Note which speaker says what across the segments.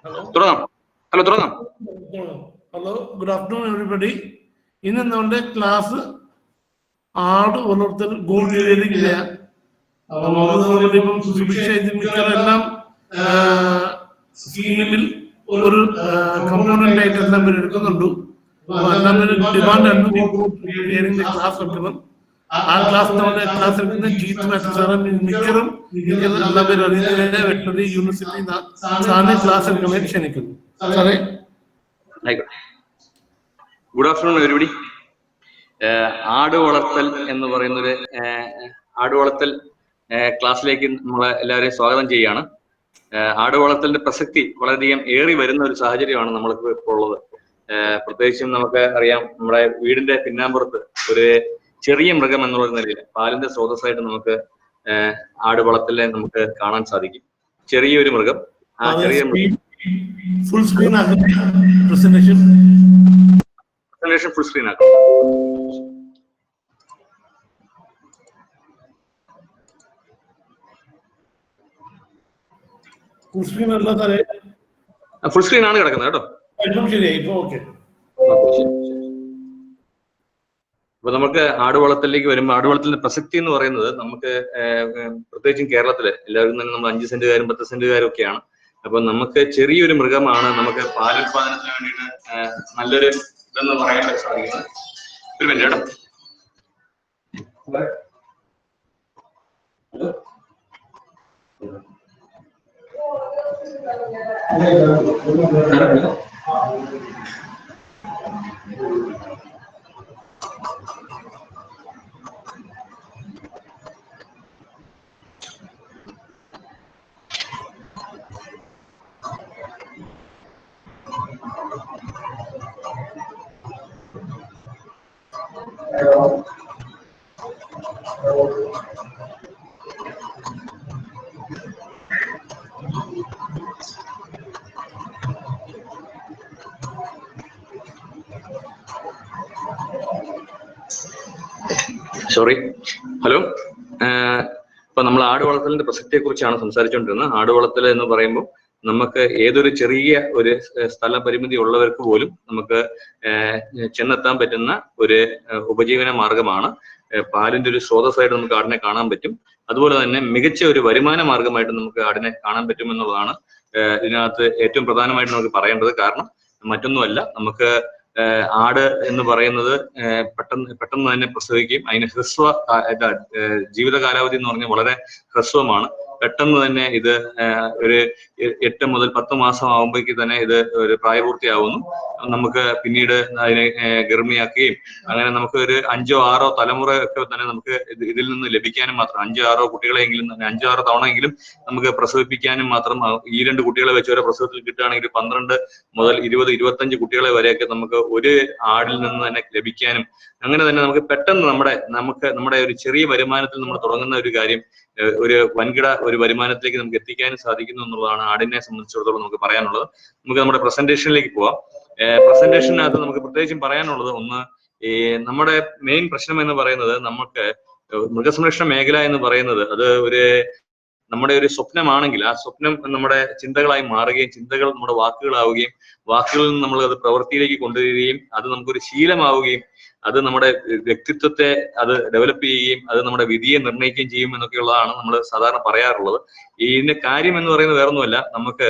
Speaker 1: Hello, good afternoon, everybody. In the class, art one of the goal clearing there. Scheme or component item demand and clearing the class of our class class veterinary university class
Speaker 2: Good afternoon, everybody. ആട് വളർത്തൽ എന്ന് പറയുന്നൊരു ആട് വളർത്തൽ ക്ലാസ്സിലേക്ക് നമ്മൾ എല്ലാവരെയും സ്വാഗതം ചെയ്യുകയാണ്. ആട് വളർത്തലിന്റെ പ്രസക്തി വളരെയധികം ഏറി വരുന്ന ഒരു സാഹചര്യമാണ് നമ്മൾക്ക് ഇപ്പോൾ ഉള്ളത്. പ്രത്യേകിച്ചും നമുക്ക് അറിയാം, നമ്മുടെ വീടിന്റെ പിന്നാമ്പുറത്ത് ഒരു ചെറിയ മൃഗം എന്നുള്ള നിലയിൽ പാലിന്റെ സ്രോതസ്സായിട്ട് നമുക്ക് ആട് വളർത്തലിനെ നമുക്ക് കാണാൻ സാധിക്കും. ചെറിയൊരു മൃഗം, ആ ചെറിയ
Speaker 1: full screen presentation
Speaker 2: full screen ആക്കും.
Speaker 1: full screen അല്ല സാറേ,
Speaker 2: ഫുൾ സ്ക്രീൻ ആണ് കിടക്കുന്നത് കേട്ടോ. അപ്പൊ നമുക്ക് ആട് വളർത്തലിലേക്ക് വരുമ്പോൾ ആട് വളർത്തലിന്റെ പ്രസക്തി എന്ന് പറയുന്നത് നമുക്ക് പ്രത്യേകിച്ചും കേരളത്തില് എല്ലാവരും തന്നെ നമ്മൾ 5 സെന്റുകാരും 10 സെന്റുകാരും ഒക്കെയാണ്. അപ്പൊ നമുക്ക് ചെറിയൊരു മൃഗമാണ് നമുക്ക് പാലുൽപാദനത്തിന് വേണ്ടിയിട്ട് നല്ലൊരു ഇതെന്ന് പറയാൻ സാധിക്കുന്നത്. ഒരു മിനിറ്റ് കേട്ടോ. Sorry, hello. ഇപ്പൊ നമ്മൾ ആട് വളർത്തലിന്റെ പ്രസക്തിയെ കുറിച്ചാണ് സംസാരിച്ചുകൊണ്ടിരുന്നത്. ആട് വളർത്തൽ എന്ന് പറയുമ്പോൾ നമുക്ക് ഏതൊരു ചെറിയ ഒരു സ്ഥല പരിമിതി ഉള്ളവർക്ക് പോലും നമുക്ക് ചെന്നെത്താൻ പറ്റുന്ന ഒരു ഉപജീവന മാർഗമാണ്. പാലിന്റെ ഒരു സ്രോതസ്സായിട്ട് നമുക്ക് ആടിനെ കാണാൻ പറ്റും. അതുപോലെ തന്നെ മികച്ച ഒരു വരുമാന മാർഗമായിട്ട് നമുക്ക് ആടിനെ കാണാൻ പറ്റുമെന്നുള്ളതാണ് ഇതിനകത്ത് ഏറ്റവും പ്രധാനമായിട്ട് നമുക്ക് പറയേണ്ടത്. കാരണം മറ്റൊന്നുമല്ല, നമുക്ക് ആട് എന്ന് പറയുന്നത് പെട്ടെന്ന് തന്നെ പ്രസവിക്കുകയും അതിന് ജീവിത കാലാവധി എന്ന് പറഞ്ഞാൽ വളരെ ഹ്രസ്വമാണ്. പെട്ടെന്ന് തന്നെ ഇത് ഒരു 8 മുതൽ 10 മാസം ആകുമ്പോഴേക്ക് തന്നെ ഇത് ഒരു പ്രായപൂർത്തിയാവുന്നു. നമുക്ക് പിന്നീട് അതിനെ ഗർഭിണിയാക്കുകയും അങ്ങനെ നമുക്ക് ഒരു 5-6 തലമുറ ഒക്കെ തന്നെ നമുക്ക് ഇതിൽ നിന്ന് ലഭിക്കാനും മാത്രം 5-6 കുട്ടികളെങ്കിലും 5-6 തവണയെങ്കിലും നമുക്ക് പ്രസവിപ്പിക്കാനും മാത്രം ഈ 2 കുട്ടികളെ വെച്ച് ഒരു പ്രസവത്തിൽ കിട്ടുകയാണെങ്കിൽ 12 മുതൽ 20-25 കുട്ടികളെ വരെയൊക്കെ നമുക്ക് ഒരു ആടിൽ നിന്ന് തന്നെ ലഭിക്കാനും അങ്ങനെ തന്നെ നമുക്ക് പെട്ടെന്ന് നമ്മുടെ ഒരു ചെറിയ വരുമാനത്തിൽ നമ്മൾ തുടങ്ങുന്ന ഒരു കാര്യം ഒരു വൻകിട ഒരു വരുമാനത്തിലേക്ക് നമുക്ക് എത്തിക്കാനും സാധിക്കുന്നു എന്നുള്ളതാണ് ആടിനെ സംബന്ധിച്ചിടത്തോളം നമുക്ക് പറയാനുള്ളത്. നമുക്ക് നമ്മുടെ പ്രസന്റേഷനിലേക്ക് പോവാം. പ്രസന്റേഷനകത്ത് നമുക്ക് പ്രത്യേകിച്ചും പറയാനുള്ളത് ഒന്ന്, നമ്മുടെ മെയിൻ പ്രശ്നം എന്ന് പറയുന്നത് നമുക്ക് മൃഗസംരക്ഷണ മേഖല എന്ന് പറയുന്നത് അത് നമ്മുടെ ഒരു സ്വപ്നമാണെങ്കിൽ ആ സ്വപ്നം നമ്മുടെ ചിന്തകളായി മാറുകയും ചിന്തകൾ നമ്മുടെ വാക്കുകളാവുകയും വാക്കുകളിൽ നിന്ന് നമ്മൾ അത് പ്രവൃത്തിയിലേക്ക് കൊണ്ടുവരികയും അത് നമുക്കൊരു ശീലമാവുകയും അത് നമ്മുടെ വ്യക്തിത്വത്തെ അത് ഡെവലപ്പ് ചെയ്യുകയും അത് നമ്മുടെ വിധിയെ നിർണ്ണയിക്കുകയും ചെയ്യും എന്നൊക്കെയുള്ളതാണ് നമ്മൾ സാധാരണ പറയാറുള്ളത്. ഇതിന്റെ കാര്യം എന്ന് പറയുന്നത് വേറൊന്നുമല്ല, നമുക്ക്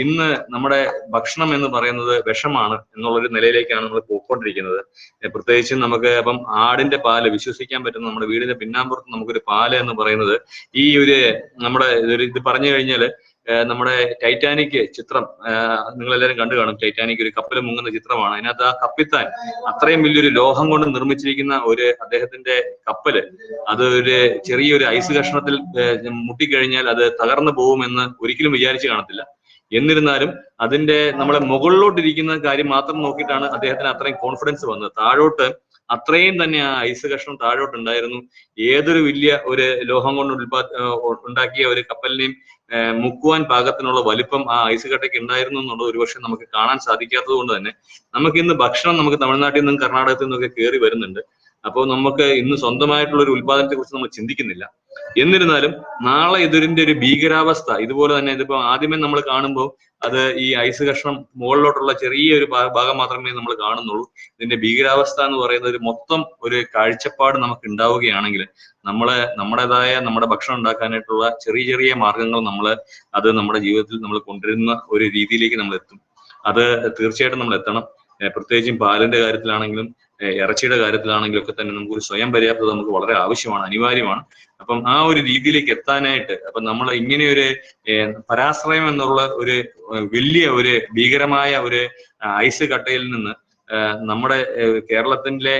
Speaker 2: ഇന്ന് നമ്മുടെ ഭക്ഷണം എന്ന് പറയുന്നത് വിഷമാണ് എന്നുള്ളൊരു നിലയിലേക്കാണ് നമ്മൾ പോയിക്കൊണ്ടിരിക്കുന്നത്. പ്രത്യേകിച്ചും നമുക്ക് അപ്പം ആടിന്റെ പാല് വിശ്വസിക്കാൻ പറ്റുന്ന നമ്മുടെ വീടിന്റെ പിന്നാമ്പുറത്ത് നമുക്കൊരു പാല് എന്ന് പറയുന്നത് ഈ നമ്മുടെ ഇത് പറഞ്ഞു കഴിഞ്ഞാല് നമ്മുടെ ടൈറ്റാനിക് ചിത്രം നിങ്ങളെല്ലാവരും കണ്ടു കാണും. ടൈറ്റാനിക് ഒരു കപ്പൽ മുങ്ങുന്ന ചിത്രമാണ്. അതിനകത്ത് ആ കപ്പിത്താൻ അത്രയും വലിയൊരു ലോഹം കൊണ്ട് നിർമ്മിച്ചിരിക്കുന്ന അദ്ദേഹത്തിന്റെ കപ്പല് അത് ഒരു ചെറിയൊരു ഐസ് കഷ്ണത്തിൽ മുട്ടിക്കഴിഞ്ഞാൽ അത് തകർന്നു പോകുമെന്ന് ഒരിക്കലും വിചാരിച്ചു കാണത്തില്ല. എന്നിരുന്നാലും അതിന്റെ നമ്മളെ മുകളിലോട്ടിരിക്കുന്ന കാര്യം മാത്രം നോക്കിയിട്ടാണ് അദ്ദേഹത്തിന് അത്രയും കോൺഫിഡൻസ് വന്നത്. താഴോട്ട് അത്രയും തന്നെ ആ ഐസ് കഷ്ണം താഴോട്ടുണ്ടായിരുന്നു. ഏതൊരു വലിയ ഒരു ലോഹം കൊണ്ട് ഉണ്ടാക്കിയ ഒരു കപ്പലിനെയും മുക്കുവാൻ പാകത്തിനുള്ള വലിപ്പം ആ ഐസ് കട്ടയ്ക്ക് ഉണ്ടായിരുന്നു എന്നുള്ളത് ഒരുപക്ഷെ നമുക്ക് കാണാൻ സാധിക്കാത്തത് കൊണ്ട് തന്നെ നമുക്ക് ഇന്ന് ഭക്ഷണം നമുക്ക് തമിഴ്നാട്ടിൽ നിന്നും കർണാടകത്തിൽ നിന്നൊക്കെ കയറി വരുന്നുണ്ട്. അപ്പോൾ നമുക്ക് ഇന്ന് സ്വന്തമായിട്ടുള്ള ഒരു ഉത്പാദനത്തെ കുറിച്ച് നമ്മൾ ചിന്തിക്കുന്നില്ല. എന്നിരുന്നാലും നാളെ ഇതിന്റെ ഒരു ഭീകരാവസ്ഥ ഇതുപോലെ തന്നെ, ഇതിപ്പോ ആദ്യമേ നമ്മൾ കാണുമ്പോൾ അത് ഈ ഐസ് കഷ്ണം മുകളിലോട്ടുള്ള ചെറിയൊരു ഭാഗം മാത്രമേ നമ്മൾ കാണുന്നുള്ളൂ. ഇതിന്റെ ഭീകരാവസ്ഥ എന്ന് പറയുന്ന ഒരു മൊത്തം ഒരു കാഴ്ചപ്പാട് നമുക്ക് ഉണ്ടാവുകയാണെങ്കിൽ നമ്മുടേതായ നമ്മുടെ ഭക്ഷണം ഉണ്ടാക്കാനായിട്ടുള്ള ചെറിയ ചെറിയ മാർഗങ്ങൾ അത് നമ്മുടെ ജീവിതത്തിൽ നമ്മൾ കൊണ്ടുവരുന്ന ഒരു രീതിയിലേക്ക് നമ്മൾ എത്തും. അത് തീർച്ചയായിട്ടും നമ്മൾ എത്തണം. പ്രത്യേകിച്ചും പാലിന്റെ കാര്യത്തിലാണെങ്കിലും ഇറച്ചിയുടെ കാര്യത്തിലാണെങ്കിലും ഒക്കെ തന്നെ നമുക്കൊരു സ്വയം പര്യാപ്തത നമുക്ക് വളരെ ആവശ്യമാണ്, അനിവാര്യമാണ്. അപ്പം ആ ഒരു രീതിയിലേക്ക് എത്താനായിട്ട് അപ്പം നമ്മൾ ഇങ്ങനെയൊരു പരാശ്രയം എന്നുള്ള ഒരു വലിയ ഒരു ഭീകരമായ ഒരു ഐസ് കട്ടയിൽ നിന്ന് നമ്മുടെ കേരളത്തിലെ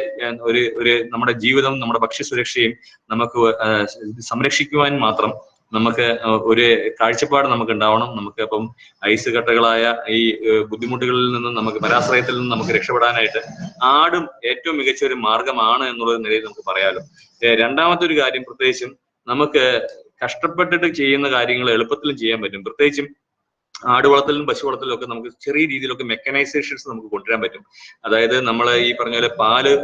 Speaker 2: ഒരു നമ്മുടെ ജീവിതവും നമ്മുടെ ഭക്ഷ്യസുരക്ഷയും നമുക്ക് സംരക്ഷിക്കുവാൻ മാത്രം നമുക്ക് ഒരു കാഴ്ചപ്പാട് നമുക്ക് ഉണ്ടാവണം. നമുക്ക് അപ്പം ഐസ് കട്ടകളായ ഈ ബുദ്ധിമുട്ടുകളിൽ നിന്നും നമുക്ക് പരാശ്രയത്തിൽ നിന്നും നമുക്ക് രക്ഷപ്പെടാനായിട്ട് ആടും ഏറ്റവും മികച്ച ഒരു മാർഗമാണ് എന്നുള്ള നിലയിൽ നമുക്ക് പറയാലോ. രണ്ടാമത്തെ ഒരു കാര്യം, പ്രത്യേകിച്ചും നമുക്ക് കഷ്ടപ്പെട്ടിട്ട് ചെയ്യുന്ന കാര്യങ്ങൾ എളുപ്പത്തിലും ചെയ്യാൻ പറ്റും. പ്രത്യേകിച്ചും ആട് വളർത്തലിലും പശു വളർത്തലിലും ഒക്കെ നമുക്ക് ചെറിയ രീതിയിലൊക്കെ മെക്കനൈസേഷൻസ് നമുക്ക് കൊണ്ടുവരാൻ പറ്റും. അതായത് നമ്മൾ ഈ പറഞ്ഞ പോലെ പാല്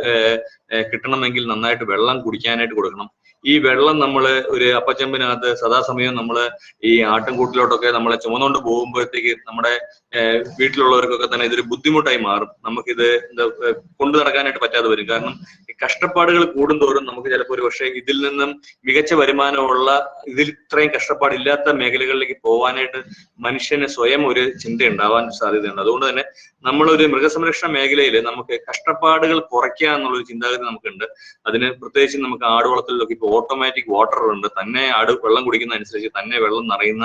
Speaker 2: കിട്ടണമെങ്കിൽ നന്നായിട്ട് വെള്ളം കുടിക്കാനായിട്ട് കൊടുക്കണം. ഈ വെള്ളം നമ്മൾ ഒരു അപ്പച്ചമ്പിനകത്ത് സദാസമയം നമ്മൾ ഈ ആട്ടിൻകൂട്ടിലോട്ടൊക്കെ നമ്മളെ ചുമന്നുകൊണ്ട് പോകുമ്പോഴത്തേക്ക് നമ്മുടെ വീട്ടിലുള്ളവർക്കൊക്കെ തന്നെ ഇതൊരു ബുദ്ധിമുട്ടായി മാറും. നമുക്കിത് കൊണ്ടു നടക്കാനായിട്ട് പറ്റാതെ വരും. കാരണം കഷ്ടപ്പാടുകൾ കൂടുന്തോറും നമുക്ക് ചിലപ്പോൾ ഒരു പക്ഷേ ഇതിൽ നിന്നും മികച്ച വരുമാനമുള്ള, ഇതിൽ ഇത്രയും കഷ്ടപ്പാടില്ലാത്ത മേഖലകളിലേക്ക് പോകാനായിട്ട് മനുഷ്യന് സ്വയം ഒരു ചിന്ത ഉണ്ടാവാൻ സാധ്യതയുണ്ട്. അതുകൊണ്ട് തന്നെ നമ്മളൊരു മൃഗസംരക്ഷണ മേഖലയിൽ നമുക്ക് കഷ്ടപ്പാടുകൾ കുറയ്ക്കുക എന്നുള്ളൊരു ചിന്താഗതി നമുക്കുണ്ട്. അതിന് പ്രത്യേകിച്ച് നമുക്ക് ആട് വളർത്തലിലൊക്കെ ഇപ്പോൾ ഓട്ടോമാറ്റിക് വാട്ടർ ഉണ്ട്. തന്നെ ആട് വെള്ളം കുടിക്കുന്ന അനുസരിച്ച് തന്നെ വെള്ളം നിറയുന്ന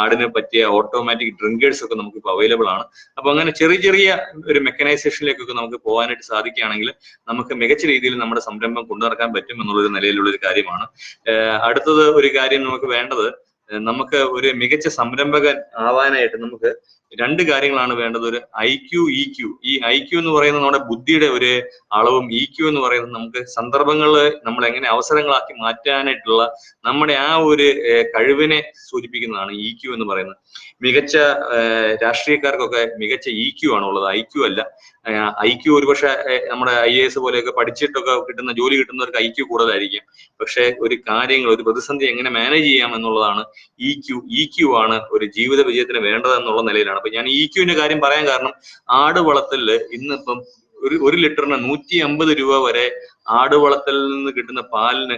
Speaker 2: ആടിനെ പറ്റിയ ഓട്ടോമാറ്റിക് ഡ്രിങ്കേഴ്സ് ഒക്കെ നമുക്ക് ഇപ്പോൾ അവൈലബിൾ ആണ്. അപ്പൊ അങ്ങനെ ചെറിയ ചെറിയ ഒരു മെക്കനൈസേഷനിലേക്കൊക്കെ നമുക്ക് പോകാനായിട്ട് സാധിക്കുകയാണെങ്കിൽ നമുക്ക് മികച്ച രീതിയിൽ നമ്മുടെ സംരംഭം കൊണ്ടു നടക്കാൻ പറ്റും എന്നുള്ളൊരു നിലയിലുള്ള ഒരു കാര്യമാണ്. അടുത്തത് ഒരു കാര്യം നമുക്ക് വേണ്ടത്, നമുക്ക് ഒരു മികച്ച സംരംഭകൻ ആവാനായിട്ട് നമുക്ക് രണ്ട് കാര്യങ്ങളാണ് വേണ്ടത്. ഒരു IQ, EQ. ഈ IQ എന്ന് പറയുന്നത് നമ്മുടെ ബുദ്ധിയുടെ ഒരു അളവും EQ എന്ന് പറയുന്നത് നമുക്ക് സന്ദർഭങ്ങള് നമ്മൾ എങ്ങനെ അവസരങ്ങളാക്കി മാറ്റാനായിട്ടുള്ള നമ്മുടെ ആ ഒരു കഴിവിനെ സൂചിപ്പിക്കുന്നതാണ് EQ എന്ന് പറയുന്നത്. മികച്ച രാഷ്ട്രീയക്കാർക്കൊക്കെ മികച്ച EQ ആണുള്ളത്, IQ അല്ല. IQ ഒരുപക്ഷെ നമ്മുടെ IAS പോലെയൊക്കെ പഠിച്ചിട്ടൊക്കെ കിട്ടുന്ന ജോലി കിട്ടുന്നവർക്ക് IQ കൂടുതലായിരിക്കും. പക്ഷെ ഒരു പ്രതിസന്ധി എങ്ങനെ മാനേജ് ചെയ്യാം എന്നുള്ളതാണ് EQ ആണ് ഒരു ജീവിത വിജയത്തിന് വേണ്ടത് എന്നുള്ള നിലയിലാണ്. അപ്പൊ ഞാൻ EQവിന്റെ കാര്യം പറയാൻ കാരണം, ആട് വളർത്തലില് ഇന്നിപ്പം ഒരു ലിറ്ററിന് 150 രൂപ വരെ ആട് വളർത്തലിൽ നിന്ന് കിട്ടുന്ന പാലിന്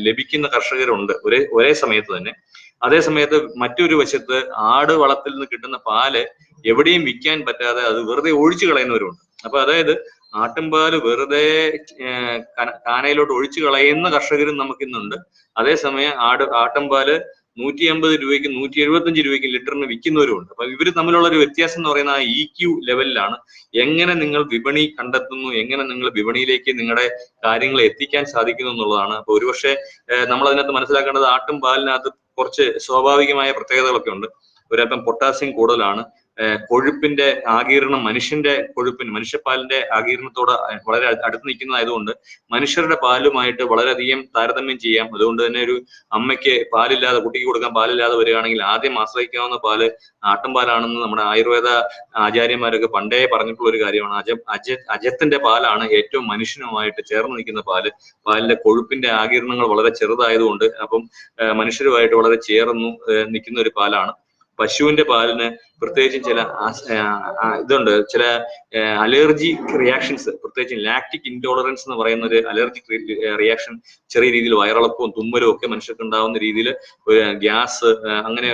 Speaker 2: ലഭിക്കുന്ന കർഷകരുണ്ട് ഒരേ സമയത്ത് തന്നെ. അതേ സമയത്ത് മറ്റൊരു വശത്ത് ആട് വളർത്തലിൽ നിന്ന് കിട്ടുന്ന പാല് എവിടെയും വിൽക്കാൻ പറ്റാതെ അത് വെറുതെ ഒഴിച്ചു കളയുന്നവരുണ്ട്. അപ്പൊ അതായത് ആട്ടിൻപാല് വെറുതെ കാനയിലോട്ട് ഒഴിച്ചു കളയുന്ന കർഷകരും നമുക്കിന്നുണ്ട്. അതേസമയം ആട്ടിൻപാല് 150 രൂപയ്ക്ക് 175 രൂപയ്ക്ക് ലിറ്ററിന് വിൽക്കുന്നവരുമുണ്ട്. അപ്പൊ ഇവർ തമ്മിലുള്ള ഒരു വ്യത്യാസം എന്ന് പറയുന്നത് ആ EQ ലെവലിലാണ്. എങ്ങനെ നിങ്ങൾ വിപണി കണ്ടെത്തുന്നു, എങ്ങനെ നിങ്ങൾ വിപണിയിലേക്ക് നിങ്ങളുടെ കാര്യങ്ങൾ എത്തിക്കാൻ സാധിക്കുന്നു എന്നുള്ളതാണ്. അപ്പൊ ഒരുപക്ഷെ നമ്മൾ അതിനകത്ത് മനസ്സിലാക്കേണ്ടത്, ആട്ടിൻപാലിനകത്ത് കുറച്ച് സ്വാഭാവികമായ പ്രത്യേകതകളൊക്കെ ഉണ്ട്. ഒരല്പം പൊട്ടാസ്യം കൂടുതലാണ്. കൊഴുപ്പിന്റെ ആഗീരണം മനുഷ്യപ്പാലിന്റെ ആഗീരണത്തോട് വളരെ അടുത്ത് നിൽക്കുന്നതായതുകൊണ്ട് മനുഷ്യരുടെ പാലുമായിട്ട് വളരെയധികം താരതമ്യം ചെയ്യാം. അതുകൊണ്ട് തന്നെ ഒരു അമ്മയ്ക്ക് കുട്ടിക്ക് കൊടുക്കാൻ പാലില്ലാതെ വരികയാണെങ്കിൽ ആദ്യം ആശ്രയിക്കാവുന്ന പാല് ആട്ടിൻപാലാണെന്ന് നമ്മുടെ ആയുർവേദ ആചാര്യന്മാരൊക്കെ പണ്ടേ പറഞ്ഞിട്ടുള്ള ഒരു കാര്യമാണ്. അജത്തിന്റെ പാലാണ് ഏറ്റവും മനുഷ്യനുമായിട്ട് ചേർന്ന് നിൽക്കുന്ന പാല്. പാലിന്റെ കൊഴുപ്പിന്റെ ആഗീരണങ്ങൾ വളരെ ചെറുതായതുകൊണ്ട് അപ്പം മനുഷ്യരുമായിട്ട് വളരെ ചേർന്നു നിൽക്കുന്ന ഒരു പാലാണ്. പശുവിന്റെ പാലിന് പ്രത്യേകിച്ചും ചില അലർജി റിയാക്ഷൻസ്, പ്രത്യേകിച്ചും ലാക്റ്റിക് ഇൻടോളറൻസ് എന്ന് പറയുന്ന ഒരു അലർജിക് റിയാക്ഷൻ, ചെറിയ രീതിയിൽ വയറിളക്കവും തുമ്മലും ഒക്കെ മനുഷ്യർക്ക് ഉണ്ടാകുന്ന രീതിയിൽ ഒരു ഗ്യാസ്, അങ്ങനെ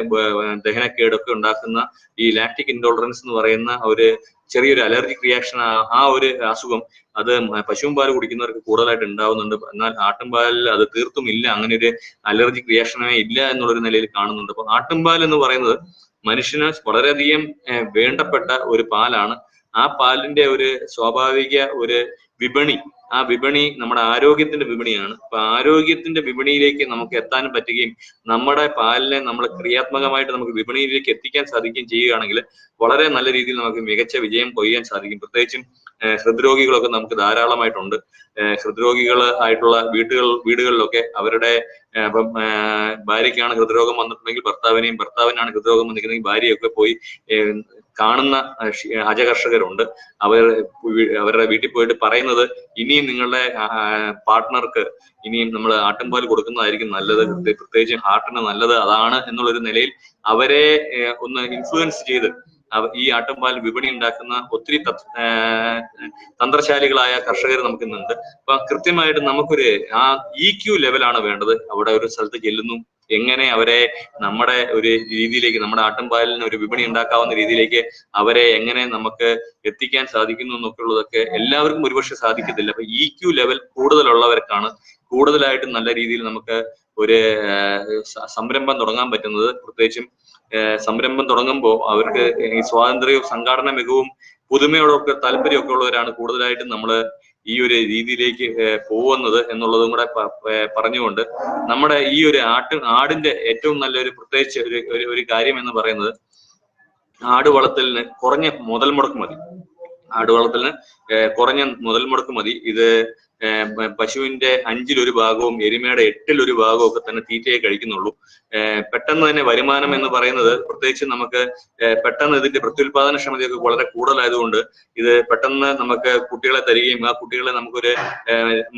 Speaker 2: ദഹനക്കേടൊക്കെ ഉണ്ടാക്കുന്ന ഈ ലാക്റ്റിക് ഇൻടോളറൻസ് എന്ന് പറയുന്ന ഒരു ചെറിയൊരു അലർജിക് റിയാക്ഷൻ, ആ ഒരു അസുഖം അത് പശുവും പാല് കുടിക്കുന്നവർക്ക് കൂടുതലായിട്ട് ഉണ്ടാവുന്നുണ്ട്. എന്നാൽ ആട്ടിൻപാലിൽ അത് തീർത്തും ഇല്ല, അങ്ങനെ ഒരു അലർജിക് റിയാക്ഷനേ ഇല്ല എന്നുള്ളൊരു നിലയിൽ കാണുന്നുണ്ട്. അപ്പൊ ആട്ടിൻപാൽ എന്ന് പറയുന്നത് മനുഷ്യന് വളരെയധികം വേണ്ടപ്പെട്ട ഒരു പാലാണ്. ആ പാലിന്റെ ഒരു സ്വാഭാവിക ഒരു വിപണി, ആ വിപണി നമ്മുടെ ആരോഗ്യത്തിന്റെ വിപണിയാണ്. അപ്പൊ ആരോഗ്യത്തിന്റെ വിപണിയിലേക്ക് നമുക്ക് എത്താനും പറ്റുകയും നമ്മുടെ പാലിനെ നമ്മൾ ക്രിയാത്മകമായിട്ട് നമുക്ക് വിപണിയിലേക്ക് എത്തിക്കാൻ സാധിക്കുകയും ചെയ്യുകയാണെങ്കിൽ വളരെ നല്ല രീതിയിൽ നമുക്ക് മികച്ച വിജയം കൊയ്യാൻ സാധിക്കും. പ്രത്യേകിച്ചും ഹൃദ്രോഗികളൊക്കെ നമുക്ക് ധാരാളമായിട്ടുണ്ട്. ഹൃദ്രോഗികൾ ആയിട്ടുള്ള വീടുകളിലൊക്കെ അവരുടെ ഭാര്യയ്ക്കാണ് ഹൃദ്രോഗം വന്നിട്ടുണ്ടെങ്കിൽ ഭർത്താവിനാണ് ഹൃദ്രോഗം വന്നിരിക്കുന്നെങ്കിൽ ഭാര്യയൊക്കെ പോയി കാണുന്ന അജകർഷകരുണ്ട്. അവരുടെ വീട്ടിൽ പോയിട്ട് പറയുന്നത് ഇനിയും നിങ്ങളുടെ പാർട്ട്ണർക്ക് ഇനിയും നമ്മൾ ആട്ടിൻപാൽ കൊടുക്കുന്നതായിരിക്കും നല്ലത്, പ്രത്യേകിച്ച് ഹാർട്ടിന് നല്ലത് അതാണ് എന്നുള്ളൊരു നിലയിൽ അവരെ ഒന്ന് ഇൻഫ്ലുവൻസ് ചെയ്ത് ഈ ആട്ടിൻപാൽ വിപണി ഉണ്ടാക്കുന്ന ഒത്തിരി തന്ത്രശാലികളായ കർഷകർ നമുക്ക് ഇന്നുണ്ട്. അപ്പൊ കൃത്യമായിട്ട് നമുക്കൊരു ആ EQ ലെവലാണ് വേണ്ടത്. അവിടെ ഒരു സ്ഥലത്ത് ചെല്ലുന്നു, എങ്ങനെ അവരെ നമ്മുടെ ഒരു രീതിയിലേക്ക്, നമ്മുടെ ആട്ടിൻപാലിന് ഒരു വിപണി ഉണ്ടാക്കാവുന്ന രീതിയിലേക്ക് അവരെ എങ്ങനെ നമുക്ക് എത്തിക്കാൻ സാധിക്കുന്നു എന്നൊക്കെ ഉള്ളതൊക്കെ എല്ലാവർക്കും ഒരുപക്ഷെ സാധിക്കത്തില്ല. അപ്പൊ EQ ലെവൽ കൂടുതലുള്ളവർക്കാണ് കൂടുതലായിട്ടും നല്ല രീതിയിൽ നമുക്ക് ഒരു സംരംഭം തുടങ്ങാൻ പറ്റുന്നത്. പ്രത്യേകിച്ചും സംരംഭം തുടങ്ങുമ്പോൾ അവർക്ക് ഈ സ്വാതന്ത്ര്യവും സംഘാടന മികവും പുതുമയോടൊക്കെ താല്പര്യമൊക്കെ ഉള്ളവരാണ് കൂടുതലായിട്ടും നമ്മൾ ഈ ഒരു രീതിയിലേക്ക് പോകുന്നത് എന്നുള്ളതും കൂടെ പറഞ്ഞുകൊണ്ട് നമ്മുടെ ഈ ഒരു ആടിന്റെ ഏറ്റവും നല്ലൊരു പ്രത്യേകിച്ച് ഒരു കാര്യം എന്ന് പറയുന്നത് ആട് വളർത്തലിന് കുറഞ്ഞ മുതൽ മുടക്ക് മതി. ആട് വളർത്തലിന് കുറഞ്ഞ മുതൽ മുടക്ക് മതി. ഇത് പശുവിന്റെ 1/5 ഭാഗവും എരുമയുടെ 8/1 ഭാഗവും ഒക്കെ തന്നെ തീറ്റയെ കഴിക്കുന്നുള്ളൂ. പെട്ടെന്ന് തന്നെ വരുമാനം എന്ന് പറയുന്നത് പ്രത്യേകിച്ച് നമുക്ക് പെട്ടെന്ന് ഇതിന്റെ പ്രത്യുൽപാദന ക്ഷമതയൊക്കെ വളരെ കൂടുതലായതുകൊണ്ട് ഇത് പെട്ടെന്ന് നമുക്ക് കുട്ടികളെ തരികയും ആ കുട്ടികളെ നമുക്കൊരു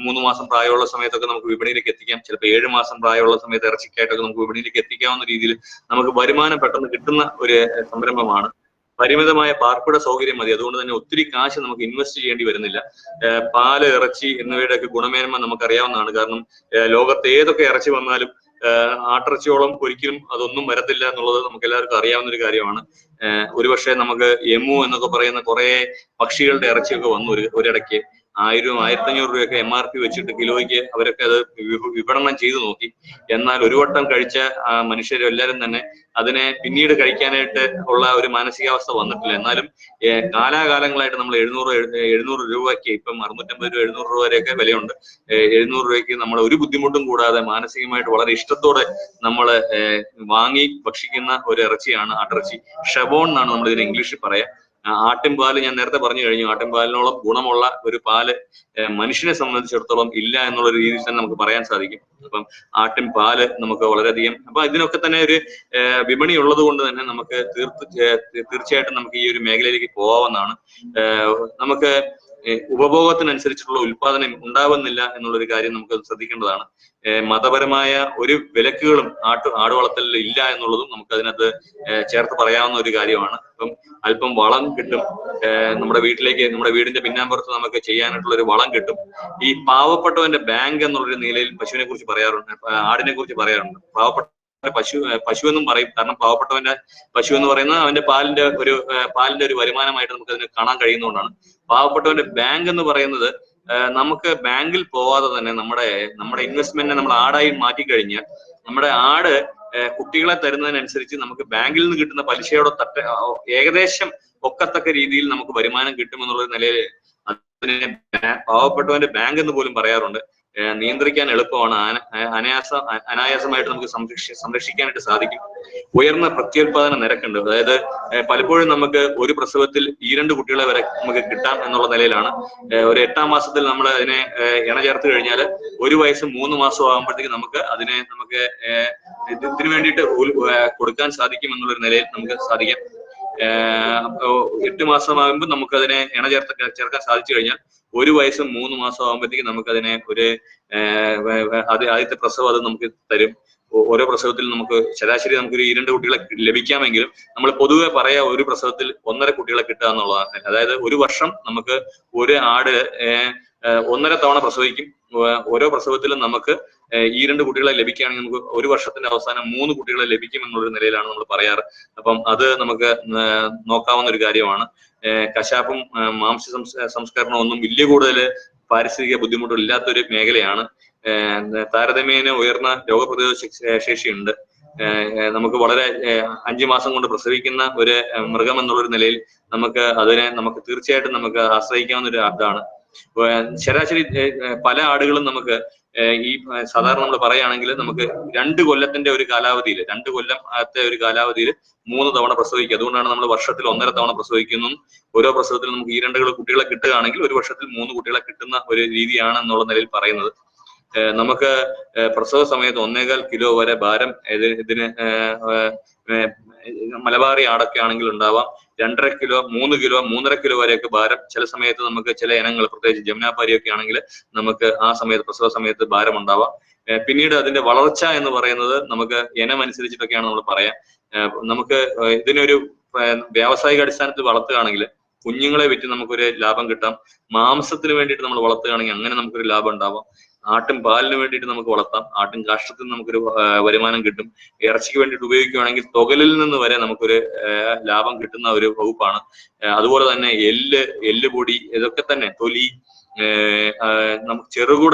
Speaker 2: 3 മാസം പ്രായമുള്ള സമയത്തൊക്കെ നമുക്ക് വിപണിയിലേക്ക് എത്തിക്കാം. ചിലപ്പോൾ 7 മാസം പ്രായമുള്ള സമയത്ത് ഇറച്ചിക്കായിട്ടൊക്കെ നമുക്ക് വിപണിയിലേക്ക് എത്തിക്കാവുന്ന രീതിയിൽ നമുക്ക് വരുമാനം പെട്ടെന്ന് കിട്ടുന്ന ഒരു സംരംഭമാണ്. പരിമിതമായ പാർപ്പിട സൗകര്യം മതി. അതുകൊണ്ട് തന്നെ ഒത്തിരി കാശ് നമുക്ക് ഇൻവെസ്റ്റ് ചെയ്യേണ്ടി വരുന്നില്ല. പാല്, ഇറച്ചി എന്നിവയുടെ ഒക്കെ ഗുണമേന്മ നമുക്കറിയാവുന്നതാണ്. കാരണം ലോകത്ത് ഏതൊക്കെ ഇറച്ചി വന്നാലും ആട്ടിറച്ചിയോളം ഒരിക്കലും അതൊന്നും വരത്തില്ല എന്നുള്ളത് നമുക്ക് എല്ലാവർക്കും അറിയാവുന്ന ഒരു കാര്യമാണ്. ഒരുപക്ഷെ നമുക്ക് എമു എന്നൊക്കെ പറയുന്ന കുറെ പക്ഷികളുടെ ഇറച്ചിയൊക്കെ വന്നു ഒരിടയ്ക്ക് 1000-1500 രൂപയൊക്കെ MRP വെച്ചിട്ട് കിലോയ്ക്ക് അവരൊക്കെ അത് വിപണനം ചെയ്തു നോക്കി. എന്നാൽ ഒരു വട്ടം കഴിച്ച മനുഷ്യരെല്ലാരും തന്നെ അതിനെ പിന്നീട് കഴിക്കാനായിട്ട് ഉള്ള ഒരു മാനസികാവസ്ഥ വന്നിട്ടില്ല. എന്നാലും കാലാകാലങ്ങളായിട്ട് നമ്മൾ 700 രൂപയ്ക്ക്, ഇപ്പം 650 രൂപ 700 രൂപ വരെയൊക്കെ വിലയുണ്ട്. 700 രൂപയ്ക്ക് നമ്മൾ ഒരു ബുദ്ധിമുട്ടും കൂടാതെ മാനസികമായിട്ട് വളരെ ഇഷ്ടത്തോടെ നമ്മൾ വാങ്ങി ഭക്ഷിക്കുന്ന ഒരു ഇറച്ചിയാണ് ആട്ടിറച്ചി. ഷബോൺ എന്നാണ് നമ്മൾ ഇതിന് ഇംഗ്ലീഷിൽ പറയാം. ആട്ടിൻപാല് ഞാൻ നേരത്തെ പറഞ്ഞു കഴിഞ്ഞു. ആട്ടിൻപാലിനോളം ഗുണമുള്ള ഒരു പാല് മനുഷ്യനെ സംബന്ധിച്ചിടത്തോളം ഇല്ല എന്നുള്ള രീതിയിൽ തന്നെ നമുക്ക് പറയാൻ സാധിക്കും. അപ്പം ആട്ടിൻപാല് നമുക്ക് വളരെയധികം, അപ്പൊ ഇതിനൊക്കെ തന്നെ ഒരു വിപണി ഉള്ളത് കൊണ്ട് തന്നെ നമുക്ക് തീർച്ചയായിട്ടും നമുക്ക് ഈ ഒരു മേഖലയിലേക്ക് പോകാവുന്നതാണ്. നമുക്ക് ഉപഭോഗത്തിനനുസരിച്ചുള്ള ഉൽപാദനം ഉണ്ടാവുന്നില്ല എന്നുള്ളൊരു കാര്യം നമുക്ക് ശ്രദ്ധിക്കേണ്ടതാണ്. മതപരമായ ഒരു വിലക്കുകളും ആടുവളർത്തലിൽ ഇല്ല എന്നുള്ളതും നമുക്ക് അതിനകത്ത് ചേർത്ത് പറയാവുന്ന ഒരു കാര്യമാണ്. ഇപ്പം അല്പം വളം കിട്ടും. നമ്മുടെ വീട്ടിലേക്ക്, നമ്മുടെ വീടിന്റെ പിന്നാമ്പുറത്ത് നമുക്ക് ചെയ്യാനായിട്ടുള്ള ഒരു വളം കിട്ടും. ഈ പാവപ്പെട്ടവന്റെ ബാങ്ക് എന്നുള്ളൊരു നിലയിൽ പശുവിനെ കുറിച്ച് പറയാറുണ്ട്, ആടിനെ കുറിച്ച് പറയാറുണ്ട്. പാവപ്പെട്ട പശു എന്നും പറയും. കാരണം പാവപ്പെട്ടവന്റെ പശു എന്ന് പറയുന്നത് അവന്റെ പാലിന്റെ ഒരു വരുമാനമായിട്ട് നമുക്ക് അതിനെ കാണാൻ കഴിയുന്നതുകൊണ്ടാണ്. പാവപ്പെട്ടവന്റെ ബാങ്ക് എന്ന് പറയുന്നത് നമുക്ക് ബാങ്കിൽ പോവാതെ തന്നെ നമ്മുടെ ഇൻവെസ്റ്റ്മെന്റിനെ നമ്മൾ ആടായി മാറ്റിക്കഴിഞ്ഞാൽ നമ്മുടെ ആട് കുട്ടികളെ തരുന്നതിനനുസരിച്ച് നമുക്ക് ബാങ്കിൽ നിന്ന് കിട്ടുന്ന പലിശയോടെ ഏകദേശം ഒക്കത്തക്ക രീതിയിൽ നമുക്ക് വരുമാനം കിട്ടുമെന്നുള്ള നിലയിൽ അതിനെ പാവപ്പെട്ടവന്റെ ബാങ്ക് എന്ന് പോലും പറയാറുണ്ട്. നിയന്ത്രിക്കാൻ എളുപ്പമാണ്. അനായാസമായിട്ട് നമുക്ക് സംരക്ഷിക്കാനായിട്ട് സാധിക്കും. ഉയർന്ന പ്രത്യുൽപാദന നിരക്കുണ്ട്. അതായത് പലപ്പോഴും നമുക്ക് ഒരു പ്രസവത്തിൽ 2 കുട്ടികളെ വരെ നമുക്ക് കിട്ടാം എന്നുള്ള നിലയിലാണ്. ഒരു 8ാം മാസത്തിൽ നമ്മൾ അതിനെ ഇണ ചേർത്ത് കഴിഞ്ഞാൽ 1 വയസ്സും 3 മാസവും ആകുമ്പോഴത്തേക്ക് നമുക്ക് ഇതിനു വേണ്ടിയിട്ട് കൊടുക്കാൻ സാധിക്കും എന്നുള്ളൊരു നിലയിൽ നമുക്ക് സാധിക്കാം. 8 മാസമാകുമ്പോൾ നമുക്ക് അതിനെ ഇണ ചേർക്കാൻ സാധിച്ചു കഴിഞ്ഞാൽ 1 വയസ്സും 3 മാസം ആകുമ്പോഴത്തേക്ക് നമുക്ക് അതിനെ ആദ്യത്തെ പ്രസവം അത് നമുക്ക് തരും. ഓരോ പ്രസവത്തിൽ നമുക്ക് ശരാശരി നമുക്കൊരു 2 കുട്ടികളെ ലഭിക്കാമെങ്കിലും നമ്മൾ പൊതുവെ പറയാ ഒരു പ്രസവത്തിൽ 1.5 കുട്ടികളെ കിട്ടുക എന്നുള്ളതാണ്. അതായത് ഒരു വർഷം നമുക്ക് ഒരു ആട് 1.5 തവണ പ്രസവിക്കും. ഓരോ പ്രസവത്തിലും നമുക്ക് 2 കുട്ടികളെ ലഭിക്കുകയാണെങ്കിൽ നമുക്ക് ഒരു വർഷത്തിന്റെ അവസാനം 3 കുട്ടികളെ ലഭിക്കും എന്നുള്ളൊരു നിലയിലാണ് നമ്മൾ പറയാറ്. അപ്പം അത് നമുക്ക് നോക്കാവുന്ന ഒരു കാര്യമാണ്. കശാപ്പും മാംസ സംസ്കരണവും ഒന്നും വലിയ കൂടുതൽ പാരിസ്ഥിതിക ബുദ്ധിമുട്ടില്ലാത്തൊരു മേഖലയാണ്. താരതമ്യേന ഉയർന്ന രോഗപ്രതിരോധ ശേഷിയുണ്ട്. നമുക്ക് വളരെ 5 മാസം കൊണ്ട് പ്രസവിക്കുന്ന ഒരു മൃഗം എന്നുള്ളൊരു നിലയിൽ നമുക്ക് തീർച്ചയായിട്ടും നമുക്ക് ആശ്രയിക്കാവുന്ന ഒരു ആടാണ്. ശരാശരി പല ആടുകളും നമുക്ക് ഈ സാധാരണ നമ്മൾ പറയുകയാണെങ്കിൽ നമുക്ക് 2 കൊല്ലത്തിന്റെ ഒരു കാലാവധിയിൽ 2 കൊല്ലത്തെ ഒരു കാലാവധിയിൽ 3 തവണ പ്രസവിക്കുക. അതുകൊണ്ടാണ് നമ്മൾ വർഷത്തിൽ 1.5 തവണ പ്രസവിക്കുന്നു. ഓരോ പ്രസവത്തിൽ നമുക്ക് 2 കുട്ടികളെ കിട്ടുകയാണെങ്കിൽ ഒരു വർഷത്തിൽ 3 കുട്ടികളെ കിട്ടുന്ന ഒരു രീതിയാണ് എന്നുള്ള നിലയിൽ പറയുന്നത്. നമുക്ക് പ്രസവ സമയത്ത് 1.25 കിലോ വരെ ഭാരം ഇതിന് മലബാറി ആടൊക്കെ ആണെങ്കിൽ ഉണ്ടാവാം. 2.5 കിലോ 3 കിലോ 3.5 കിലോ വരെയൊക്കെ ഭാരം ചില സമയത്ത് നമുക്ക് ചില ഇനങ്ങൾ പ്രത്യേകിച്ച് ജമുനാപാരിയൊക്കെ ആണെങ്കിൽ നമുക്ക് ആ സമയത്ത് പ്രസവ സമയത്ത് ഭാരം ഉണ്ടാവാം. പിന്നീട് അതിന്റെ വളർച്ച എന്ന് പറയുന്നത് നമുക്ക് ഇനം അനുസരിച്ചിട്ടൊക്കെയാണ് നമ്മൾ പറയാം. നമുക്ക് ഇതിനൊരു വ്യാവസായിക അടിസ്ഥാനത്തിൽ വളർത്തുകയാണെങ്കിൽ കുഞ്ഞുങ്ങളെ വിറ്റ് നമുക്കൊരു ലാഭം കിട്ടാം. മാംസത്തിന് വേണ്ടിയിട്ട് നമ്മൾ വളർത്തുകയാണെങ്കിൽ അങ്ങനെ നമുക്കൊരു ലാഭം ഉണ്ടാവാം. ആട്ടിൻ പാലിന് വേണ്ടിയിട്ട് നമുക്ക് വളർത്താം. ആട്ടിൻ കാഷ്ടത്തിൽ നമുക്കൊരു വരുമാനം കിട്ടും. ഇറച്ചിക്ക് വേണ്ടിയിട്ട് ഉപയോഗിക്കുകയാണെങ്കിൽ തുകലിൽ നിന്ന് വരെ നമുക്കൊരു ലാഭം കിട്ടുന്ന ഒരു വകുപ്പാണ്. അതുപോലെ തന്നെ എല്ലുപൊടി ഇതൊക്കെ തന്നെ തൊലി, നമുക്ക്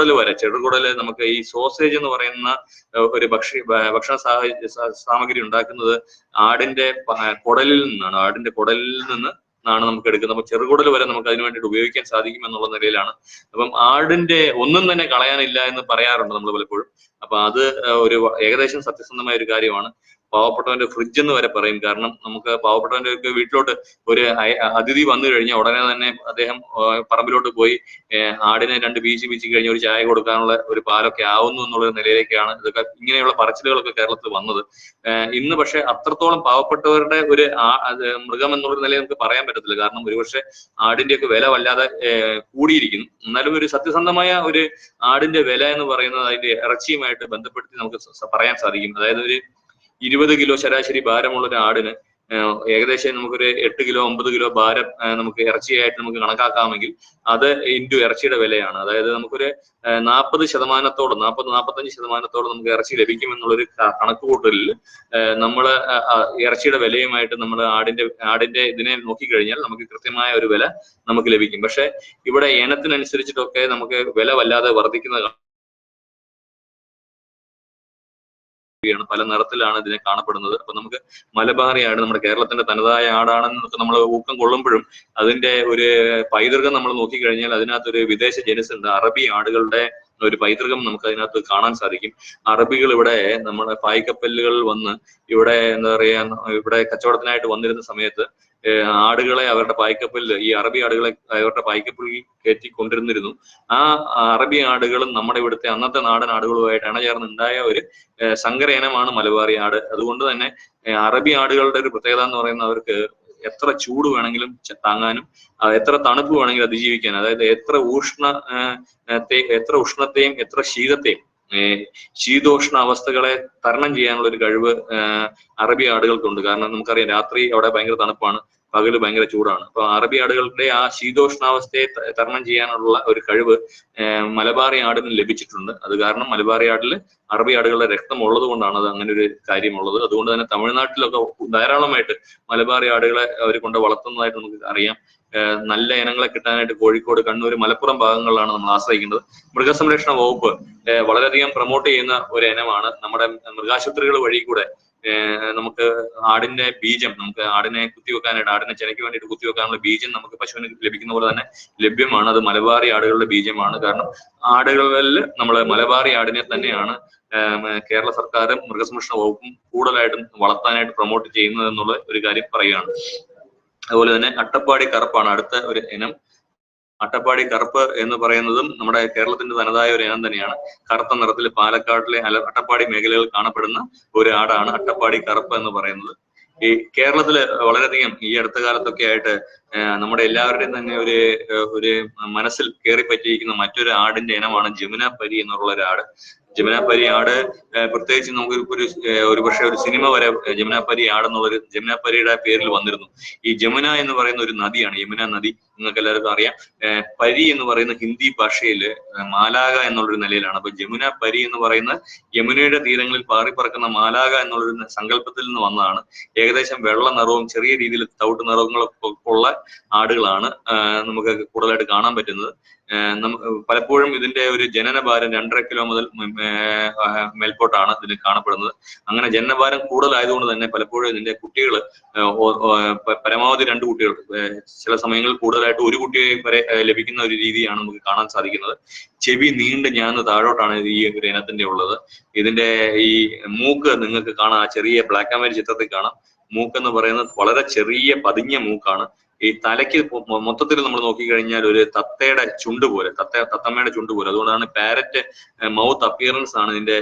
Speaker 2: ചെറുകുടല് നമുക്ക് ഈ സോസേജ് എന്ന് പറയുന്ന ഒരു ഭക്ഷണ സാമഗ്രി ഉണ്ടാക്കുന്നത് ആടിന്റെ കുടലിൽ നിന്നാണ് നമുക്ക് എടുക്കുന്നത്. അപ്പൊ ചെറുകുടൽ വരെ നമുക്ക് അതിനു വേണ്ടിയിട്ട് ഉപയോഗിക്കാൻ സാധിക്കും എന്നുള്ള നിലയിലാണ്. അപ്പം ആടിന്റെ ഒന്നും തന്നെ കളയാനില്ല എന്ന് പറയാറുണ്ട് നമ്മൾ പലപ്പോഴും. അപ്പൊ അത് ഒരു ഏകദേശം സത്യസന്ധമായ ഒരു കാര്യമാണ്. പാവപ്പെട്ടവന്റെ ഫ്രിഡ്ജ് എന്ന് വരെ പറയും. കാരണം നമുക്ക് പാവപ്പെട്ടവന്റെ ഒക്കെ വീട്ടിലോട്ട് ഒരു അതിഥി വന്നു കഴിഞ്ഞാൽ ഉടനെ തന്നെ അദ്ദേഹം പറമ്പിലോട്ട് പോയി ആടിനെ 2 ബീച്ച് കഴിഞ്ഞ് ഒരു ചായ കൊടുക്കാനുള്ള ഒരു പാലൊക്കെ ആവുന്നു എന്നുള്ള നിലയിലേക്കാണ് ഇതൊക്കെ ഇങ്ങനെയുള്ള പറച്ചിലുകളൊക്കെ കേരളത്തിൽ വന്നത്. ഇന്ന് പക്ഷെ അത്രത്തോളം പാവപ്പെട്ടവരുടെ ഒരു മൃഗം എന്നുള്ള നിലയിൽ നമുക്ക് പറയാൻ പറ്റത്തില്ല. കാരണം ഒരുപക്ഷെ ആടിന്റെയൊക്കെ വില വല്ലാതെ കൂടിയിരിക്കുന്നു. എന്നാലും ഒരു സത്യസന്ധമായ ഒരു ആടിന്റെ വില എന്ന് പറയുന്നത് അതിന്റെ ഇറച്ചിയുമായിട്ട് ബന്ധപ്പെടുത്തി നമുക്ക് പറയാൻ സാധിക്കും. അതായത് ഒരു 20 കിലോ ശരാശരി ഭാരമുള്ള ഒരു ആടിന് ഏകദേശം നമുക്കൊരു 8 കിലോ 9 കിലോ ഭാരം നമുക്ക് ഇറച്ചിയായിട്ട് നമുക്ക് കണക്കാക്കാമെങ്കിൽ അത് ഇൻറ്റു ഇറച്ചിയുടെ വിലയാണ്. അതായത് നമുക്കൊരു 40-45% നമുക്ക് ഇറച്ചി ലഭിക്കുമെന്നുള്ളൊരു കണക്കുകൂട്ടലിൽ നമ്മൾ ഇറച്ചിയുടെ വിലയുമായിട്ട് നമ്മൾ ആടിന്റെ ഇതിനെ നോക്കിക്കഴിഞ്ഞാൽ നമുക്ക് കൃത്യമായ ഒരു വില നമുക്ക് ലഭിക്കും. പക്ഷെ ഇവിടെ ഇനത്തിനനുസരിച്ചിട്ടൊക്കെ നമുക്ക് വില വല്ലാതെ വർദ്ധിക്കുന്നത് പല നിറത്തിലാണ് ഇതിനെ കാണപ്പെടുന്നത്. അപ്പൊ നമുക്ക് മലബാറി ആട് നമ്മുടെ കേരളത്തിന്റെ തനതായ ആടാണെന്നൊക്കെ നമ്മൾ ഊക്കം കൊള്ളുമ്പോഴും അതിന്റെ ഒരു പൈതൃകം നമ്മൾ നോക്കിക്കഴിഞ്ഞാൽ അതിനകത്തൊരു വിദേശ ജനുസ് ഉണ്ട്. അറബി ആടുകളുടെ ഒരു പൈതൃകം നമുക്ക് അതിനകത്ത് കാണാൻ സാധിക്കും. അറബികൾ ഇവിടെ നമ്മുടെ പായ്ക്കപ്പലുകളിൽ വന്ന് ഇവിടെ എന്താ പറയാ ഇവിടെ കച്ചവടത്തിനായിട്ട് വന്നിരുന്ന സമയത്ത് ആടുകളെ അവരുടെ പായ്ക്കപ്പലിൽ ഈ അറബി ആടുകളെ അവരുടെ പായ്ക്കപ്പലിൽ കയറ്റി കൊണ്ടിരുന്നിരുന്നു. ആ അറബി ആടുകളും നമ്മുടെ ഇവിടുത്തെ അന്നത്തെ നാടൻ ആടുകളുമായിട്ട് ഇണചേർന്നുണ്ടായ ഒരു സങ്കര ഇനമാണ് മലബാറി ആട്. അതുകൊണ്ട് തന്നെ അറബി ആടുകളുടെ ഒരു പ്രത്യേകത എന്ന് പറയുന്നത് അവർക്ക് എത്ര ചൂട് വേണമെങ്കിലും താങ്ങാനും എത്ര തണുപ്പ് വേണമെങ്കിലും അതിജീവിക്കാൻ, അതായത് എത്ര ഉഷ്ണത്തെയും എത്ര ശീതോഷ്ണ അവസ്ഥകളെ തരണം ചെയ്യാനുള്ള ഒരു കഴിവ് അറബി ആടുകൾക്കുണ്ട്. കാരണം നമുക്കറിയാം രാത്രി അവിടെ ഭയങ്കര തണുപ്പാണ്, പകല് ഭയങ്കര ചൂടാണ്. അപ്പൊ അറബി ആടുകളുടെ ആ ശീതോഷ്ണാവസ്ഥയെ തരണം ചെയ്യാനുള്ള ഒരു കഴിവ് മലബാറി ആടിന് ലഭിച്ചിട്ടുണ്ട്. അത് കാരണം മലബാറി ആടിൽ അറബി ആടുകളുടെ രക്തം ഉള്ളത് കൊണ്ടാണ് അത് അങ്ങനെ ഒരു കാര്യമുള്ളത്. അതുകൊണ്ട് തന്നെ തമിഴ്നാട്ടിലൊക്കെ ധാരാളമായിട്ട് മലബാറി ആടുകളെ അവർ കൊണ്ട് വളർത്തുന്നതായിട്ട് നമുക്ക് അറിയാം. നല്ല ഇനങ്ങളെ കിട്ടാനായിട്ട് കോഴിക്കോട്, കണ്ണൂർ, മലപ്പുറം ഭാഗങ്ങളിലാണ് നമ്മൾ ആശ്രയിക്കുന്നത്. മൃഗസംരക്ഷണ വകുപ്പ് വളരെയധികം പ്രൊമോട്ട് ചെയ്യുന്ന ഒരു ഇനമാണ്. നമ്മുടെ മൃഗാശുപത്രികൾ വഴി കൂടെ നമുക്ക് ആടിന്റെ ബീജം, നമുക്ക് ആടിനെ കുത്തിവെക്കാനായിട്ട് ആടിനെ ചെനയ്ക്ക് വേണ്ടിയിട്ട് കുത്തിവെക്കാനുള്ള ബീജം നമുക്ക് പശുവിന് ലഭിക്കുന്ന പോലെ തന്നെ ലഭ്യമാണ്. അത് മലബാറി ആടുകളുടെ ബീജമാണ്. കാരണം ആടുകളിൽ നമ്മൾ മലബാറി ആടിനെ തന്നെയാണ് കേരള സർക്കാരും മൃഗസംരക്ഷണ വകുപ്പും കൂടുതലായിട്ടും വളർത്താനായിട്ട് പ്രൊമോട്ട് ചെയ്യുന്നത് എന്നുള്ള ഒരു കാര്യം പറയുകയാണ്. അതുപോലെ തന്നെ അട്ടപ്പാടി കറുപ്പാണ് അടുത്ത ഒരു ഇനം. അട്ടപ്പാടി കറുപ്പ് എന്ന് പറയുന്നതും നമ്മുടെ കേരളത്തിന്റെ തനതായ ഒരു ഇനം തന്നെയാണ്. കറുത്ത നിറത്തിൽ പാലക്കാട്ടിലെ അട്ടപ്പാടി മേഖലകളിൽ കാണപ്പെടുന്ന ഒരു ആടാണ് അട്ടപ്പാടി കറുപ്പ് എന്ന് പറയുന്നത്. ഈ കേരളത്തില് വളരെയധികം ഈ അടുത്ത കാലത്തൊക്കെ ആയിട്ട് നമ്മുടെ എല്ലാവരുടെയും തന്നെ ഒരു മനസ്സിൽ കയറി പറ്റിയിരിക്കുന്ന മറ്റൊരു ആടിന്റെ ഇനമാണ് ജമുനാപരി എന്നുള്ള ഒരു ആട്. ജമുനാപരി ആട് പ്രത്യേകിച്ച് നമുക്ക് ഒരു പക്ഷേ ഒരു സിനിമ വരെ ജമുനാപരി ആടെന്നുള്ളൊരു ജമുനാപരിയുടെ പേരിൽ വന്നിരുന്നു. ഈ ജമുന എന്ന് പറയുന്ന ഒരു നദിയാണ്, യമുന നദി. നിങ്ങൾക്ക് എല്ലാവർക്കും അറിയാം. പരി എന്ന് പറയുന്ന ഹിന്ദി ഭാഷയിൽ മാലാക എന്നുള്ളൊരു നിലയിലാണ്. അപ്പൊ ജമുന പരി എന്ന് പറയുന്ന യമുനയുടെ തീരങ്ങളിൽ പാറിപ്പറക്കുന്ന മാലാക എന്നുള്ളൊരു സങ്കല്പത്തിൽ നിന്ന് വന്നതാണ്. ഏകദേശം വെള്ള നിറവും ചെറിയ രീതിയിൽ തവിട്ട് നിറങ്ങളൊക്കെ ഉള്ള ആടുകളാണ് നമുക്ക് കൂടുതലായിട്ട് കാണാൻ പറ്റുന്നത്. പലപ്പോഴും ഇതിന്റെ ഒരു ജനനഭാരം 2.5 കിലോ മുതൽ മേൽപോട്ടാണ് ഇതിന് കാണപ്പെടുന്നത്. അങ്ങനെ ജനനഭാരം കൂടുതലായതുകൊണ്ട് തന്നെ പലപ്പോഴും ഇതിന്റെ കുട്ടികൾ പരമാവധി 2 കുട്ടികൾ, ചില സമയങ്ങളിൽ കൂടുതലായിട്ട് 1 കുട്ടിയെ വരെ ലഭിക്കുന്ന ഒരു രീതിയാണ് നമുക്ക് കാണാൻ സാധിക്കുന്നത്. ചെവി നീണ്ട് ഞാന്ന് താഴോട്ടാണ് ഈ ഒരു ഇനത്തിന്റെ ഉള്ളത്. ഇതിന്റെ ഈ മൂക്ക് നിങ്ങൾക്ക് കാണാം, ചെറിയ ബ്ലാക്ക് ആൻഡ് വൈറ്റ് ചിത്രത്തിൽ കാണാം. മൂക്കെന്ന് പറയുന്നത് വളരെ ചെറിയ പതിഞ്ഞ മൂക്കാണ്. ഈ തലയ്ക്ക് മൊത്തത്തിൽ നമ്മൾ നോക്കിക്കഴിഞ്ഞാൽ ഒരു തത്തയുടെ ചുണ്ട് പോലെ, തത്തമ്മയുടെ ചുണ്ട് പോലെ. അതുകൊണ്ടാണ് പാരറ്റ് മൗത്ത് അപ്പിയറൻസ് ആണ് ഇതിന്റെ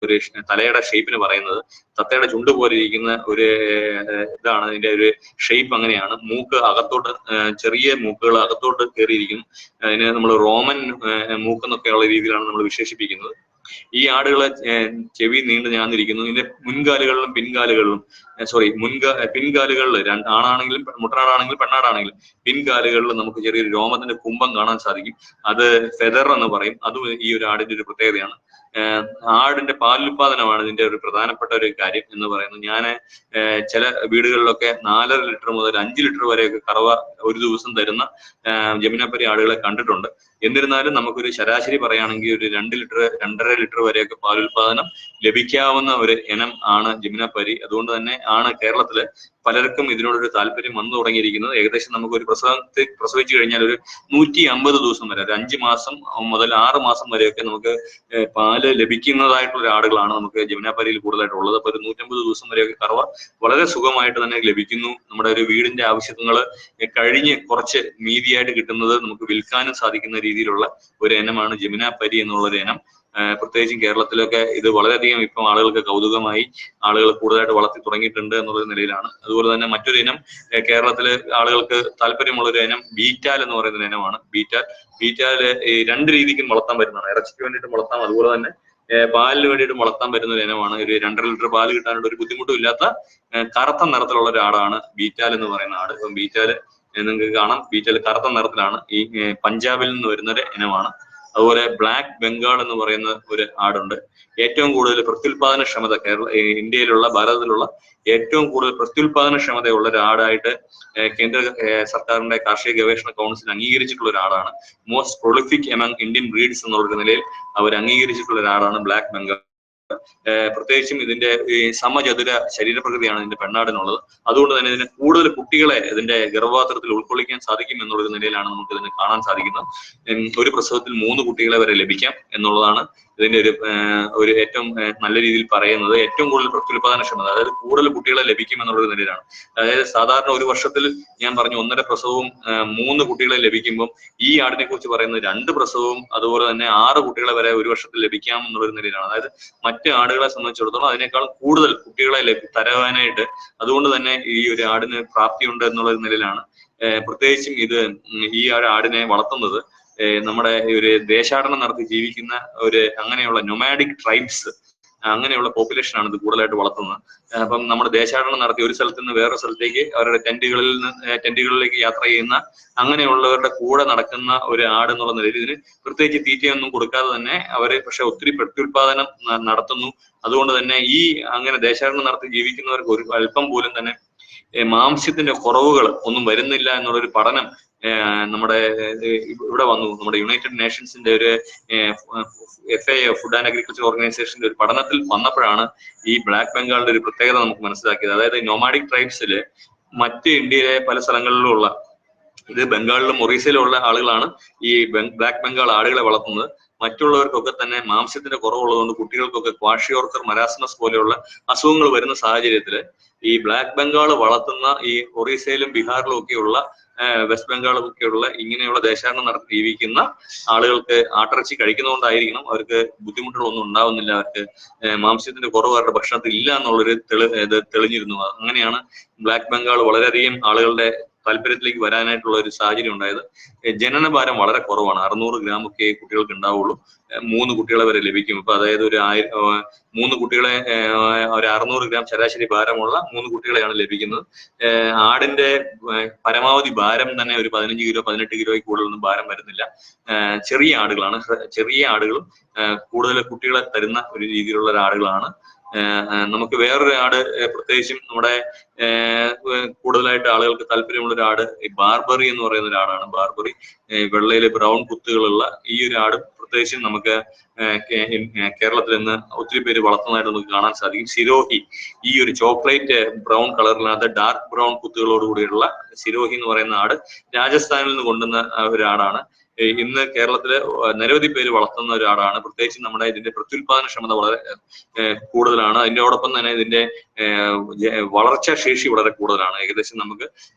Speaker 2: ഒരു തലയുടെ ഷേപ്പിന് പറയുന്നത്. തത്തയുടെ ചുണ്ട് പോലെ ഇരിക്കുന്ന ഒരു ഇതാണ് ഇതിന്റെ ഒരു ഷേപ്പ്. അങ്ങനെയാണ്. മൂക്ക് അകത്തോട്ട്, ചെറിയ മൂക്കുകൾ അകത്തോട്ട് കയറിയിരിക്കും. അതിന് നമ്മൾ റോമൻ മൂക്കെന്നൊക്കെയുള്ള രീതിയിലാണ് നമ്മൾ വിശേഷിപ്പിക്കുന്നത്. ഈ ആടുകളെ ചെവി നീണ്ടു ഞാന്നിരിക്കുന്നു. ഇതിന്റെ മുൻകാലുകളിലും പിൻകാലുകളിലും പിൻകാലുകളിൽ ആണാണെങ്കിലും മുട്ടനാടാണെങ്കിലും പെണ്ണാടാണെങ്കിലും പിൻകാലുകളിൽ നമുക്ക് ചെറിയൊരു രോമത്തിന്റെ കുംഭം കാണാൻ സാധിക്കും. അത് ഫെദർ എന്ന് പറയും. അതും ഈ ഒരു ആടിന്റെ ഒരു പ്രത്യേകതയാണ്. ആടിന്റെ പാലുൽപാദനമാണ് ഇതിന്റെ ഒരു പ്രധാനപ്പെട്ട ഒരു കാര്യം എന്ന് പറയുന്നത്. ഞാൻ ചില വീടുകളിലൊക്കെ 4.5 ലിറ്റർ മുതൽ 5 ലിറ്റർ വരെയൊക്കെ കറവ ഒരു ദിവസം തരുന്ന ജമുനാപ്പരി ആടുകളെ കണ്ടിട്ടുണ്ട്. എന്നിരുന്നാലും നമുക്കൊരു ശരാശരി പറയുകയാണെങ്കിൽ ഒരു 2 ലിറ്റർ 2.5 ലിറ്റർ വരെയൊക്കെ പാലുൽപാദനം ലഭിക്കാവുന്ന ഒരു ഇനം ആണ് ജമുനാപ്പരി. അതുകൊണ്ട് തന്നെ ആണ് കേരളത്തില് പലർക്കും ഇതിനോടൊരു താല്പര്യം വന്നു തുടങ്ങിയിരിക്കുന്നത്. ഏകദേശം നമുക്ക് ഒരു പ്രസവിച്ചു കഴിഞ്ഞാൽ ഒരു 150 ദിവസം വരെ, ഒരു 5 മാസം മുതൽ 6 മാസം വരെയൊക്കെ നമുക്ക് പാല് ലഭിക്കുന്നതായിട്ടുള്ള ആടുകളാണ് നമുക്ക് ജമുനാപ്പരിയിൽ കൂടുതലായിട്ടുള്ളത്. അപ്പൊ ഒരു 150 ദിവസം വരെയൊക്കെ കറവ വളരെ സുഖമായിട്ട് തന്നെ ലഭിക്കുന്നു. നമ്മുടെ ഒരു വീടിന്റെ ആവശ്യങ്ങൾ കഴിഞ്ഞ് കുറച്ച് മീതിയായിട്ട് കിട്ടുന്നത് നമുക്ക് വിൽക്കാനും സാധിക്കുന്ന രീതിയിലുള്ള ഒരു ഇനമാണ് ജമുനാപ്പരി എന്നുള്ളൊരു ഇനം. പ്രത്യേകിച്ചും കേരളത്തിലൊക്കെ ഇത് വളരെയധികം ഇപ്പം ആളുകൾക്ക് കൗതുകമായി, ആളുകൾ കൂടുതലായിട്ട് വളർത്തി തുടങ്ങിയിട്ടുണ്ട് എന്നുള്ള നിലയിലാണ്. അതുപോലെ തന്നെ മറ്റൊരു ഇനം കേരളത്തില് ആളുകൾക്ക് താല്പര്യമുള്ളൊരു ഇനം ബീറ്റാൽ എന്ന് പറയുന്ന ഇനമാണ്. ബീറ്റാല് 2 രീതിക്കും വളർത്താൻ പറ്റുന്നതാണ്. ഇറച്ചിക്ക് വേണ്ടിയിട്ട് വളർത്താം, അതുപോലെ തന്നെ പാലിന് വേണ്ടിയിട്ട് വളർത്താൻ പറ്റുന്ന ഒരു ഇനമാണ്. ഒരു 2.5 ലിറ്റർ പാല് കിട്ടാനുള്ള ഒരു ബുദ്ധിമുട്ടും ഇല്ലാത്ത കറുത്ത നിറത്തിലുള്ള ഒരു ആടാണ് ബീറ്റാൽ എന്ന് പറയുന്ന ആട്. ഇപ്പം ബീറ്റാല് നിങ്ങൾക്ക് കാണാം, ബീറ്റാല് കറുത്ത നിറത്തിലാണ്. ഈ പഞ്ചാബിൽ നിന്ന് വരുന്നൊരു ഇനമാണ്. അതുപോലെ ബ്ലാക്ക് ബംഗാൾ എന്ന് പറയുന്ന ഒരു ആടുണ്ട്. ഏറ്റവും കൂടുതൽ പ്രത്യുൽപാദന ക്ഷമത ഇന്ത്യയിലുള്ള, ഭാരതത്തിലുള്ള ഏറ്റവും കൂടുതൽ പ്രത്യുൽപാദന ക്ഷമതയുള്ള ഒരു ആടായിട്ട് കേന്ദ്ര സർക്കാരിന്റെ കാർഷിക ഗവേഷണ കൗൺസിൽ അംഗീകരിച്ചിട്ടുള്ള ഒരു ആടാണ്. Most prolific among Indian breeds എന്നുള്ള നിലയിൽ അവർ അംഗീകരിച്ചിട്ടുള്ള ഒരു ആടാണ് ബ്ലാക്ക് ബംഗാൾ. പ്രത്യേകിച്ചും ഇതിന്റെ ഈ സമചതുര ശരീരപ്രകൃതിയാണ് ഇതിന്റെ പെണ്ണാടിനുള്ളത്. അതുകൊണ്ട് തന്നെ ഇതിന് കൂടുതൽ കുട്ടികളെ ഇതിന്റെ ഗർഭപാത്രത്തിൽ ഉൾക്കൊള്ളിക്കാൻ സാധിക്കും എന്നുള്ളൊരു നിലയിലാണ് നമുക്ക് ഇതിനെ കാണാൻ സാധിക്കുന്നത്. ഒരു പ്രസവത്തിൽ 3 കുട്ടികളെ വരെ ലഭിക്കാം എന്നുള്ളതാണ് ഇതിന്റെ ഒരു ഏറ്റവും നല്ല രീതിയിൽ പറയുന്നത്. ഏറ്റവും കൂടുതൽ പ്രത്യുൽപാദന ക്ഷമത, അതായത് കൂടുതൽ കുട്ടികളെ ലഭിക്കും എന്നുള്ളൊരു നിലയിലാണ്. അതായത് സാധാരണ ഒരു വർഷത്തിൽ ഞാൻ പറഞ്ഞു 1.5 പ്രസവവും 3 കുട്ടികളെ ലഭിക്കുമ്പോൾ ഈ ആടിനെ കുറിച്ച് പറയുന്നത് 2 പ്രസവവും അതുപോലെ തന്നെ 6 കുട്ടികളെ വരെ ഒരു വർഷത്തിൽ ലഭിക്കാം എന്നുള്ളൊരു നിലയിലാണ്. അതായത് മറ്റ് ആടുകളെ സംബന്ധിച്ചിടത്തോളം അതിനേക്കാൾ കൂടുതൽ കുട്ടികളെ തരാനായിട്ട് അതുകൊണ്ട് തന്നെ ഈ ഒരു ആടിന് പ്രാപ്തിയുണ്ട് എന്നുള്ള നിലയിലാണ്. പ്രത്യേകിച്ചും ഈ ആടിനെ വളർത്തുന്നത് നമ്മുടെ ഒരു ദേശാടനം നടത്തി ജീവിക്കുന്ന അങ്ങനെയുള്ള നൊമാഡിക് ട്രൈബ്സ്, അങ്ങനെയുള്ള പോപ്പുലേഷനാണ് ഇത് കൂടുതലായിട്ട് വളർത്തുന്നത്. അപ്പം നമ്മുടെ ദേശാടനം നടത്തി ഒരു സ്ഥലത്ത് നിന്ന് വേറൊരു സ്ഥലത്തേക്ക് അവരുടെ ടെന്റുകളിലേക്ക് യാത്ര ചെയ്യുന്ന അങ്ങനെയുള്ളവരുടെ കൂടെ നടക്കുന്ന ഒരു ആട് എന്നുള്ള നിലയിൽ ഇതിന് പ്രത്യേകിച്ച് തീറ്റയൊന്നും കൊടുക്കാതെ തന്നെ അവര് പക്ഷെ ഒത്തിരി പ്രത്യുൽപാദനം നടത്തുന്നു. അതുകൊണ്ട് തന്നെ അങ്ങനെ ദേശാടനം നടത്തി ജീവിക്കുന്നവർക്ക് ഒരു അല്പം പോലും തന്നെ മാംസ്യത്തിന്റെ കുറവുകൾ ഒന്നും വരുന്നില്ല എന്നുള്ളൊരു പഠനം നമ്മുടെ ഇവിടെ വന്നു. നമ്മുടെ യുണൈറ്റഡ് നേഷൻസിന്റെ ഒരു FAO ഫുഡ് ആൻഡ് അഗ്രികൾച്ചർ ഓർഗനൈസേഷന്റെ ഒരു പഠനത്തിൽ വന്നപ്പോഴാണ് ഈ ബ്ലാക്ക് ബംഗാളിന്റെ ഒരു പ്രത്യേകത നമുക്ക് മനസ്സിലാക്കിയത്. അതായത് നോമാഡിക് ട്രൈബ്സില് മറ്റ് ഇന്ത്യയിലെ പല സ്ഥലങ്ങളിലുള്ള, ഇത് ബംഗാളിലും ഒറീസയിലും ഉള്ള ആളുകളാണ് ഈ ബ്ലാക്ക് ബംഗാൾ ആടുകളെ വളർത്തുന്നത്. മറ്റുള്ളവർക്കൊക്കെ തന്നെ മാംസ്യത്തിന്റെ കുറവുള്ളതുകൊണ്ട് കുട്ടികൾക്കൊക്കെ ക്വാഷിയോർക്കർ മരാസ്മസ് പോലെയുള്ള അസുഖങ്ങൾ വരുന്ന സാഹചര്യത്തില് ഈ ബ്ലാക്ക് ബംഗാൾ വളർത്തുന്ന ഈ ഒറീസയിലും ബീഹാറിലും ഒക്കെയുള്ള വെസ്റ്റ് ബംഗാളൊക്കെയുള്ള ഇങ്ങനെയുള്ള ദേശാടനം നടത്തി ജീവിക്കുന്ന ആളുകൾക്ക് ആട്ടിറച്ചി കഴിക്കുന്നതുകൊണ്ടായിരിക്കണം അവർക്ക് ബുദ്ധിമുട്ടുകളൊന്നും ഉണ്ടാവുന്നില്ല, അവർക്ക് മാംസ്യത്തിന്റെ കുറവ് അവരുടെ ഭക്ഷണത്തിൽ ഇല്ല എന്നുള്ളൊരു തെളിഞ്ഞിരുന്നു. അങ്ങനെയാണ് ബ്ലാക്ക് ബംഗാൾ വളരെയധികം ആളുകളുടെ താല്പര്യത്തിലേക്ക് വരാനായിട്ടുള്ള ഒരു സാഹചര്യം ഉണ്ടായത്. ജനനഭാരം വളരെ കുറവാണ്, 600 ഗ്രാം ഒക്കെ കുട്ടികൾക്ക് ഉണ്ടാവുള്ളൂ. 3 കുട്ടികളെ വരെ ലഭിക്കും. ഇപ്പൊ അതായത് 3 കുട്ടികളെ, ഒരു 600 ഗ്രാം ശരാശരി ഭാരമുള്ള 3 കുട്ടികളെയാണ് ലഭിക്കുന്നത്. ആടിന്റെ പരമാവധി ഭാരം തന്നെ ഒരു 15 കിലോ 18 കിലോയ്ക്ക് കൂടുതലൊന്നും ഭാരം വരുന്നില്ല. ചെറിയ ആടുകളാണ്, ചെറിയ ആടുകളും കൂടുതൽ കുട്ടികളെ തരുന്ന ഒരു രീതിയിലുള്ള ആടുകളാണ്. നമുക്ക് വേറൊരു ആട്, പ്രത്യേകിച്ചും നമ്മുടെ കൂടുതലായിട്ട് ആളുകൾക്ക് താല്പര്യമുള്ള ഒരു ആട് ബാർബറി എന്ന് പറയുന്ന ഒരാടാണ്. ബാർബറി വെള്ളയില് ബ്രൗൺ കുത്തുകളുള്ള ഈ ഒരു ആട് പ്രത്യേകിച്ചും നമുക്ക് കേരളത്തിൽ നിന്ന് ഒത്തിരി പേര് വളർത്തുന്നതായിട്ട് നമുക്ക് കാണാൻ സാധിക്കും. സിരോഹി, ഈ ഒരു ചോക്ലേറ്റ് ബ്രൗൺ കളറിനകത്ത് ഡാർക്ക് ബ്രൗൺ കുത്തുകളോട് കൂടിയുള്ള സിരോഹി എന്ന് പറയുന്ന ആട് രാജസ്ഥാനിൽ നിന്ന് കൊണ്ടുവന്ന ഒരാടാണ്. ഇന്ന് കേരളത്തില് നിരവധി പേര് വളർത്തുന്ന ഒരു ആടാണ്. പ്രത്യേകിച്ച് നമ്മുടെ ഇതിന്റെ പ്രത്യുൽപാദനക്ഷമത വളരെ കൂടുതലാണ്. അതിനോടൊപ്പം തന്നെ ഇതിന്റെ വളർച്ചാ ശേഷി വളരെ കൂടുതലാണ്. ഏകദേശം നമുക്ക്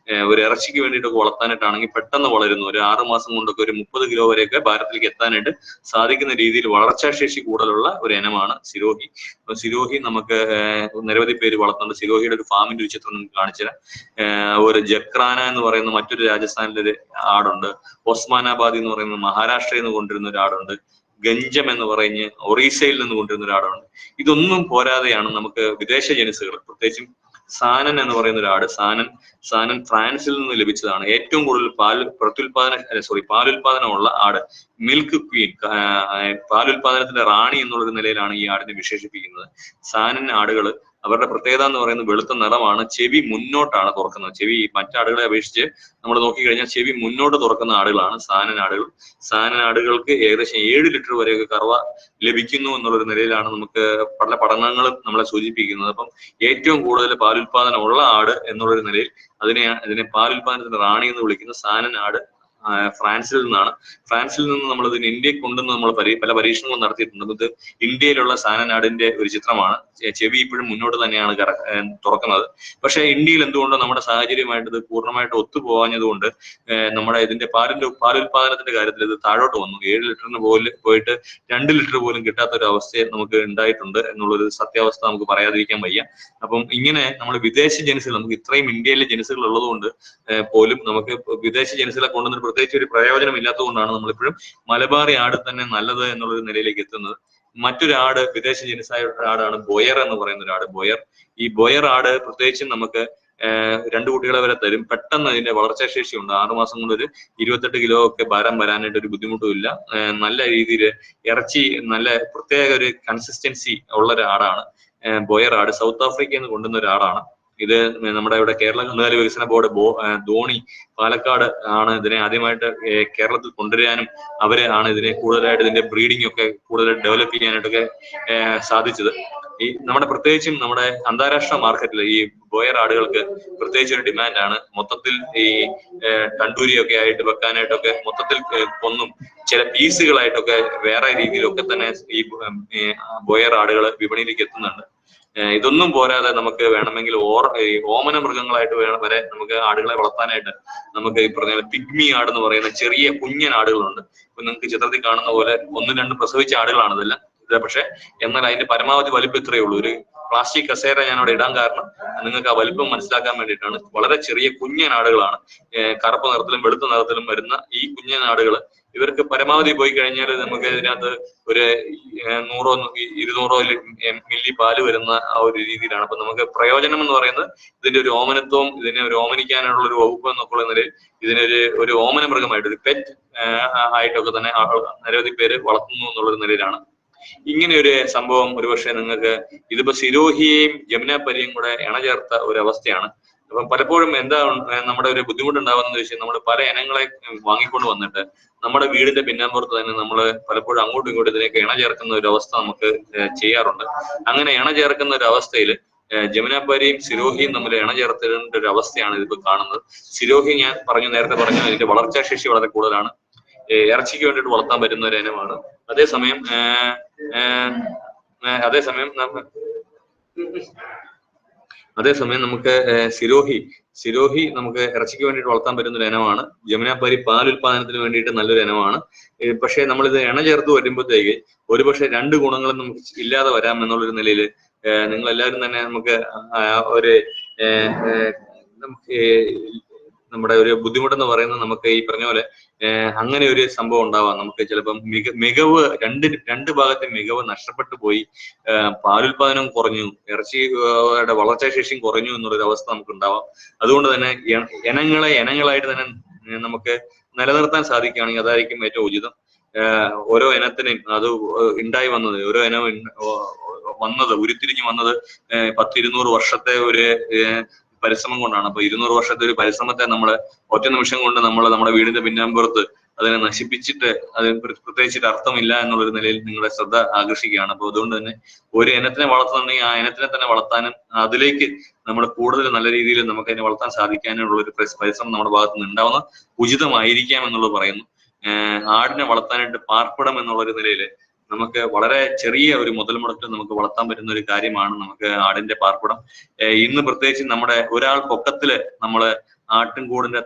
Speaker 2: ഒരു ഇറച്ചിക്ക് വേണ്ടിയിട്ടൊക്കെ വളർത്താനായിട്ടാണെങ്കിൽ പെട്ടെന്ന് വളരുന്നു. ഒരു 6 മാസം കൊണ്ടൊക്കെ ഒരു 30 കിലോ വരെയൊക്കെ ഭാരതത്തിലേക്ക് എത്താനായിട്ട് സാധിക്കുന്ന രീതിയിൽ വളർച്ചാ ശേഷി കൂടുതലുള്ള ഒരു ഇനമാണ് സിരോഹി. അപ്പൊ സിരോഹി നമുക്ക് നിരവധി പേര് വളർത്തുന്നുണ്ട്. സിരോഹിയുടെ ഒരു ഫാമിന്റെ ഒരു ചിത്രം നിങ്ങൾക്ക് കാണിച്ചുതരാം. ഒരു ജക്രാന എന്ന് പറയുന്ന മറ്റൊരു രാജസ്ഥാനിലെ ഒരു ആടുണ്ട്. ഒസ്മാനാബാദി എന്ന് പറയുന്ന മഹാരാഷ്ട്രയിൽ നിന്ന് കൊണ്ടുവരുന്ന ഒരു ആടുണ്ട്. ഗഞ്ചം എന്ന് പറഞ്ഞ് ഒറീസയിൽ നിന്ന് കൊണ്ടുവരുന്ന ഒരു ആടുണ്ട്. ഇതൊന്നും പോരാതെയാണ് നമുക്ക് വിദേശ ജനുസുകൾ, പ്രത്യേകിച്ചും സാനൻ എന്ന് പറയുന്ന ഒരു ആട്. സാനൻ ഫ്രാൻസിൽ നിന്ന് ലഭിച്ചതാണ്. ഏറ്റവും കൂടുതൽ പാലുൽപാദനമുള്ള ആട്, മിൽക്ക് ക്വീൻ, പാലുൽപാദനത്തിന്റെ റാണി എന്നുള്ളൊരു നിലയിലാണ് ഈ ആടിനെ വിശേഷിപ്പിക്കുന്നത്. സാനൻ ആടുകൾ അവരുടെ പ്രത്യേകത എന്ന് പറയുന്നത് വെളുത്ത നിറമാണ്. ചെവി മുന്നോട്ടാണ് തുറക്കുന്നത്. ചെവി മറ്റാടുകളെ അപേക്ഷിച്ച് നമ്മൾ നോക്കിക്കഴിഞ്ഞാൽ ചെവി മുന്നോട്ട് തുറക്കുന്ന ആടുകളാണ് സാനൻ ആടുകൾ. സാനൻ ആടുകൾക്ക് ഏകദേശം 7 ലിറ്റർ വരെയൊക്കെ കറവ ലഭിക്കുന്നു എന്നുള്ളൊരു നിലയിലാണ് നമുക്ക് പല പഠനങ്ങളും നമ്മളെ സൂചിപ്പിക്കുന്നത്. അപ്പം ഏറ്റവും കൂടുതൽ പാലുൽപാദനമുള്ള ആട് എന്നുള്ളൊരു നിലയിൽ ഇതിനെ പാലുൽപാദനത്തിന്റെ റാണി എന്ന് വിളിക്കുന്ന സാനൻ ആട് ഫ്രാൻസിൽ നിന്നാണ്. ഫ്രാൻസിൽ നിന്ന് നമ്മൾ ഇതിന് ഇന്ത്യയിൽ കൊണ്ടുവന്ന് നമ്മൾ പല പരീക്ഷണങ്ങളും നടത്തിയിട്ടുണ്ട്. ഇത് ഇന്ത്യയിലുള്ള സാനനാടിന്റെ ഒരു ചിത്രമാണ്. ചെവി ഇപ്പോഴും മുന്നോട്ട് തന്നെയാണ് തുറക്കുന്നത്. പക്ഷെ ഇന്ത്യയിൽ എന്തുകൊണ്ടോ നമ്മുടെ സാഹചര്യമായിട്ട് ഇത് പൂർണ്ണമായിട്ട് ഒത്തുപോകാഞ്ഞതുകൊണ്ട് നമ്മുടെ ഇതിന്റെ പാലുൽപാദനത്തിന്റെ കാര്യത്തിൽ ഇത് താഴോട്ട് വന്നു. 7 ലിറ്ററിന് പോയിട്ട് 2 ലിറ്റർ പോലും കിട്ടാത്ത ഒരു അവസ്ഥ നമുക്ക് ഉണ്ടായിട്ടുണ്ട് എന്നുള്ളൊരു സത്യാവസ്ഥ നമുക്ക് പറയാതിരിക്കാൻ വയ്യ. അപ്പം ഇങ്ങനെ നമ്മൾ വിദേശ ജനുസുകൾ, നമുക്ക് ഇത്രയും ഇന്ത്യയിലെ ജനുസുകൾ ഉള്ളതുകൊണ്ട് പോലും നമുക്ക് വിദേശ ജനുസുകളെ കൊണ്ടുവന്നിട്ട് പ്രത്യേകിച്ച് ഒരു പ്രയോജനം ഇല്ലാത്തതുകൊണ്ടാണ് നമ്മളിപ്പോഴും മലബാറി ആട് തന്നെ നല്ലത് എന്നുള്ളൊരു നിലയിലേക്ക് എത്തുന്നത്. മറ്റൊരു ആട്, വിദേശ ജനുസായ ആടാണ് ബൊയർ എന്ന് പറയുന്ന ഒരു ആട്. ഈ ബൊയർ ആട് പ്രത്യേകിച്ചും നമുക്ക് 2 കുട്ടികളെ വരെ തരും. പെട്ടെന്ന് അതിന്റെ വളർച്ചാ ശേഷിയുണ്ട്. 6 മാസം കൊണ്ട് ഒരു 28 കിലോ ഒക്കെ ഭാരം വരാനായിട്ട് ഒരു ബുദ്ധിമുട്ടും ഇല്ല. നല്ല രീതിയിൽ ഇറച്ചി, നല്ല പ്രത്യേക ഒരു കൺസിസ്റ്റൻസി ഉള്ള ഒരു ആടാണ് ബൊയർ ആട്. സൗത്ത് ആഫ്രിക്കയിൽ നിന്ന് കൊണ്ടുവന്ന ഒരു ആടാണ്. ഇത് നമ്മുടെ ഇവിടെ കേരള കന്നുകാലി വികസന ബോർഡ് ധോണി പാലക്കാട് ആണ് ഇതിനെ ആദ്യമായിട്ട് കേരളത്തിൽ കൊണ്ടുവരാനും ആണ് ഇതിനെ കൂടുതലായിട്ട് ഇതിന്റെ ബ്രീഡിംഗ് ഒക്കെ കൂടുതൽ ഡെവലപ്പ് ചെയ്യാനായിട്ടൊക്കെ സാധിച്ചത്. ഈ പ്രത്യേകിച്ചും നമ്മുടെ അന്താരാഷ്ട്ര മാർക്കറ്റിൽ ഈ ബോയർ ആടുകൾക്ക് പ്രത്യേകിച്ച് ഒരു ഡിമാൻഡാണ്. മൊത്തത്തിൽ ഈ ടണ്ടൂരിയൊക്കെ ആയിട്ട് വെക്കാനായിട്ടൊക്കെ മൊത്തത്തിൽ കൊന്നും ചില പീസുകളായിട്ടൊക്കെ വേറെ രീതിയിലൊക്കെ തന്നെ ഈ ബോയർ ആടുകൾ വിപണിയിലേക്ക് എത്തുന്നുണ്ട്. ഇതൊന്നും പോരാതെ നമുക്ക് വേണമെങ്കിൽ ഓമന മൃഗങ്ങളായിട്ട് വരെ നമുക്ക് ആടുകളെ വളർത്താനായിട്ട് നമുക്ക് ഈ പറഞ്ഞ പിഗ്മി ആട് എന്ന് പറയുന്ന ചെറിയ കുഞ്ഞൻ ആടുകളുണ്ട്. ഇപ്പൊ നിങ്ങൾക്ക് ചിത്രത്തിൽ കാണുന്ന പോലെ 1-2 പ്രസവിച്ച ആടുകളാണ് ഇതെല്ലാം. പക്ഷെ എന്നാൽ അതിന്റെ പരമാവധി വലിപ്പം ഇത്രയേ ഉള്ളൂ. ഒരു പ്ലാസ്റ്റിക് കസേര ഞാൻ അവിടെ ഇടാൻ കാരണം നിങ്ങൾക്ക് ആ വലിപ്പം മനസ്സിലാക്കാൻ വേണ്ടിയിട്ടാണ്. വളരെ ചെറിയ കുഞ്ഞൻ ആടുകളാണ്. കറുപ്പ് നിറത്തിലും വെളുത്ത നിറത്തിലും വരുന്ന ഈ കുഞ്ഞൻ ആടുകൾ ഇവർക്ക് പരമാവധി പോയി കഴിഞ്ഞാൽ നമുക്ക് ഇതിനകത്ത് ഒരു 100-200 മില്ലി പാല് വരുന്ന ആ ഒരു രീതിയിലാണ്. അപ്പൊ നമുക്ക് പ്രയോജനം എന്ന് പറയുന്നത് ഇതിന്റെ ഒരു ഓമനത്വം, ഇതിനെ ഒരു ഓമനിക്കാനുള്ള ഒരു വകുപ്പ് എന്നൊക്കെയുള്ള നിലയിൽ ഇതിനൊരു ഓമന മൃഗമായിട്ട്, ഒരു പെറ്റ് ആയിട്ടൊക്കെ തന്നെ നിരവധി പേര് വളർത്തുന്നു എന്നുള്ളൊരു നിലയിലാണ്. ഇങ്ങനെ ഒരു സംഭവം ഒരുപക്ഷെ നിങ്ങൾക്ക് ഇതിപ്പോ സിരോഹിയെയും ജമുനാപരിയും കൂടെ ഇണചേർത്ത ഒരു അവസ്ഥയാണ്. അപ്പം പലപ്പോഴും എന്താ നമ്മുടെ ഒരു ബുദ്ധിമുട്ടുണ്ടാവുന്നത് വെച്ചാൽ നമ്മൾ പല ഇനങ്ങളെ വാങ്ങിക്കൊണ്ട് വന്നിട്ട് നമ്മുടെ വീടിന്റെ പിന്നാമ്പുറത്ത് തന്നെ നമ്മൾ പലപ്പോഴും അങ്ങോട്ടും ഇങ്ങോട്ടും ഇതിനൊക്കെ ഇണചേർക്കുന്ന ഒരു അവസ്ഥ നമുക്ക് ചെയ്യാറുണ്ട്. അങ്ങനെ ഇണചേർക്കുന്ന ഒരു അവസ്ഥയിൽ ജമുനാപരിയും സിരോഹിയും തമ്മിൽ ഇണചേർത്തേണ്ട ഒരു അവസ്ഥയാണ് ഇതിപ്പോ കാണുന്നത്. സിരോഹി ഞാൻ നേരത്തെ പറഞ്ഞു അതിന്റെ വളർച്ചാ ശേഷി വളരെ കൂടുതലാണ്. ഇറച്ചിക്ക് വേണ്ടിയിട്ട് വളർത്താൻ പറ്റുന്ന ഒരു ഇനമാണ്. അതേസമയം നമുക്ക് സിരോഹി നമുക്ക് ഇറച്ചിക്ക് വേണ്ടിയിട്ട് വളർത്താൻ പറ്റുന്ന ഒരു ഇനമാണ്. ജമുനാപരി പാലുൽപാദനത്തിന് വേണ്ടിയിട്ട് നല്ലൊരു ഇനമാണ്. പക്ഷെ നമ്മളിത് ഇണ ചേർത്ത് വരുമ്പോഴത്തേക്ക് ഒരുപക്ഷെ 2 ഗുണങ്ങളും നമുക്ക് ഇല്ലാതെ വരാം എന്നുള്ളൊരു നിലയിൽ നിങ്ങൾ എല്ലാവരും തന്നെ നമുക്ക് നമ്മുടെ ഒരു ബുദ്ധിമുട്ടെന്ന് പറയുന്നത് നമുക്ക് ഈ പറഞ്ഞ പോലെ അങ്ങനെ ഒരു സംഭവം ഉണ്ടാവാം. നമുക്ക് ചിലപ്പം മികവ് രണ്ട് ഭാഗത്തെ മികവ് നഷ്ടപ്പെട്ടു പോയി, പാലുൽപാദനം കുറഞ്ഞു, ഇറച്ചിയുടെ വളർച്ചാ ശേഷിയും കുറഞ്ഞു എന്നുള്ളൊരു അവസ്ഥ നമുക്ക് ഉണ്ടാവാം. അതുകൊണ്ട് തന്നെ ഇനങ്ങളായിട്ട് തന്നെ നമുക്ക് നിലനിർത്താൻ സാധിക്കുകയാണെങ്കിൽ അതായിരിക്കും ഏറ്റവും ഉചിതം. ഓരോ ഇനത്തിനും അത് ഉണ്ടായി വന്നത്, ഓരോ ഇനം ഉരുത്തിരിഞ്ഞു വന്നത് 10-200 വർഷത്തെ ഒരു പരിശ്രമം കൊണ്ടാണ്. അപ്പൊ 200 വർഷത്തെ ഒരു പരിശ്രമത്തെ നമ്മൾ ഒറ്റ നിമിഷം കൊണ്ട് നമ്മുടെ വീടിന്റെ പിന്നാമ്പുറത്ത് അതിനെ നശിപ്പിച്ചിട്ട് അതിന് പ്രത്യേകിച്ചിട്ട് അർത്ഥമില്ല എന്നുള്ളൊരു നിലയിൽ നിങ്ങളുടെ ശ്രദ്ധ ആകർഷിക്കുകയാണ്. അപ്പൊ അതുകൊണ്ട് തന്നെ ഒരു ഇനത്തിനെ വളർത്തുന്നുണ്ടെങ്കിൽ ആ ഇനത്തിനെ തന്നെ വളർത്താനും അതിലേക്ക് നമ്മൾ കൂടുതൽ നല്ല രീതിയിൽ നമുക്ക് അതിനെ വളർത്താൻ സാധിക്കാനുള്ള ഒരു പരിശ്രമം നമ്മുടെ ഭാഗത്ത് നിന്ന് ഉണ്ടാവുന്ന ഉചിതമായിരിക്കാം എന്നുള്ളത് പറയുന്നു. ആടിനെ വളർത്താനായിട്ട് പാർപ്പിടം എന്നുള്ളൊരു നിലയിൽ നമുക്ക് വളരെ ചെറിയ ഒരു മുതൽ മുടക്കിൽ നമുക്ക് വളർത്താൻ പറ്റുന്ന ഒരു കാര്യമാണ് നമുക്ക് ആടിന്റെ പാർപ്പിടം. ഇന്ന് പ്രത്യേകിച്ച് നമ്മുടെ ഒരാൾ പൊക്കത്തില് നമ്മള് ആട്ടിൻകൂടിന്റെ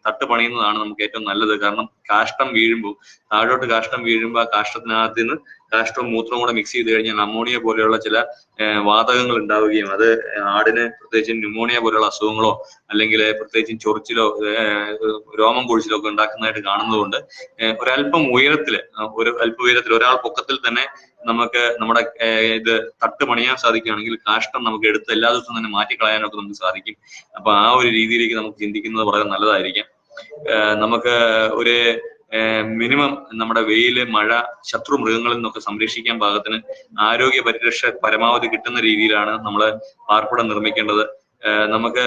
Speaker 2: തട്ട് പണിയുന്നതാണ് നമുക്ക് ഏറ്റവും നല്ലത്. കാരണം കാഷ്ടം വീഴുമ്പോൾ, താഴോട്ട് കാഷ്ടം വീഴുമ്പോൾ ആ കാഷ്ടത്തിനകത്ത് നിന്ന് കാഷ്ടവും മൂത്രവും കൂടെ മിക്സ് ചെയ്ത് കഴിഞ്ഞാൽ അമോണിയ പോലെയുള്ള ചില വാതകങ്ങൾ ഉണ്ടാവുകയും അത് ആടിന് പ്രത്യേകിച്ച് ന്യൂമോണിയ പോലെയുള്ള അസുഖങ്ങളോ അല്ലെങ്കിൽ പ്രത്യേകിച്ചും ചൊറിച്ചിലോ രോമം കൊഴിച്ചിലോ ഒക്കെ ഉണ്ടാക്കുന്നതായിട്ട് കാണുന്നതുകൊണ്ട് ഒരല്പം ഉയരത്തില് ഒരാൾ പൊക്കത്തിൽ തന്നെ നമുക്ക് നമ്മുടെ ഇത് തട്ട് പണിയാൻ സാധിക്കുകയാണെങ്കിൽ കാഷ്ടം നമുക്ക് എടുത്ത് എല്ലാ ദിവസവും തന്നെ മാറ്റിക്കളയാനൊക്കെ നമുക്ക് സാധിക്കും. അപ്പൊ ആ ഒരു രീതിയിലേക്ക് നമുക്ക് ചിന്തിക്കുന്നത് വളരെ നല്ലതായിരിക്കാം. നമുക്ക് ഒരു മിനിമം നമ്മുടെ വെയില്, മഴ, ശത്രു മൃഗങ്ങളിൽ നിന്നൊക്കെ സംരക്ഷിക്കാൻ പാകത്തിന് ആരോഗ്യ പരിരക്ഷ പരമാവധി കിട്ടുന്ന രീതിയിലാണ് നമ്മൾ പാർപ്പിടം നിർമ്മിക്കേണ്ടത്. നമുക്ക്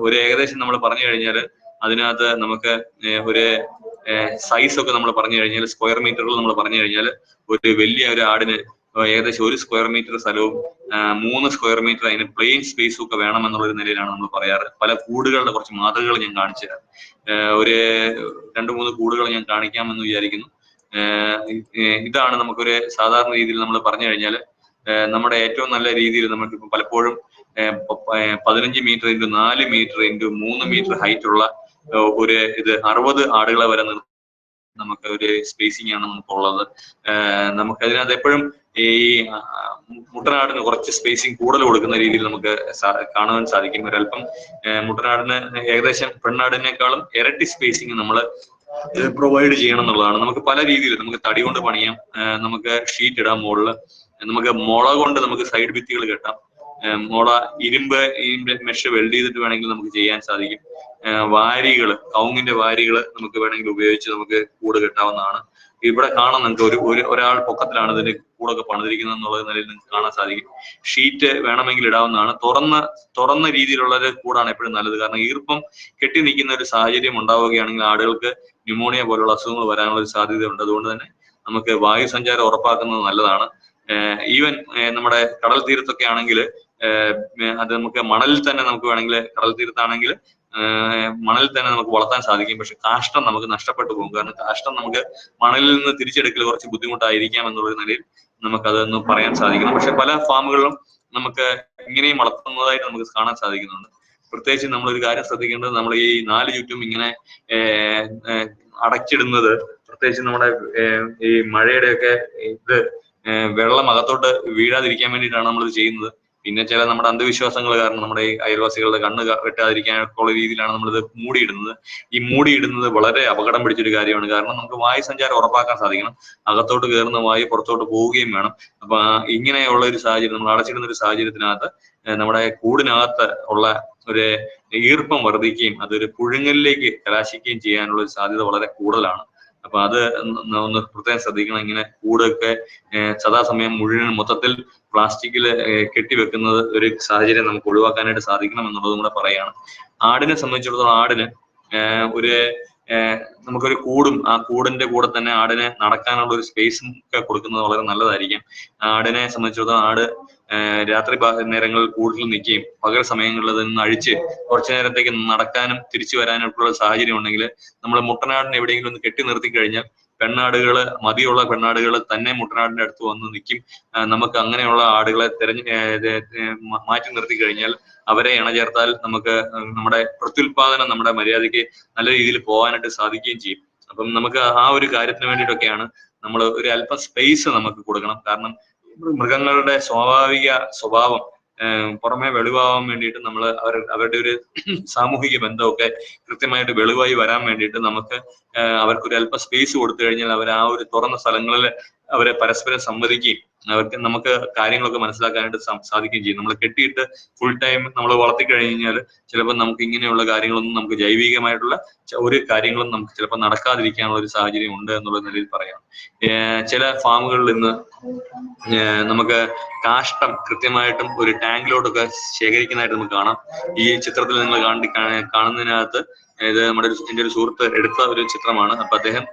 Speaker 2: ഒരു ഏകദേശം നമ്മൾ പറഞ്ഞു കഴിഞ്ഞാൽ അതിനകത്ത് നമുക്ക് ഒരു സൈസ് ഒക്കെ നമ്മൾ പറഞ്ഞു കഴിഞ്ഞാൽ സ്ക്വയർ മീറ്ററുകൾ നമ്മൾ പറഞ്ഞു കഴിഞ്ഞാൽ ഒരു വലിയ ഒരു ആടിന് ഏകദേശം 1 സ്ക്വയർ മീറ്റർ സ്ഥലവും 3 സ്ക്വയർ മീറ്റർ അതിന് പ്ലെയിൻ സ്പേസും ഒക്കെ വേണമെന്നുള്ളൊരു നിലയിലാണ് നമ്മൾ പറയാറ്. പല കൂടുകളുടെ കുറച്ച് മാതൃകകൾ ഞാൻ കാണിച്ചു തരാം. ഒരു 2-3 കൂടുകൾ ഞാൻ കാണിക്കാമെന്ന് വിചാരിക്കുന്നു. ഇതാണ് നമുക്കൊരു സാധാരണ രീതിയിൽ നമ്മൾ പറഞ്ഞു കഴിഞ്ഞാൽ നമ്മുടെ ഏറ്റവും നല്ല രീതിയിൽ നമുക്കിപ്പോൾ പലപ്പോഴും 15 metre into 4 metre into 3 metre height ഉള്ള ഒരു 60 ആടുകളെ വരെ നമുക്ക് ഒരു സ്പേസിംഗ് ആണ് നമുക്കുള്ളത്. നമുക്കതിനകത്ത് എപ്പോഴും ഈ മുട്ടനാടിന് കുറച്ച് സ്പേസിങ് കൂടുതൽ കൊടുക്കുന്ന രീതിയിൽ നമുക്ക് കാണാൻ സാധിക്കും. ഒരല്പം മുട്ടനാടിന് ഏകദേശം പെണ്ണാടിനേക്കാളും ഇരട്ടി സ്പേസിങ് നമ്മൾ പ്രൊവൈഡ് ചെയ്യണം എന്നുള്ളതാണ്. നമുക്ക് പല രീതിയിൽ നമുക്ക് തടി കൊണ്ട് പണിയാം, നമുക്ക് ഷീറ്റ് ഇടാം മുകളില്, നമുക്ക് മുള കൊണ്ട് നമുക്ക് സൈഡ് ഭിത്തികൾ കെട്ടാം, മുള ഇരുമ്പ് മെഷ് വെൽഡ് ചെയ്തിട്ട് വേണമെങ്കിൽ നമുക്ക് ചെയ്യാൻ സാധിക്കും. വാരികള്, കവുങ്ങിന്റെ വാരികള് നമുക്ക് വേണമെങ്കിൽ ഉപയോഗിച്ച് നമുക്ക് കൂട് കെട്ടാവുന്നതാണ്. ഇവിടെ കാണാൻ നിങ്ങൾക്ക് ഒരാൾ പൊക്കത്തിലാണ് ഇതിന്റെ കൂടൊക്കെ പണിതിരിക്കുന്നത് എന്നുള്ള നിലയിൽ നിങ്ങൾക്ക് കാണാൻ സാധിക്കും. ഷീറ്റ് വേണമെങ്കിൽ ഇടാവുന്നതാണ്. തുറന്ന രീതിയിലുള്ള ഒരു കൂടാണ് എപ്പോഴും നല്ലത്. കാരണം ഈർപ്പം കെട്ടി നിൽക്കുന്ന ഒരു സാഹചര്യം ഉണ്ടാവുകയാണെങ്കിൽ ആടുകൾക്ക് ന്യൂമോണിയ പോലുള്ള അസുഖങ്ങൾ വരാനുള്ള ഒരു സാധ്യതയുണ്ട്. അതുകൊണ്ട് തന്നെ നമുക്ക് വായു സഞ്ചാരം ഉറപ്പാക്കുന്നത് നല്ലതാണ്. ഈവൻ നമ്മുടെ കടൽ തീരത്തൊക്കെ ആണെങ്കിൽ അത് നമുക്ക് മണലിൽ തന്നെ നമുക്ക് വേണമെങ്കിൽ, കടൽ തീരത്താണെങ്കിൽ മണലിൽ തന്നെ നമുക്ക് വളർത്താൻ സാധിക്കും. പക്ഷെ കാഷ്ടം നമുക്ക് നഷ്ടപ്പെട്ടു പോകും. കാരണം കാഷ്ടം നമുക്ക് മണലിൽ നിന്ന് തിരിച്ചെടുക്കൽ കുറച്ച് ബുദ്ധിമുട്ടായിരിക്കാം എന്നുള്ള നിലയിൽ നമുക്കതൊന്ന് പറയാൻ സാധിക്കണം. പക്ഷെ പല ഫാമുകളിലും നമുക്ക് ഇങ്ങനെയും വളർത്തുന്നതായിട്ട് നമുക്ക് കാണാൻ സാധിക്കുന്നുണ്ട്. പ്രത്യേകിച്ച് നമ്മളൊരു കാര്യം ശ്രദ്ധിക്കേണ്ടത്, നമ്മൾ ഈ 4 ചുറ്റും ഇങ്ങനെ അടച്ചിടുന്നത് പ്രത്യേകിച്ച് നമ്മുടെ ഈ മഴയുടെയൊക്കെ ഇത് വെള്ളം അകത്തോട്ട് വീഴാതിരിക്കാൻ വേണ്ടിയിട്ടാണ് നമ്മളിത് ചെയ്യുന്നത്. പിന്നെ ചില നമ്മുടെ അന്ധവിശ്വാസങ്ങൾ കാരണം നമ്മുടെ ഈ അയൽവാസികളുടെ കണ്ണ് വെട്ടാതിരിക്കാനുള്ള രീതിയിലാണ് നമ്മളിത് മൂടിയിടുന്നത്. ഈ മൂടിയിടുന്നത് വളരെ അപകടം പിടിച്ചൊരു കാര്യമാണ്. കാരണം നമുക്ക് വായു സഞ്ചാരം ഉറപ്പാക്കാൻ സാധിക്കണം. അകത്തോട്ട് കയറുന്ന വായു പുറത്തോട്ട് പോവുകയും വേണം. അപ്പൊ ഇങ്ങനെയുള്ള ഒരു സാഹചര്യം, നമ്മൾ അടച്ചിടുന്ന ഒരു സാഹചര്യത്തിനകത്ത് നമ്മുടെ കൂടിനകത്ത് ഉള്ള ഒരു ഈർപ്പം വർദ്ധിക്കുകയും അതൊരു പുഴുങ്ങലിലേക്ക് കലാശിക്കുകയും ചെയ്യാനുള്ള ഒരു സാധ്യത വളരെ കൂടുതലാണ്. അപ്പൊ അത് ഒന്ന് പ്രത്യേകം ശ്രദ്ധിക്കണം. ഇങ്ങനെ കൂടൊക്കെ സദാസമയം മുഴുവൻ മൊത്തത്തിൽ പ്ലാസ്റ്റിക്കിൽ കെട്ടിവെക്കുന്നത് ഒരു സാഹചര്യം നമുക്ക് ഒഴിവാക്കാനായിട്ട് സാധിക്കണം എന്നുള്ളതും കൂടെ പറയാണ്. ആടിനെ സംബന്ധിച്ചിടത്തോളം ആടിന് ഒരു നമുക്കൊരു കൂടും, ആ കൂടിന്റെ കൂടെ തന്നെ ആടിനെ നടക്കാനുള്ള ഒരു സ്പേസും ഒക്കെ കൊടുക്കുന്നത് വളരെ നല്ലതായിരിക്കും. ആടിനെ സംബന്ധിച്ചിടത്തോളം ആട് രാത്രി നേരങ്ങളിൽ കൂടുതൽ നിൽക്കുകയും പകൽ സമയങ്ങളിൽ അതിൽ നിന്ന് അഴിച്ച് കുറച്ചു നേരത്തേക്ക് നടക്കാനും തിരിച്ചു വരാനും ഒക്കെ ഉള്ള സാഹചര്യം ഉണ്ടെങ്കിൽ നമ്മൾ മുട്ടനാടിനെ എവിടെയെങ്കിലും ഒന്ന് കെട്ടി നിർത്തി കഴിഞ്ഞാൽ മതിയുള്ള പെണ്ണാടുകൾ തന്നെ മുട്ടനാടിന്റെ അടുത്ത് വന്ന് നിൽക്കും. നമുക്ക് അങ്ങനെയുള്ള ആടുകളെ മാറ്റി നിർത്തി കഴിഞ്ഞാൽ അവരെ ഇണചേർത്താൽ നമുക്ക് നമ്മുടെ പ്രത്യുൽപാദനം നമ്മുടെ മര്യാദയ്ക്ക് നല്ല രീതിയിൽ പോകാനായിട്ട് സാധിക്കുകയും ചെയ്യും. അപ്പം നമുക്ക് ആ ഒരു കാര്യത്തിന് വേണ്ടിയിട്ടൊക്കെയാണ് നമ്മൾ ഒരു അല്പം സ്പേസ് നമുക്ക് കൊടുക്കണം. കാരണം മൃഗങ്ങളുടെ സ്വാഭാവിക സ്വഭാവം പുറമെ വെളിവാകാൻ വേണ്ടിയിട്ട് നമ്മൾ അവരുടെ ഒരു സാമൂഹിക ബന്ധമൊക്കെ കൃത്യമായിട്ട് വെളിവായി വരാൻ വേണ്ടിയിട്ട് നമുക്ക് അവർക്കൊരു അല്പം സ്പേസ് കൊടുത്തു കഴിഞ്ഞാൽ അവർ ആ ഒരു തുറന്ന സ്ഥലങ്ങളിൽ അവരെ പരസ്പരം സംവദിക്കുകയും നമുക്ക് കാര്യങ്ങളൊക്കെ മനസ്സിലാക്കാനായിട്ട് സാധിക്കുകയും ചെയ്യും. നമ്മൾ കെട്ടിയിട്ട് ഫുൾ ടൈം നമ്മൾ വളർത്തി കഴിഞ്ഞാൽ ചിലപ്പോൾ നമുക്ക് ഇങ്ങനെയുള്ള കാര്യങ്ങളൊന്നും നമുക്ക് ജൈവികമായിട്ടുള്ള ഒരു കാര്യങ്ങളും നമുക്ക് ചിലപ്പോൾ നടക്കാതിരിക്കാനുള്ള ഒരു സാഹചര്യം ഉണ്ട് എന്നുള്ള നിലയിൽ പറയാം. ചില ഫാമുകളിൽ നിന്ന് നമുക്ക് കാഷ്ടം കൃത്യമായിട്ടും ഒരു ടാങ്കിലോട്ടൊക്കെ ശേഖരിക്കുന്നതായിട്ട് നമുക്ക് കാണാം. ഈ ചിത്രത്തിൽ നിങ്ങൾ കാണുന്നതിനകത്ത് ഇത് എൻ്റെ ഒരു സുഹൃത്ത് എടുത്ത ഒരു ചിത്രമാണ്. അപ്പൊ അദ്ദേഹം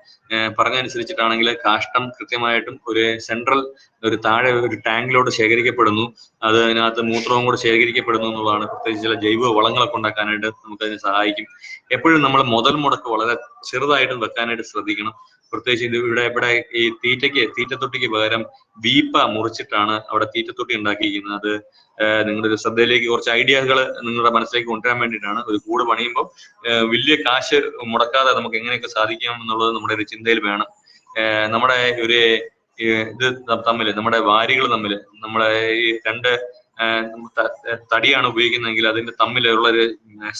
Speaker 2: പറഞ്ഞനുസരിച്ചിട്ടാണെങ്കിൽ കാഷ്ടം കൃത്യമായിട്ടും ഒരു സെൻട്രൽ ഒരു താഴെ ഒരു ടാങ്കിലോട്ട് ശേഖരിക്കപ്പെടുന്നു. അതിനകത്ത് മൂത്രവും കൂടെ ശേഖരിക്കപ്പെടുന്നു എന്നുള്ളതാണ്. പ്രത്യേകിച്ച് ചില ജൈവ വളങ്ങളൊക്കെ ഉണ്ടാക്കാനായിട്ട് നമുക്ക് അതിനെ സഹായിക്കും. എപ്പോഴും നമ്മൾ മുതൽ മുടക്ക് വളരെ ചെറുതായിട്ട് വെക്കാനായിട്ട് ശ്രദ്ധിക്കണം. പ്രത്യേകിച്ച് ഇവിടെ ഈ തീറ്റത്തൊട്ടിക്ക് പകരം വീപ്പ മുറിച്ചിട്ടാണ് അവിടെ തീറ്റത്തൊട്ടി ഉണ്ടാക്കിയിരിക്കുന്നത്. അത് നിങ്ങളുടെ ഒരു ശ്രദ്ധയിലേക്ക് കുറച്ച് ഐഡിയകൾ നിങ്ങളുടെ മനസ്സിലേക്ക് കൊണ്ടുവരാൻ വേണ്ടിയിട്ടാണ്. ഒരു കൂട് പണിയുമ്പോൾ വലിയ കാശ് മുടക്കാതെ നമുക്ക് എങ്ങനെയൊക്കെ സാധിക്കാം എന്നുള്ളത് നമ്മുടെ ഒരു ചിന്തയിൽ വേണം. നമ്മുടെ ഒരു ഇത് തമ്മില്, നമ്മുടെ വാരികൾ തമ്മില്, നമ്മുടെ ഈ രണ്ട് തടിയാണ് ഉപയോഗിക്കുന്നതെങ്കിൽ അതിന്റെ തമ്മിലുള്ള ഒരു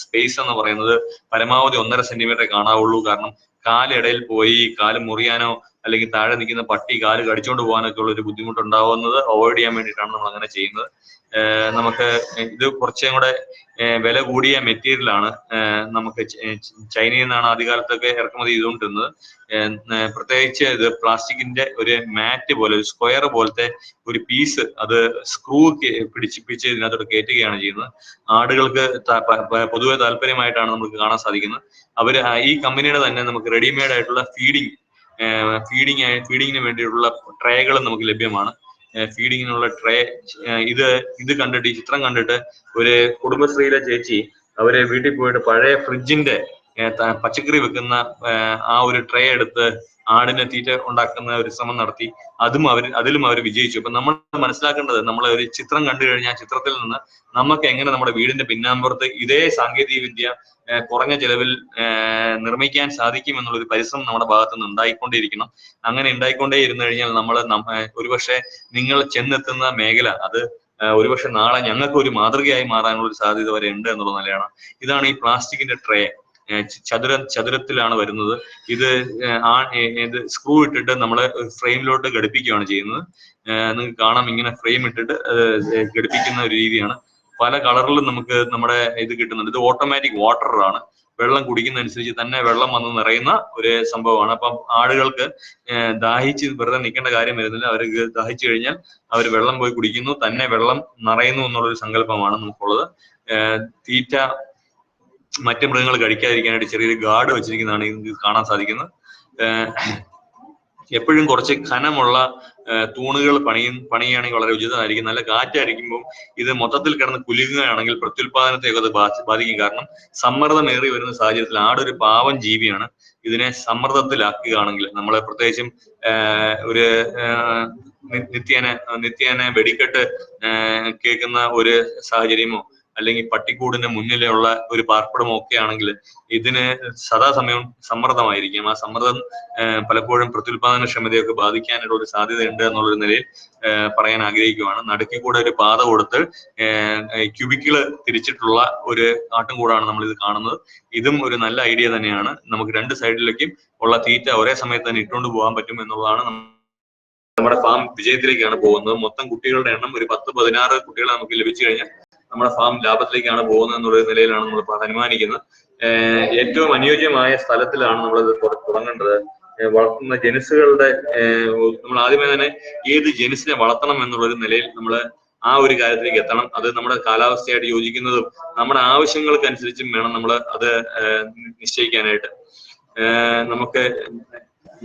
Speaker 2: സ്പേസ് എന്ന് പറയുന്നത് പരമാവധി 1.5 സെന്റിമീറ്റർ കാണാവുള്ളൂ. കാരണം കാലിടയിൽ പോയി കാല് മുറിയാനോ അല്ലെങ്കിൽ താഴെ നിൽക്കുന്ന പട്ടി കാല് കടിച്ചോണ്ട് പോകാനൊക്കെ ഉള്ള ഒരു ബുദ്ധിമുട്ടുണ്ടാവുന്നത് അവോയ്ഡ് ചെയ്യാൻ വേണ്ടിയിട്ടാണ് നമ്മൾ അങ്ങനെ ചെയ്യുന്നത്. നമുക്ക് ഇത് കുറച്ചും കൂടെ വില കൂടിയ മെറ്റീരിയലാണ്. നമുക്ക് ചൈനയിൽ നിന്നാണ് ആദ്യകാലത്തൊക്കെ ഇറക്കുമതി ചെയ്തുകൊണ്ടിരുന്നത്. പ്രത്യേകിച്ച് ഇത് പ്ലാസ്റ്റിക്കിന്റെ ഒരു മാറ്റ് പോലെ, ഒരു സ്ക്വയർ പോലത്തെ ഒരു പീസ്, അത് സ്ക്രൂ പിടിച്ചിപ്പിച്ച് ഇതിനകത്തോട്ട് കയറ്റുകയാണ് ചെയ്യുന്നത്. ആടുകൾക്ക് പൊതുവെ താല്പര്യമായിട്ടാണ് നമുക്ക് കാണാൻ സാധിക്കുന്നത്. അവര് ഈ കമ്പനിയുടെ തന്നെ നമുക്ക് റെഡിമെയ്ഡ് ആയിട്ടുള്ള ഫീഡിങ്ങിന് വേണ്ടിയിട്ടുള്ള ട്രേകൾ നമുക്ക് ലഭ്യമാണ്. ഫീഡിങ്ങിനുള്ള ട്രേ ഇത് കണ്ടിട്ട്, ഈ ചിത്രം കണ്ടിട്ട് ഒരു കുടുംബശ്രീയിലെ ചേച്ചി അവരെ വീട്ടിൽ പോയിട്ട് പഴയ ഫ്രിഡ്ജിന്റെ പച്ചക്കറി വെക്കുന്ന ആ ഒരു ട്രേ എടുത്ത് ആടിന് തീറ്റ ഉണ്ടാക്കുന്ന ഒരു ശ്രമം നടത്തി. അതിലും അവർ വിജയിച്ചു. അപ്പൊ നമ്മൾ മനസ്സിലാക്കേണ്ടത്, നമ്മൾ ഒരു ചിത്രം കണ്ടു കഴിഞ്ഞാൽ ചിത്രത്തിൽ നിന്ന് നമുക്ക് എങ്ങനെ നമ്മുടെ വീടിന്റെ പിന്നാമ്പുറത്ത് ഇതേ സാങ്കേതിക വിദ്യ കുറഞ്ഞ ചെലവിൽ നിർമ്മിക്കാൻ സാധിക്കും എന്നുള്ളൊരു പരിശ്രമം നമ്മുടെ ഭാഗത്ത് നിന്ന് ഉണ്ടായിക്കൊണ്ടേയിരിക്കണം. അങ്ങനെ ഉണ്ടായിക്കൊണ്ടേ ഇരുന്നു കഴിഞ്ഞാൽ ഒരുപക്ഷെ നിങ്ങൾ ചെന്നെത്തുന്ന മേഖല അത് ഒരുപക്ഷെ നാളെ ഞങ്ങൾക്ക് ഒരു മാതൃകയായി മാറാനുള്ള ഒരു സാധ്യത വരെ ഉണ്ട് എന്നുള്ള നിലയാണ്. ഇതാണ് ഈ പ്ലാസ്റ്റിക്കിന്റെ ട്രേ. ചതുരത്തിലാണ് വരുന്നത്. ഇത് സ്ക്രൂ ഇട്ടിട്ട് നമ്മള് ഫ്രെയിമിലോട്ട് ഘടിപ്പിക്കുകയാണ് ചെയ്യുന്നത്. നിങ്ങൾക്ക് കാണാം, ഇങ്ങനെ ഫ്രെയിം ഇട്ടിട്ട് ഘടിപ്പിക്കുന്ന ഒരു രീതിയാണ്. പല കളറിലും നമുക്ക് നമ്മുടെ ഇത് കിട്ടുന്നുണ്ട്. ഇത് ഓട്ടോമാറ്റിക് വാട്ടറാണ്. വെള്ളം കുടിക്കുന്നതനുസരിച്ച് തന്നെ വെള്ളം വന്ന് നിറയുന്ന ഒരു സംഭവമാണ്. അപ്പം ആടുകൾക്ക് ദാഹിച്ച് വെറുതെ നിൽക്കേണ്ട കാര്യം വരുന്നില്ല. അവർക്ക് ദാഹിച്ചു കഴിഞ്ഞാൽ അവർ വെള്ളം പോയി കുടിക്കുന്നു, തന്നെ വെള്ളം നിറയുന്നു എന്നുള്ളൊരു സങ്കല്പമാണ് നമുക്കുള്ളത്. തീറ്റ മറ്റു മൃഗങ്ങൾ കഴിക്കാതിരിക്കാനായിട്ട് ചെറിയൊരു ഗാർഡ് വെച്ചിരിക്കുന്നതാണ് ഇത് കാണാൻ സാധിക്കുന്നത്. എപ്പോഴും കുറച്ച് ഖനമുള്ള തൂണുകൾ പണിയുകയാണെങ്കിൽ വളരെ ഉചിതമായിരിക്കും. നല്ല കാറ്റായിരിക്കുമ്പോൾ ഇത് മൊത്തത്തിൽ കിടന്ന് കുലുങ്ങുകയാണെങ്കിൽ പ്രത്യുൽപാദനത്തെയൊക്കെ അത് ബാധിക്കും. കാരണം സമ്മർദ്ദമേറി വരുന്ന സാഹചര്യത്തിൽ ആടൊരു പാവം ജീവിയാണ്. ഇതിനെ സമ്മർദ്ദത്തിലാക്കുകയാണെങ്കിൽ നമ്മൾ പ്രത്യേകിച്ചും ഒരു നിത്യേന വെടിക്കെട്ട് കേൾക്കുന്ന ഒരു സാഹചര്യമോ അല്ലെങ്കിൽ പട്ടിക്കൂടിന്റെ മുന്നിലുള്ള ഒരു പാർപ്പിടമോ ഒക്കെ ആണെങ്കിൽ ഇതിന് സദാസമയവും സമ്മർദ്ദമായിരിക്കും. ആ സമ്മർദ്ദം പലപ്പോഴും പ്രത്യുൽപാദന ക്ഷമതയൊക്കെ ബാധിക്കാനുള്ള ഒരു സാധ്യതയുണ്ട് എന്നുള്ളൊരു നിലയിൽ പറയാൻ ആഗ്രഹിക്കുകയാണ്. നടുക്കിൽ കൂടെ ഒരു പാത കൊടുത്ത് ക്യൂബിക്കിള് തിരിച്ചിട്ടുള്ള ഒരു ആട്ടുംകൂടാണ് നമ്മൾ ഇത് കാണുന്നത്. ഇതും ഒരു നല്ല ഐഡിയ തന്നെയാണ്. നമുക്ക് രണ്ട് സൈഡിലേക്കും ഉള്ള തീറ്റ ഒരേ സമയത്ത് തന്നെ ഇട്ടുകൊണ്ട് പോകാൻ പറ്റും എന്നുള്ളതാണ്. നമ്മുടെ ഫാം വിജയത്തിലേക്കാണ് പോകുന്നത്. മൊത്തം കുട്ടികളുടെ എണ്ണം ഒരു 10-16 കുട്ടികളെ നമുക്ക് ലഭിച്ചു കഴിഞ്ഞാൽ നമ്മുടെ ഫാം ലാഭത്തിലേക്കാണ് പോകുന്നത് എന്നുള്ള നിലയിലാണ് നമ്മൾ അനുമാനിക്കുന്നത്. ഏറ്റവും അനുയോജ്യമായ സ്ഥലത്തിലാണ് നമ്മളത് തുടങ്ങേണ്ടത്. വളർത്തുന്ന ജനുസുകളുടെ നമ്മൾ ആദ്യമേ തന്നെ ഏത് ജനുസിനെ വളർത്തണം എന്നുള്ളൊരു നിലയിൽ നമ്മൾ ആ ഒരു കാര്യത്തിലേക്ക് എത്തണം. അത് നമ്മുടെ കാലാവസ്ഥയായിട്ട് യോജിക്കുന്നതും നമ്മുടെ ആവശ്യങ്ങൾക്കനുസരിച്ചും വേണം നമ്മൾ അത് നിശ്ചയിക്കാനായിട്ട്. നമുക്ക്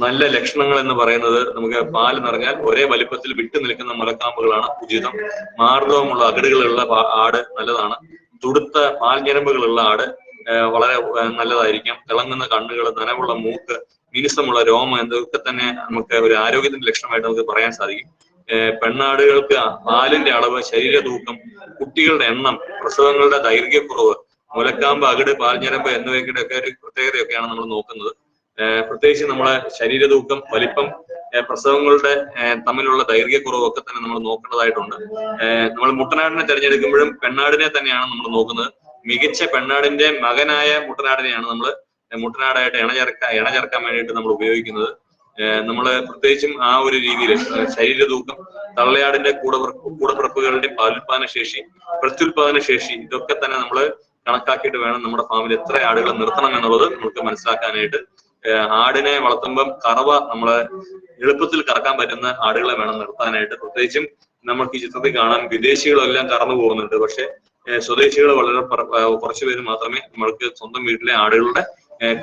Speaker 2: നല്ല ലക്ഷണങ്ങൾ എന്ന് പറയുന്നത്, നമുക്ക് പാല് നിറഞ്ഞാൽ ഒരേ വലിപ്പത്തിൽ വിട്ടു നിൽക്കുന്ന മുലക്കാമ്പുകളാണ് ഉചിതം. മാർദ്ദവമുള്ള അകിടുകളുള്ള ആട് നല്ലതാണ്. തുടുത്ത പാൽഞരമ്പുകളുള്ള ആട് വളരെ നല്ലതായിരിക്കാം. തിളങ്ങുന്ന കണ്ണുകൾ, നനവുള്ള മൂക്ക്, മിനുസമുള്ള രോമം, എന്നതൊക്കെ തന്നെ നമുക്ക് ഒരു ആരോഗ്യത്തിന്റെ ലക്ഷണമായിട്ട് നമുക്ക് പറയാൻ സാധിക്കും. പെണ്ണാടുകൾക്ക് പാലിന്റെ അളവ്, ശരീര തൂക്കം, കുട്ടികളുടെ എണ്ണം, പ്രസവങ്ങളുടെ ദൈർഘ്യക്കുറവ്, മുലക്കാമ്പ്, അകിട്, പാൽഞരമ്പ് എന്നിവയുടെ ഒക്കെ ഒരു പ്രത്യേകതയൊക്കെയാണ് നമ്മൾ നോക്കുന്നത്. പ്രത്യേകിച്ച് നമ്മളെ ശരീര തൂക്കം, വലിപ്പം, പ്രസവങ്ങളുടെ തമ്മിലുള്ള ദൈർഘ്യക്കുറവും ഒക്കെ തന്നെ നമ്മൾ നോക്കേണ്ടതായിട്ടുണ്ട്. നമ്മൾ മുട്ടനാടിനെ തിരഞ്ഞെടുക്കുമ്പോഴും പെണ്ണാടിനെ തന്നെയാണ് നമ്മൾ നോക്കുന്നത്. മികച്ച പെണ്ണാടിന്റെ മകനായ മുട്ടനാടിനെയാണ് നമ്മൾ മുട്ടനാടായിട്ട് ഇണ ചേർക്കാൻ വേണ്ടിയിട്ട് നമ്മൾ ഉപയോഗിക്കുന്നത്. നമ്മൾ പ്രത്യേകിച്ചും ആ ഒരു രീതിയിൽ ശരീര തൂക്കം, തള്ളയാടിന്റെ കൂടപ്പിറപ്പുകളുടെ പാലുൽപാദന ശേഷി, പ്രത്യുൽപാദന ശേഷി, ഇതൊക്കെ തന്നെ നമ്മൾ കണക്കാക്കിയിട്ട് വേണം നമ്മുടെ ഫാമിൽ എത്ര ആടുകൾ നിർത്തണം എന്നുള്ളത് നമുക്ക് മനസ്സിലാക്കാനായിട്ട്. ആടിനെ വളർത്തുമ്പം കറവ നമ്മള് എളുപ്പത്തിൽ കറക്കാൻ പറ്റുന്ന ആടുകളെ വേണം നിർത്താനായിട്ട്. പ്രത്യേകിച്ചും നമുക്ക് ഈ ചിത്രത്തിൽ കാണാൻ വിദേശികളെല്ലാം കറന്നു പോകുന്നുണ്ട്. പക്ഷെ സ്വദേശികൾ വളരെ കുറച്ചു പേര് മാത്രമേ നമ്മൾക്ക് സ്വന്തം വീട്ടിലെ ആടുകളുടെ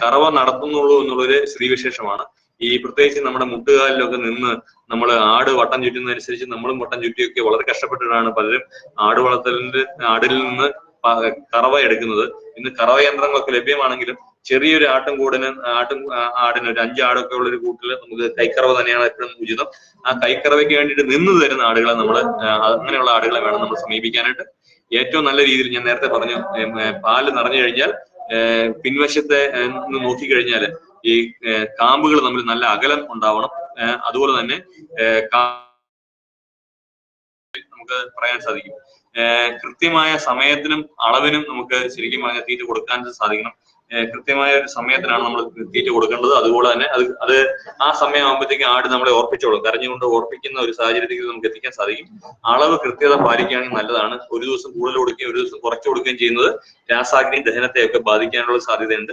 Speaker 2: കറവ നടത്തുന്നുള്ളൂ എന്നുള്ളൊരു സ്ത്രീവിശേഷമാണ്. ഈ പ്രത്യേകിച്ച് നമ്മുടെ മുട്ടുകാലിലൊക്കെ നിന്ന് നമ്മൾ ആട് വട്ടം ചുറ്റുന്നതനുസരിച്ച് നമ്മളും വട്ടം ചുറ്റിയൊക്കെ വളരെ കഷ്ടപ്പെട്ടിട്ടാണ് പലരും ആടിൽ നിന്ന് കറവ എടുക്കുന്നത്. ഇന്ന് കറവ യന്ത്രങ്ങളൊക്കെ ലഭ്യമാണെങ്കിലും ചെറിയൊരു ആടിന് ഒരു 5 ആടൊക്കെ ഉള്ള ഒരു കൂട്ടില് നമുക്ക് കൈക്കറവ തന്നെയാണ് എപ്പോഴും ഉചിതം. ആ കൈക്കറവയ്ക്ക് വേണ്ടിയിട്ട് നിന്ന് തരുന്ന ആടുകളെ അങ്ങനെയുള്ള ആടുകളെ വേണം നമ്മൾ സമീപിക്കാനായിട്ട്. ഏറ്റവും നല്ല രീതിയിൽ ഞാൻ നേരത്തെ പറഞ്ഞു, പാല് നിറഞ്ഞു കഴിഞ്ഞാൽ പിൻവശത്തെ നോക്കിക്കഴിഞ്ഞാൽ ഈ കാമ്പുകൾ തമ്മിൽ നല്ല അകലം ഉണ്ടാവണം. അതുപോലെ തന്നെ നമുക്ക് പറയാൻ സാധിക്കും കൃത്യമായ സമയത്തിനും അളവിനും നമുക്ക് ശരിക്കും തീറ്റ കൊടുക്കാൻ സാധിക്കണം. കൃത്യമായ ഒരു സമയത്തിനാണ് നമ്മൾ തീറ്റ കൊടുക്കേണ്ടത്. അതുപോലെ തന്നെ അത് ആ സമയമാകുമ്പോഴത്തേക്ക് ആട് നമ്മളെ ഓർപ്പിച്ചോളും. കരഞ്ഞുകൊണ്ട് ഓർപ്പിക്കുന്ന ഒരു സാഹചര്യത്തിൽ നമുക്ക് എത്തിക്കാൻ സാധിക്കും. അളവ് കൃത്യത പാലിക്കുകയാണെങ്കിൽ നല്ലതാണ്. ഒരു ദിവസം കൂടുതൽ കൊടുക്കുകയും ഒരു ദിവസം കുറച്ചു കൊടുക്കുകയും ചെയ്യുന്നത് രാസാഗ്നി ദഹനത്തെയൊക്കെ ബാധിക്കാനുള്ള സാധ്യതയുണ്ട്.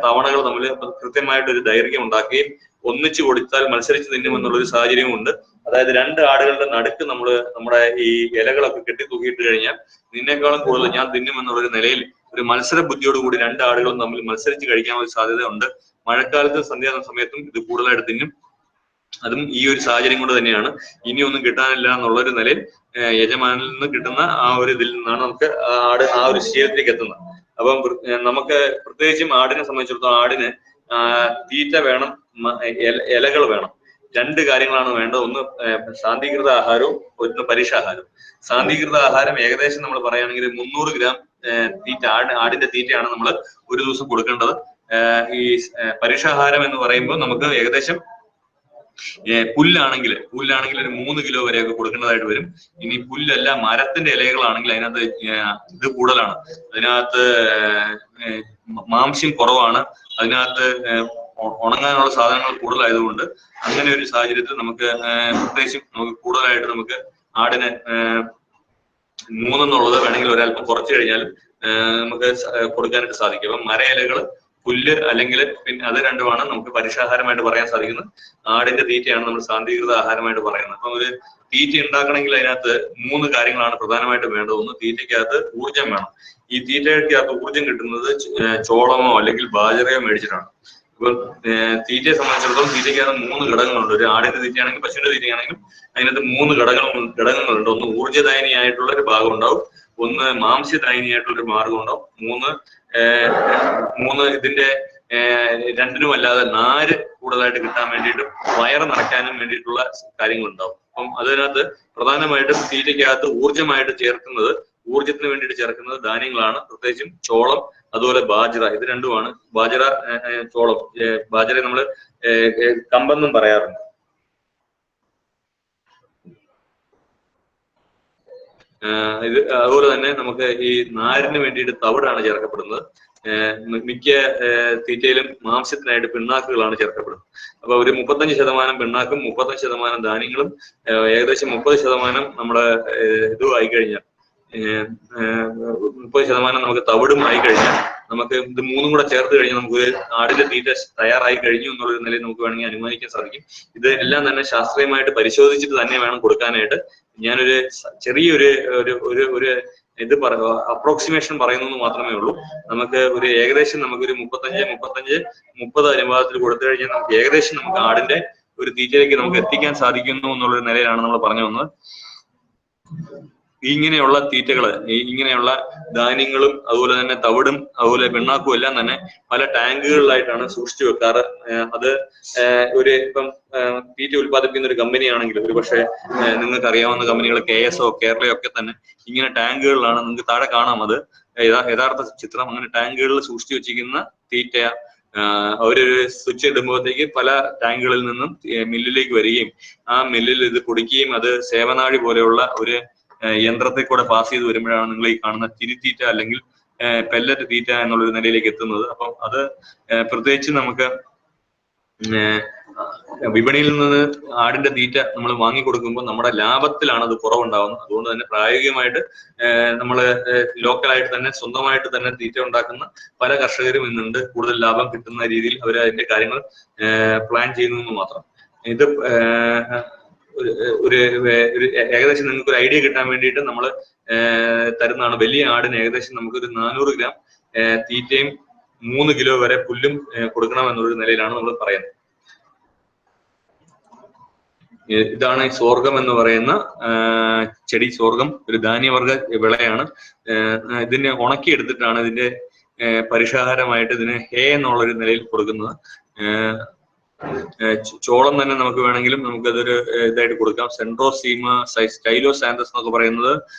Speaker 2: തവണകൾ തമ്മിൽ കൃത്യമായിട്ടൊരു ദൈർഘ്യം ഉണ്ടാക്കുകയും ഒന്നിച്ചു കൊടുത്താൽ മത്സരിച്ച് തിന്നുമെന്നുള്ളൊരു സാഹചര്യമുണ്ട്. അതായത് 2 ആടുകളുടെ നടുക്ക് നമ്മുടെ ഈ ഇലകളൊക്കെ കെട്ടിത്തൂക്കിയിട്ട് കഴിഞ്ഞാൽ നിന്നേക്കാളും കൂടുതൽ ഞാൻ തിന്നുമെന്നുള്ളൊരു നിലയിൽ ഒരു മത്സര ബുദ്ധിയോടുകൂടി 2 ആടുകളും തമ്മിൽ മത്സരിച്ച് കഴിക്കാനുള്ള സാധ്യതയുണ്ട്. മഴക്കാലത്തും സന്ധ്യാസമയത്തും ഇത് കൂടുതലായിട്ട് തിന്നും. അതും ഈ ഒരു സാഹചര്യം കൊണ്ട് തന്നെയാണ് ഇനിയൊന്നും കിട്ടാനില്ല എന്നുള്ളൊരു നിലയിൽ യജമാനിൽ നിന്ന് കിട്ടുന്ന ആ ഒരു ഇതിൽ നിന്നാണ് നമുക്ക് ആട് ആ ഒരു ശീലത്തിലേക്ക് എത്തുന്നത്. അപ്പം നമുക്ക് പ്രത്യേകിച്ചും ആടിനെ സംബന്ധിച്ചിടത്തോളം ആടിന് തീറ്റ വേണം, ഇലകൾ വേണം. 2 കാര്യങ്ങളാണ് വേണ്ടത്. ഒന്ന് സാന്ദീകൃത ആഹാരവും ഒന്ന് പരീക്ഷാഹാരവും. സാന്ദീകൃത ആഹാരം ഏകദേശം നമ്മൾ പറയുകയാണെങ്കിൽ 300 ഗ്രാം തീറ്റ ആടിന്റെ തീറ്റയാണ് നമ്മൾ ഒരു ദിവസം കൊടുക്കേണ്ടത്. ഈ പരീക്ഷാഹാരം എന്ന് പറയുമ്പോൾ നമുക്ക് ഏകദേശം പുല്ലാണെങ്കിൽ ഒരു 3 കിലോ വരെയൊക്കെ കൊടുക്കേണ്ടതായിട്ട് വരും. ഇനി പുല്ലല്ല മരത്തിന്റെ ഇലകളാണെങ്കിൽ അതിനകത്ത് ഇത് കൂടുതലാണ്, അതിനകത്ത് മാംസ്യം കുറവാണ്, അതിനകത്ത് ഉണങ്ങാനുള്ള സാധനങ്ങൾ കൂടുതലായതുകൊണ്ട് അങ്ങനെ ഒരു സാഹചര്യത്തിൽ നമുക്ക് പ്രത്യേകിച്ചും നമുക്ക് കൂടുതലായിട്ട് നമുക്ക് ആടിന് 3 എന്നുള്ളത് വേണമെങ്കിൽ ഒരല്പം കുറച്ചു കഴിഞ്ഞാൽ നമുക്ക് കൊടുക്കാനായിട്ട് സാധിക്കും. അപ്പം മരയിലകൾ, പുല്ല് അല്ലെങ്കിൽ പിന്നെ അത് രണ്ടുമാണ് നമുക്ക് പരീക്ഷാഹാരമായിട്ട് പറയാൻ സാധിക്കുന്നത്. ആടിന്റെ തീറ്റയാണ് നമ്മൾ സാന്ദീകൃത ആഹാരമായിട്ട് പറയുന്നത്. അപ്പം ഒരു തീറ്റ ഉണ്ടാക്കണമെങ്കിൽ അതിനകത്ത് 3 കാര്യങ്ങളാണ് പ്രധാനമായിട്ട് വേണ്ടത്. ഒന്ന്, തീറ്റയ്ക്കകത്ത് ഊർജ്ജം വേണം. ഈ തീറ്റയ്ക്കകത്ത് ഊർജ്ജം കിട്ടുന്നത് ചോളമോ അല്ലെങ്കിൽ ബാജറയോ മേടിച്ചിട്ടാണ്. ഇപ്പൊ തീറ്റയെ സംബന്ധിച്ചിടത്തോളം തീറ്റയ്ക്കകത്ത് 3 ഘടകങ്ങളുണ്ട്. ഒരു ആടിന്റെ തീറ്റയാണെങ്കിൽ പശുവിന്റെ തീറ്റയാണെങ്കിലും അതിനകത്ത് 3 ഘടകങ്ങളുണ്ട്. ഒന്ന് ഊർജ്ജദായിനിയായിട്ടുള്ള ഒരു ഭാഗം ഉണ്ടാവും, ഒന്ന് മാംസ്യദായിനിയായിട്ടുള്ള ഒരു മാർഗം ഉണ്ടാവും, മൂന്ന് ഇതിന്റെ രണ്ടിനുമല്ലാതെ നാര് കൂടുതലായിട്ട് കിട്ടാൻ വേണ്ടിയിട്ടും വയറ് നിറയ്ക്കാനും വേണ്ടിയിട്ടുള്ള കാര്യങ്ങളുണ്ടാവും. അപ്പം അതിനകത്ത് പ്രധാനമായിട്ടും തീറ്റയ്ക്കകത്ത് ഊർജ്ജത്തിന് വേണ്ടിയിട്ട് ചേർക്കുന്നത് ധാന്യങ്ങളാണ്. പ്രത്യേകിച്ചും ചോളം, അതുപോലെ ബാജ്ര. ഇത് രണ്ടുമാണ്. ബാജ്ര, ചോളം. ബാജ്ര നമ്മള് കമ്പെന്നും പറയാറുണ്ട്. ഇത് അതുപോലെ തന്നെ നമുക്ക് ഈ നാരിന് വേണ്ടിയിട്ട് തവിടാണ് ചേർക്കപ്പെടുന്നത്. മിക്ക തീറ്റയിലും മാംസ്യത്തിനായിട്ട് പിണ്ണാക്കുകളാണ് ചേർക്കപ്പെടുന്നത്. അപ്പൊ ഒരു 35% പിണ്ണാക്കും 35% ധാന്യങ്ങളും ഏകദേശം 30% നമ്മുടെ ഇതും ആയിക്കഴിഞ്ഞാൽ 30% നമുക്ക് തവിടും ആയി കഴിഞ്ഞാൽ നമുക്ക് ഇത് 3 കൂടെ ചേർത്ത് കഴിഞ്ഞാൽ നമുക്ക് ആടിന്റെ തീറ്റ തയ്യാറായി കഴിഞ്ഞു എന്നുള്ളൊരു നിലയിൽ നമുക്ക് വേണമെങ്കിൽ അനുമാനിക്കാൻ സാധിക്കും. ഇത് എല്ലാം തന്നെ ശാസ്ത്രീയമായിട്ട് പരിശോധിച്ചിട്ട് തന്നെ വേണം കൊടുക്കാനായിട്ട്. ഞാനൊരു ചെറിയൊരു ഇത് അപ്രോക്സിമേഷൻ പറയുന്നു മാത്രമേ ഉള്ളൂ. നമുക്ക് ഒരു ഏകദേശം നമുക്കൊരു 35-30 അനുപാതത്തിൽ കൊടുത്തു കഴിഞ്ഞാൽ നമുക്ക് ഏകദേശം നമുക്ക് ആടിന്റെ ഒരു തീറ്റയിലേക്ക് നമുക്ക് എത്തിക്കാൻ സാധിക്കുന്നു എന്നുള്ളൊരു നിലയിലാണ് നമ്മൾ പറഞ്ഞു വന്നത്. ഇങ്ങനെയുള്ള തീറ്റകള്, ഇങ്ങനെയുള്ള ധാന്യങ്ങളും അതുപോലെ തന്നെ തവിടും അതുപോലെ പിണ്ണാക്കും എല്ലാം തന്നെ പല ടാങ്കുകളിലായിട്ടാണ് സൂക്ഷിച്ചു വെക്കാറ്. അത് ഇപ്പം തീറ്റ ഉൽപ്പാദിപ്പിക്കുന്ന ഒരു കമ്പനിയാണെങ്കിൽ ഒരു പക്ഷേ നിങ്ങൾക്ക് അറിയാവുന്ന കമ്പനികൾ KSO, കേരളയോ ഒക്കെ തന്നെ ഇങ്ങനെ ടാങ്കുകളിലാണ്. നിങ്ങൾക്ക് താഴെ കാണാം അത് യഥാർത്ഥ ചിത്രം. അങ്ങനെ ടാങ്കുകളിൽ സൂക്ഷിച്ചു വെച്ചിരിക്കുന്ന തീറ്റ അവരൊരു സ്വിച്ച് ഇടുമ്പോഴത്തേക്ക് പല ടാങ്കുകളിൽ നിന്നും മില്ലിലേക്ക് വരികയും ആ മില്ലിൽ ഇത് പൊടിക്കുകയും അത് സേവനാഴി പോലെയുള്ള ഒരു യന്ത്രത്തെ കൂടെ പാസ് ചെയ്ത് വരുമ്പോഴാണ് നിങ്ങൾ ഈ കാണുന്ന തിരിത്തീറ്റ അല്ലെങ്കിൽ പെല്ലറ്റ് തീറ്റ എന്നുള്ളൊരു നിലയിലേക്ക് എത്തുന്നത്. അപ്പം അത് പ്രത്യേകിച്ച് നമുക്ക് വിപണിയിൽ നിന്ന് ആടിന്റെ തീറ്റ നമ്മൾ വാങ്ങിക്കൊടുക്കുമ്പോൾ നമ്മുടെ ലാഭത്തിലാണ് അത് കുറവുണ്ടാവുന്നത്. അതുകൊണ്ട് തന്നെ പ്രായോഗികമായിട്ട് നമ്മൾ ലോക്കലായിട്ട് തന്നെ സ്വന്തമായിട്ട് തന്നെ തീറ്റ ഉണ്ടാക്കുന്ന പല കർഷകരും ഇന്നുണ്ട്. കൂടുതൽ ലാഭം കിട്ടുന്ന രീതിയിൽ അവർ അതിന്റെ കാര്യങ്ങൾ പ്ലാൻ ചെയ്യുന്നു മാത്രം. ഇത് ഒരു ഏകദേശം നിങ്ങൾക്ക് ഒരു ഐഡിയ കിട്ടാൻ വേണ്ടിയിട്ട് നമ്മൾ തരുന്നതാണ്. വലിയ ആടിന് ഏകദേശം നമുക്കൊരു 400 ഗ്രാം തീറ്റയും 3 കിലോ വരെ പുല്ലും കൊടുക്കണം എന്നുള്ളൊരു നിലയിലാണ് നമ്മൾ പറയുന്നത്. ഇതാണ് സോർഗം എന്ന് പറയുന്ന ചെടി. സോർഗം ഒരു ധാന്യവർഗ വിളയാണ്. ഇതിനെ ഉണക്കിയെടുത്തിട്ടാണ് ഇതിന്റെ പരിഷാഹാരമായിട്ട് ഇതിന് ഹേ എന്നുള്ളൊരു നിലയിൽ കൊടുക്കുന്നത്. ചോളം തന്നെ നമുക്ക് വേണമെങ്കിലും നമുക്ക് അതൊരു ഇതായിട്ട് കൊടുക്കാം. സെൻട്രോസീമ സ്റ്റൈലോസാന്തസ് എന്നൊക്കെ പറയുന്നത്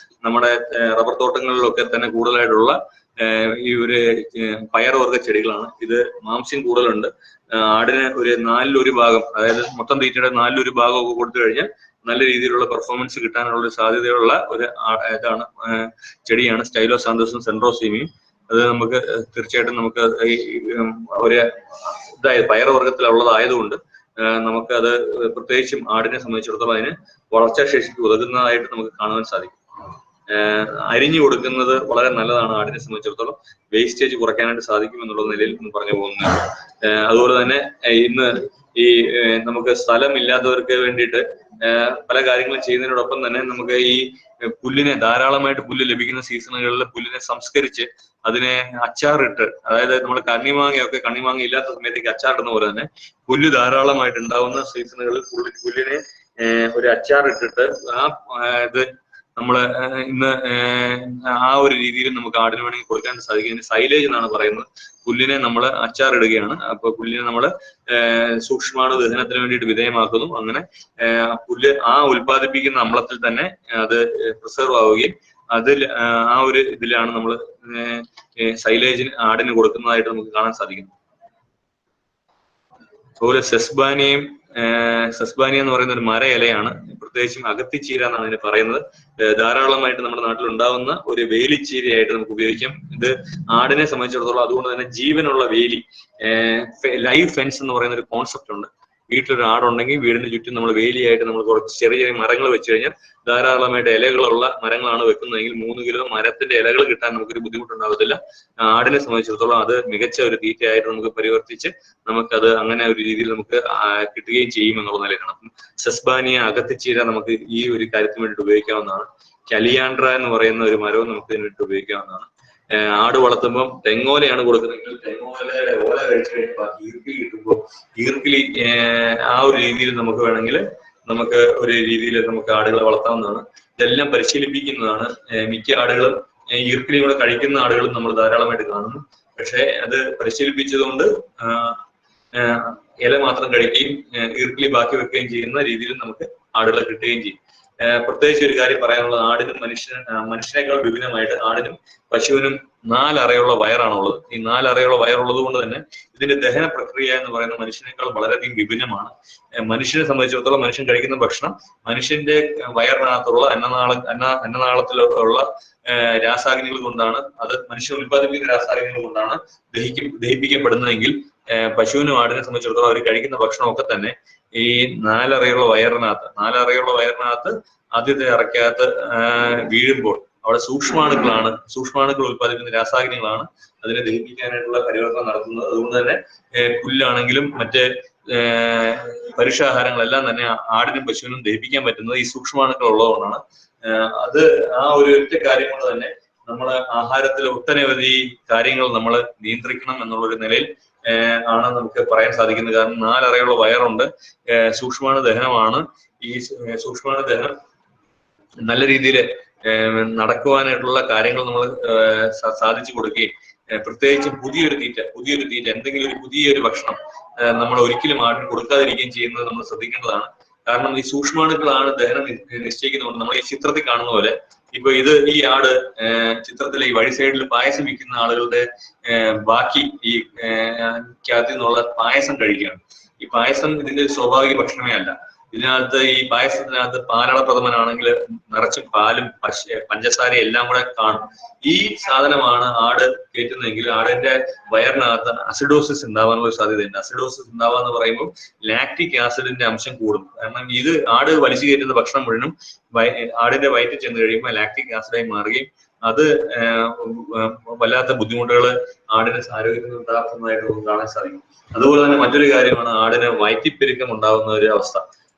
Speaker 2: നമ്മുടെ റബ്ബർ തോട്ടങ്ങളിലൊക്കെ തന്നെ കൂടുതലായിട്ടുള്ള ഈ ഒരു പയർവർഗ ചെടികളാണ്. ഇത് മാംസ്യം കൂടുതലുണ്ട്. ആടിന് ഒരു 1/4 ഭാഗം, അതായത് മൊത്തം തീറ്റയുടെ 1/4 ഭാഗം ഒക്കെ കൊടുത്തു കഴിഞ്ഞാൽ നല്ല രീതിയിലുള്ള പെർഫോമൻസ് കിട്ടാനുള്ള ഒരു സാധ്യതയുള്ള ഒരു ഇതാണ് ചെടിയാണ് സ്റ്റൈലോസാന്തസും സെൻട്രോസീമയും. അത് നമുക്ക് തീർച്ചയായിട്ടും നമുക്ക് ഒരു പയർവർഗത്തിലുള്ളതായതുകൊണ്ട് നമുക്കത് പ്രത്യേകിച്ചും ആടിനെ സംബന്ധിച്ചിടത്തോളം അതിന് വളർച്ചാശേഷിക്ക് ഉതകുന്നതായിട്ട് നമുക്ക് കാണുവാൻ സാധിക്കും. അരിഞ്ഞു കൊടുക്കുന്നത് വളരെ നല്ലതാണ്. ആടിനെ സംബന്ധിച്ചിടത്തോളം വേസ്റ്റേജ് കുറയ്ക്കാനായിട്ട് സാധിക്കും എന്നുള്ള നിലയിൽ പറഞ്ഞു പോകുന്നതാണ്. അതുപോലെ തന്നെ ഇന്ന് ഈ നമുക്ക് സ്ഥലമില്ലാത്തവർക്ക് വേണ്ടിയിട്ട് പല കാര്യങ്ങളും ചെയ്യുന്നതിനോടൊപ്പം തന്നെ നമുക്ക് ഈ പുല്ലിനെ ധാരാളമായിട്ട് പുല്ല് ലഭിക്കുന്ന സീസണുകളിൽ പുല്ലിനെ സംസ്കരിച്ച് അതിനെ അച്ചാറിട്ട്, അതായത് നമ്മൾ കണ്ണിമാങ്ങ ഇല്ലാത്ത സമയത്തേക്ക് അച്ചാറിടുന്ന പോലെ തന്നെ പുല്ല് ധാരാളമായിട്ട് ഉണ്ടാവുന്ന സീസണുകളിൽ പുല്ലിനെ ഒരു അച്ചാറിട്ടിട്ട് ഇത് നമ്മള് ഇന്ന് ആ ഒരു രീതിയിൽ നമുക്ക് ആടിന് വേണമെങ്കിൽ കൊടുക്കാൻ സാധിക്കും. സൈലേജ് എന്നാണ് പറയുന്നത്. പുല്ലിനെ നമ്മൾ അച്ചാറിടുകയാണ്. അപ്പൊ പുല്ലിനെ നമ്മൾ സൂക്ഷ്മാണു ദഹനത്തിന് വേണ്ടിയിട്ട് വിധേയമാക്കുന്നു. അങ്ങനെ പുല്ല് ഉൽപ്പാദിപ്പിക്കുന്ന അമ്ലത്തിൽ തന്നെ അത് പ്രിസർവ് ആവുകയും അതിൽ ആ ഒരു ഇതിലാണ് നമ്മൾ സൈലേജിന് ആടിന് കൊടുക്കുന്നതായിട്ട് നമുക്ക് കാണാൻ സാധിക്കുന്നത്. അതുപോലെ സെസ്ബാനിയ എന്ന് പറയുന്ന ഒരു മര ഇലയാണ്. പ്രത്യേകിച്ചും അകത്തിച്ചീര എന്നാണ് ഇതിന് പറയുന്നത്. ധാരാളമായിട്ട് നമ്മുടെ നാട്ടിൽ ഉണ്ടാവുന്ന ഒരു വേലിച്ചീരയായിട്ട് നമുക്ക് ഉപയോഗിക്കാം. ഇത് ആടിനെ സംബന്ധിച്ചിടത്തോളം അതുകൊണ്ട് തന്നെ ജീവനുള്ള വേലി, ലൈവ് ഫെൻസ് എന്ന് പറയുന്ന ഒരു കോൺസെപ്റ്റ് ഉണ്ട്. വീട്ടിലൊരു ആടുണ്ടെങ്കിൽ വീടിന് ചുറ്റും നമ്മൾ വേലിയായിട്ട് നമ്മൾ കുറച്ച് ചെറിയ ചെറിയ മരങ്ങൾ വെച്ച് കഴിഞ്ഞാൽ ധാരാളമായിട്ട് ഇലകളുള്ള മരങ്ങളാണ് വെക്കുന്നതെങ്കിൽ 3 കിലോ മരത്തിന്റെ ഇലകൾ കിട്ടാൻ നമുക്കൊരു ബുദ്ധിമുട്ടുണ്ടാകത്തില്ല. ആടിനെ സംബന്ധിച്ചിടത്തോളം അത് മികച്ച ഒരു തീറ്റയായിട്ട് നമുക്ക് പരിവർത്തിച്ച് നമുക്കത് അങ്ങനെ ഒരു രീതിയിൽ നമുക്ക് കിട്ടുകയും ചെയ്യും എന്നുള്ള നിലയിലാണ്. അപ്പം സെസ്ബാനിയ, അകത്തിച്ചീര നമുക്ക് ഈ ഒരു കാര്യത്തിന് വേണ്ടിയിട്ട് ഉപയോഗിക്കാവുന്നതാണ്. കലിയാൻഡ്ര എന്ന് പറയുന്ന ഒരു മരവും നമുക്ക് ഇതിന് വേണ്ടിയിട്ട് ഉപയോഗിക്കാവുന്നതാണ്. ആട് വളർത്തുമ്പോൾ തെങ്ങോലയാണ് കൊടുക്കുന്നതെങ്കിൽ തെങ്ങോലയുടെ ഓല കഴിച്ചു കഴിയുമ്പോൾ ഈർക്കിലി കിട്ടുമ്പോൾ ഈർക്കിലി ആ ഒരു രീതിയിൽ നമുക്ക് വേണമെങ്കിൽ നമുക്ക് ഒരു രീതിയിൽ നമുക്ക് ആടുകളെ വളർത്താവുന്നതാണ്. ഇതെല്ലാം പരിശീലിപ്പിക്കുന്നതാണ്. മിക്ക ആടുകളും ഈർക്കിലി കൂടെ കഴിക്കുന്ന ആടുകളും നമ്മൾ ധാരാളമായിട്ട് കാണുന്നു. പക്ഷെ അത് പരിശീലിപ്പിച്ചതുകൊണ്ട് ഇല മാത്രം കഴിക്കുകയും ഈർക്കിലി ബാക്കി വെക്കുകയും ചെയ്യുന്ന രീതിയിൽ നമുക്ക് ആടുകളെ കിട്ടുകയും ചെയ്യും. പ്രത്യേകിച്ച് ഒരു കാര്യം പറയാനുള്ളത്, ആടിനും മനുഷ്യനേക്കാൾ വിഭിന്നമായിട്ട് ആടിനും പശുവിനും 4 അറയുള്ള വയറാണുള്ളത്. ഈ 4 അറയുള്ള വയറുള്ളത് കൊണ്ട് തന്നെ ഇതിന്റെ ദഹന പ്രക്രിയ എന്ന് പറയുന്ന മനുഷ്യനേക്കാൾ വളരെയധികം വിഭിന്നമാണ്. മനുഷ്യനെ സംബന്ധിച്ചിടത്തോളം മനുഷ്യൻ കഴിക്കുന്ന ഭക്ഷണം മനുഷ്യന്റെ വയറിനകത്തുള്ള അന്നനാളത്തിലുള്ള രാസാഗ്നികൾ കൊണ്ടാണ്, അത് മനുഷ്യൻ ഉൽപ്പാദിപ്പിക്കുന്ന രാസാഗ്നികൾ കൊണ്ടാണ് ദഹിപ്പിക്കപ്പെടുന്നതെങ്കിൽ പശുവിനും ആടിനെ സംബന്ധിച്ചിടത്തോളം അവർ കഴിക്കുന്ന ഭക്ഷണമൊക്കെ തന്നെ ഈ 4 അറയുള്ള വയറിനകത്ത് ആദ്യത്തെ അറയ്ക്കകത്ത് വീഴുമ്പോൾ അവിടെ സൂക്ഷ്മാണുക്കൾ ഉൽപ്പാദിപ്പിക്കുന്ന രാസാഗ്നികളാണ് അതിനെ ദഹിപ്പിക്കാനായിട്ടുള്ള പരിവർത്തനം നടത്തുന്നത്. അതുകൊണ്ട് തന്നെ പുല്ലാണെങ്കിലും മറ്റ് പരുഷാഹാരങ്ങളെല്ലാം തന്നെ ആടിനും പശുവിനും ദഹിപ്പിക്കാൻ പറ്റുന്നത് ഈ സൂക്ഷ്മാണുക്കൾ ഉള്ളതുകൊണ്ടാണ്. അത് ആ ഒരു ഒറ്റ കാര്യം കൊണ്ട് തന്നെ നമ്മള് ആഹാരത്തിൽ ഒട്ടനവധി കാര്യങ്ങൾ നമ്മൾ നിയന്ത്രിക്കണം എന്നുള്ളൊരു നിലയിൽ ആണ് നമുക്ക് പറയാൻ സാധിക്കുന്നത്. കാരണം 4 അറയുള്ള വയറുണ്ട്, സൂക്ഷ്മാണു ദഹനമാണ്. ഈ സൂക്ഷ്മാണു ദഹനം നല്ല രീതിയിൽ നടക്കുവാനായിട്ടുള്ള കാര്യങ്ങൾ നമ്മൾ സാധിച്ചു കൊടുക്കുകയും പ്രത്യേകിച്ചും പുതിയൊരു തീറ്റ എന്തെങ്കിലും ഒരു പുതിയൊരു ഭക്ഷണം നമ്മൾ ഒരിക്കലും ആടിന് കൊടുക്കാതിരിക്കുകയും ചെയ്യുന്നത് നമ്മൾ ശ്രദ്ധിക്കേണ്ടതാണ്. കാരണം ഈ സൂക്ഷ്മാണുക്കളാണ് ദഹനം നിശ്ചയിക്കുന്നതുകൊണ്ട് നമ്മൾ ഈ ചിത്രത്തിൽ കാണുന്ന പോലെ ഇപ്പൊ ഈ ആട് ചിത്രത്തിലെ ഈ വഴി സൈഡിൽ പായസം വിൽക്കുന്ന ആളുകളുടെ ബാക്കി ഈ ക്കകത്തു നിന്നുള്ള പായസം കഴിക്കുകയാണ്. ഈ പായസം ഇതിന്റെ സ്വാഭാവിക ഭക്ഷണമേ അല്ല. ഇതിനകത്ത് ഈ പായസത്തിനകത്ത് പാലട പ്രഥമനാണെങ്കിൽ നിറച്ചും പാലും പഞ്ചസാരയും എല്ലാം കൂടെ കാണും. ഈ സാധനമാണ് ആട് കയറ്റുന്നതെങ്കിൽ ആടിന്റെ വയറിനകത്ത് അസിഡോസിസ് ഉണ്ടാവാനുള്ള സാധ്യതയുണ്ട്. അസിഡോസിസ് ഉണ്ടാവാന്ന് പറയുമ്പോൾ ലാക്റ്റിക് ആസിഡിന്റെ അംശം കൂടും. കാരണം ഇത് ആട് വലിച്ചു കയറ്റുന്ന ഭക്ഷണം മുഴുവനും ആടിന്റെ വയറ്റിൽ ചെന്ന് കഴിയുമ്പോൾ ലാക്റ്റിക് ആസിഡായി മാറുകയും അത് വല്ലാത്ത ബുദ്ധിമുട്ടുകൾ ആടിന് ആരോഗ്യത്തിന് ഉണ്ടാക്കുന്നതായിട്ട് നമുക്ക് കാണാൻ സാധിക്കും. അതുപോലെ തന്നെ മറ്റൊരു കാര്യമാണ് ആടിന് വയറ്റിപ്പെരുക്കം ഉണ്ടാകുന്ന ഒരു അവസ്ഥ.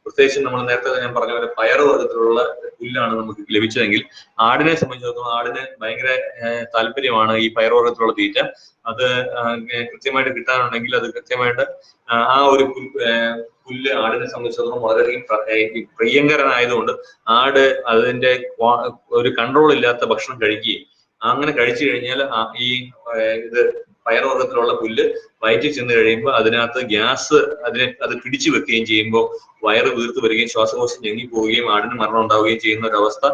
Speaker 2: പ്രത്യേകിച്ചും നമ്മൾ നേരത്തെ ഞാൻ പറഞ്ഞ പോലെ പയറ് വർഗത്തിലുള്ള പുല്ലാണ് നമുക്ക് ലഭിച്ചതെങ്കിൽ ആടിനെ സംബന്ധിച്ചിടത്തോളം ആടിന് ഭയങ്കര താല്പര്യമാണ് ഈ പയറുവർഗത്തിലുള്ള തീറ്റ. അത് കൃത്യമായിട്ട് കിട്ടാനുണ്ടെങ്കിൽ അത് കൃത്യമായിട്ട് ആ ഒരു പുല്ല് ആടിനെ സംബന്ധിച്ചിടത്തോളം വളരെയധികം പ്രിയങ്കരനായതുകൊണ്ട് ആട് അതിന്റെ ഒരു കൺട്രോൾ ഇല്ലാത്ത ഭക്ഷണം കഴിക്കുകയും അങ്ങനെ കഴിച്ചു കഴിഞ്ഞാൽ ഈ ഇത് പയറുവർഗത്തിലുള്ള പുല്ല് വയറ്റിൽ ചെന്ന് കഴിയുമ്പോൾ അതിനകത്ത് ഗ്യാസ് അത് പിടിച്ചു വെക്കുകയും ചെയ്യുമ്പോൾ വയറ് വീർത്ത് വരികയും ശ്വാസകോശം ഞെങ്ങിപ്പോവുകയും ആടിന് മരണം ഉണ്ടാവുകയും ചെയ്യുന്ന ഒരു അവസ്ഥ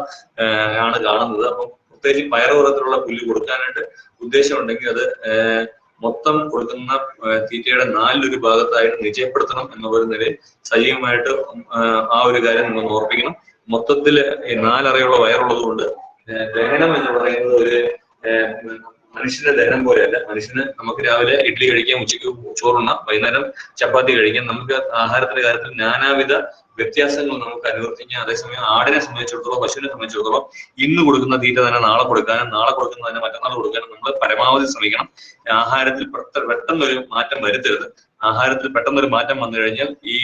Speaker 2: ആണ് കാണുന്നത്. അപ്പം പ്രത്യേകിച്ച് പയറുവർഗത്തിലുള്ള പുല്ല് കൊടുക്കാനായിട്ട് ഉദ്ദേശമുണ്ടെങ്കിൽ അത് മൊത്തം കൊടുക്കുന്ന തീറ്റയുടെ 4 ഭാഗത്തായിട്ട് നിശ്ചയപ്പെടുത്തണം എന്നുള്ള നിലയിൽ സജീവമായിട്ട് ആ ഒരു കാര്യം നമ്മൾ ഓർപ്പിക്കണം. മൊത്തത്തിൽ 4 അറയുള്ള വയറുള്ളത് കൊണ്ട് ദഹനം എന്ന് പറയുന്നത് ഒരു മനുഷ്യന്റെ ദഹനം പോലെയല്ല. മനുഷ്യന് നമുക്ക് രാവിലെ ഇഡ്ഡലി കഴിക്കാം, ഉച്ചയ്ക്ക് ചോറുണ്ണാം, വൈകുന്നേരം ചപ്പാത്തി കഴിക്കാം. നമുക്ക് ആഹാരത്തിന്റെ കാര്യത്തിൽ നാനാവിധ വ്യത്യാസങ്ങൾ നമുക്ക് അനുവർത്തിക്കാം. അതേസമയം ആടിനെ സംബന്ധിച്ചിടത്തോളം, പശുവിനെ സംബന്ധിച്ചിടത്തോളം ഇന്ന് കൊടുക്കുന്ന തീറ്റ തന്നെ നാളെ കൊടുക്കാനും നാളെ കൊടുക്കുന്ന തന്നെ മറ്റന്നാൾ കൊടുക്കാനും നമ്മൾ പരമാവധി ശ്രമിക്കണം. ആഹാരത്തിൽ പെട്ടെന്നൊരു മാറ്റം വരുത്തരുത്. ആഹാരത്തിൽ പെട്ടെന്നൊരു മാറ്റം വന്നു കഴിഞ്ഞാൽ ഈ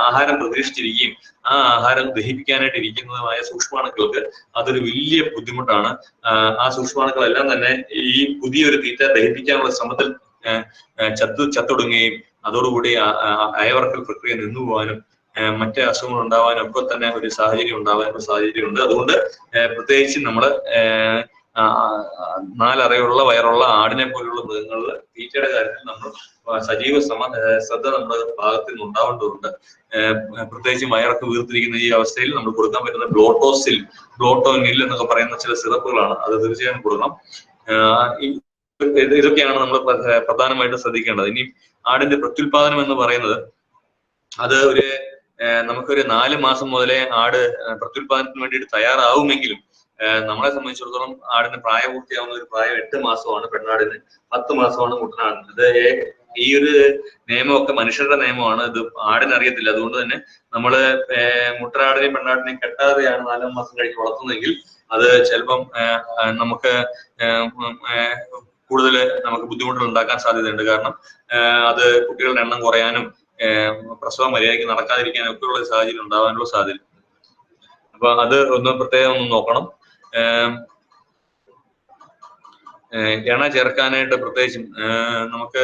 Speaker 2: ആഹാരം പ്രതീക്ഷിച്ചിരിക്കുകയും ആ ആഹാരം ദഹിപ്പിക്കാനായിട്ട് ഇരിക്കുന്നതുമായ സൂക്ഷ്മാണുക്കൾക്ക് അതൊരു വലിയ ബുദ്ധിമുട്ടാണ്. ആ സൂക്ഷ്മാണുക്കളെല്ലാം തന്നെ ഈ പുതിയൊരു തീറ്റ ദഹിപ്പിക്കാനുള്ള ശ്രമത്തിൽ ചത്തൊടുങ്ങുകയും അതോടുകൂടി അയവർക്കൽ പ്രക്രിയ നിന്നുപോകാനും മറ്റ് അസുഖങ്ങൾ ഉണ്ടാവാനും ഒക്കെ തന്നെ ഒരു സാഹചര്യം ഉണ്ടാവാനുള്ള സാഹചര്യമുണ്ട്. അതുകൊണ്ട് പ്രത്യേകിച്ച് നമ്മള് 4 അറയുള്ള വയറുള്ള ആടിനെ പോലുള്ള മൃഗങ്ങളിൽ തീറ്റയുടെ കാര്യത്തിൽ നമ്മൾ സജീവ ശ്രദ്ധ നമ്മുടെ ഭാഗത്ത് നിന്ന് ഉണ്ടാവേണ്ടതുണ്ട്. പ്രത്യേകിച്ചും വയറൊക്കെ വീർത്തിരിക്കുന്ന ഈ അവസ്ഥയിൽ നമ്മൾ കൊടുക്കാൻ പറ്റുന്ന ബ്ലോട്ടോനിൽ എന്നൊക്കെ പറയുന്ന ചില സിറപ്പുകളാണ്. അത് തീർച്ചയായും കൊടുക്കണം. ഇതൊക്കെയാണ് നമ്മൾ പ്രധാനമായിട്ടും ശ്രദ്ധിക്കേണ്ടത്. ഇനി ആടിന്റെ പ്രത്യുൽപാദനം എന്ന് പറയുന്നത് അത് നമുക്കൊരു 4 മാസം മുതലേ ആട് പ്രത്യുൽപാദനത്തിന് വേണ്ടിയിട്ട് തയ്യാറാവുമെങ്കിലും നമ്മളെ സംബന്ധിച്ചിടത്തോളം ആടിന് പ്രായപൂർത്തിയാവുന്ന ഒരു പ്രായം 8 മാസമാണ് പെണ്ണാടിന്, 10 മാസമാണ് മുട്ടനാടിന്. ഇത് ഈ ഒരു നിയമമൊക്കെ മനുഷ്യരുടെ നിയമമാണ്. ഇത് ആടിനറിയത്തില്ല. അതുകൊണ്ട് തന്നെ നമ്മള് മുട്ടനാടിനെയും പെണ്ണാടിനെയും കെട്ടാതെയാണ് 4 മാസം കഴിഞ്ഞ് വളർത്തുന്നതെങ്കിൽ അത് ചിലപ്പം നമുക്ക് കൂടുതൽ നമുക്ക് ബുദ്ധിമുട്ടുകൾ ഉണ്ടാക്കാൻ സാധ്യതയുണ്ട്. കാരണം അത് കുട്ടികളുടെ എണ്ണം കുറയാനും പ്രസവം മര്യാദയ്ക്ക് നടക്കാതിരിക്കാനും ഒക്കെ ഉള്ള സാഹചര്യം ഉണ്ടാവാനുള്ള സാധ്യത. അപ്പൊ അത് പ്രത്യേകം ഒന്ന് നോക്കണം. എണ്ണ ചേർക്കാനായിട്ട് പ്രത്യേകിച്ചും നമുക്ക്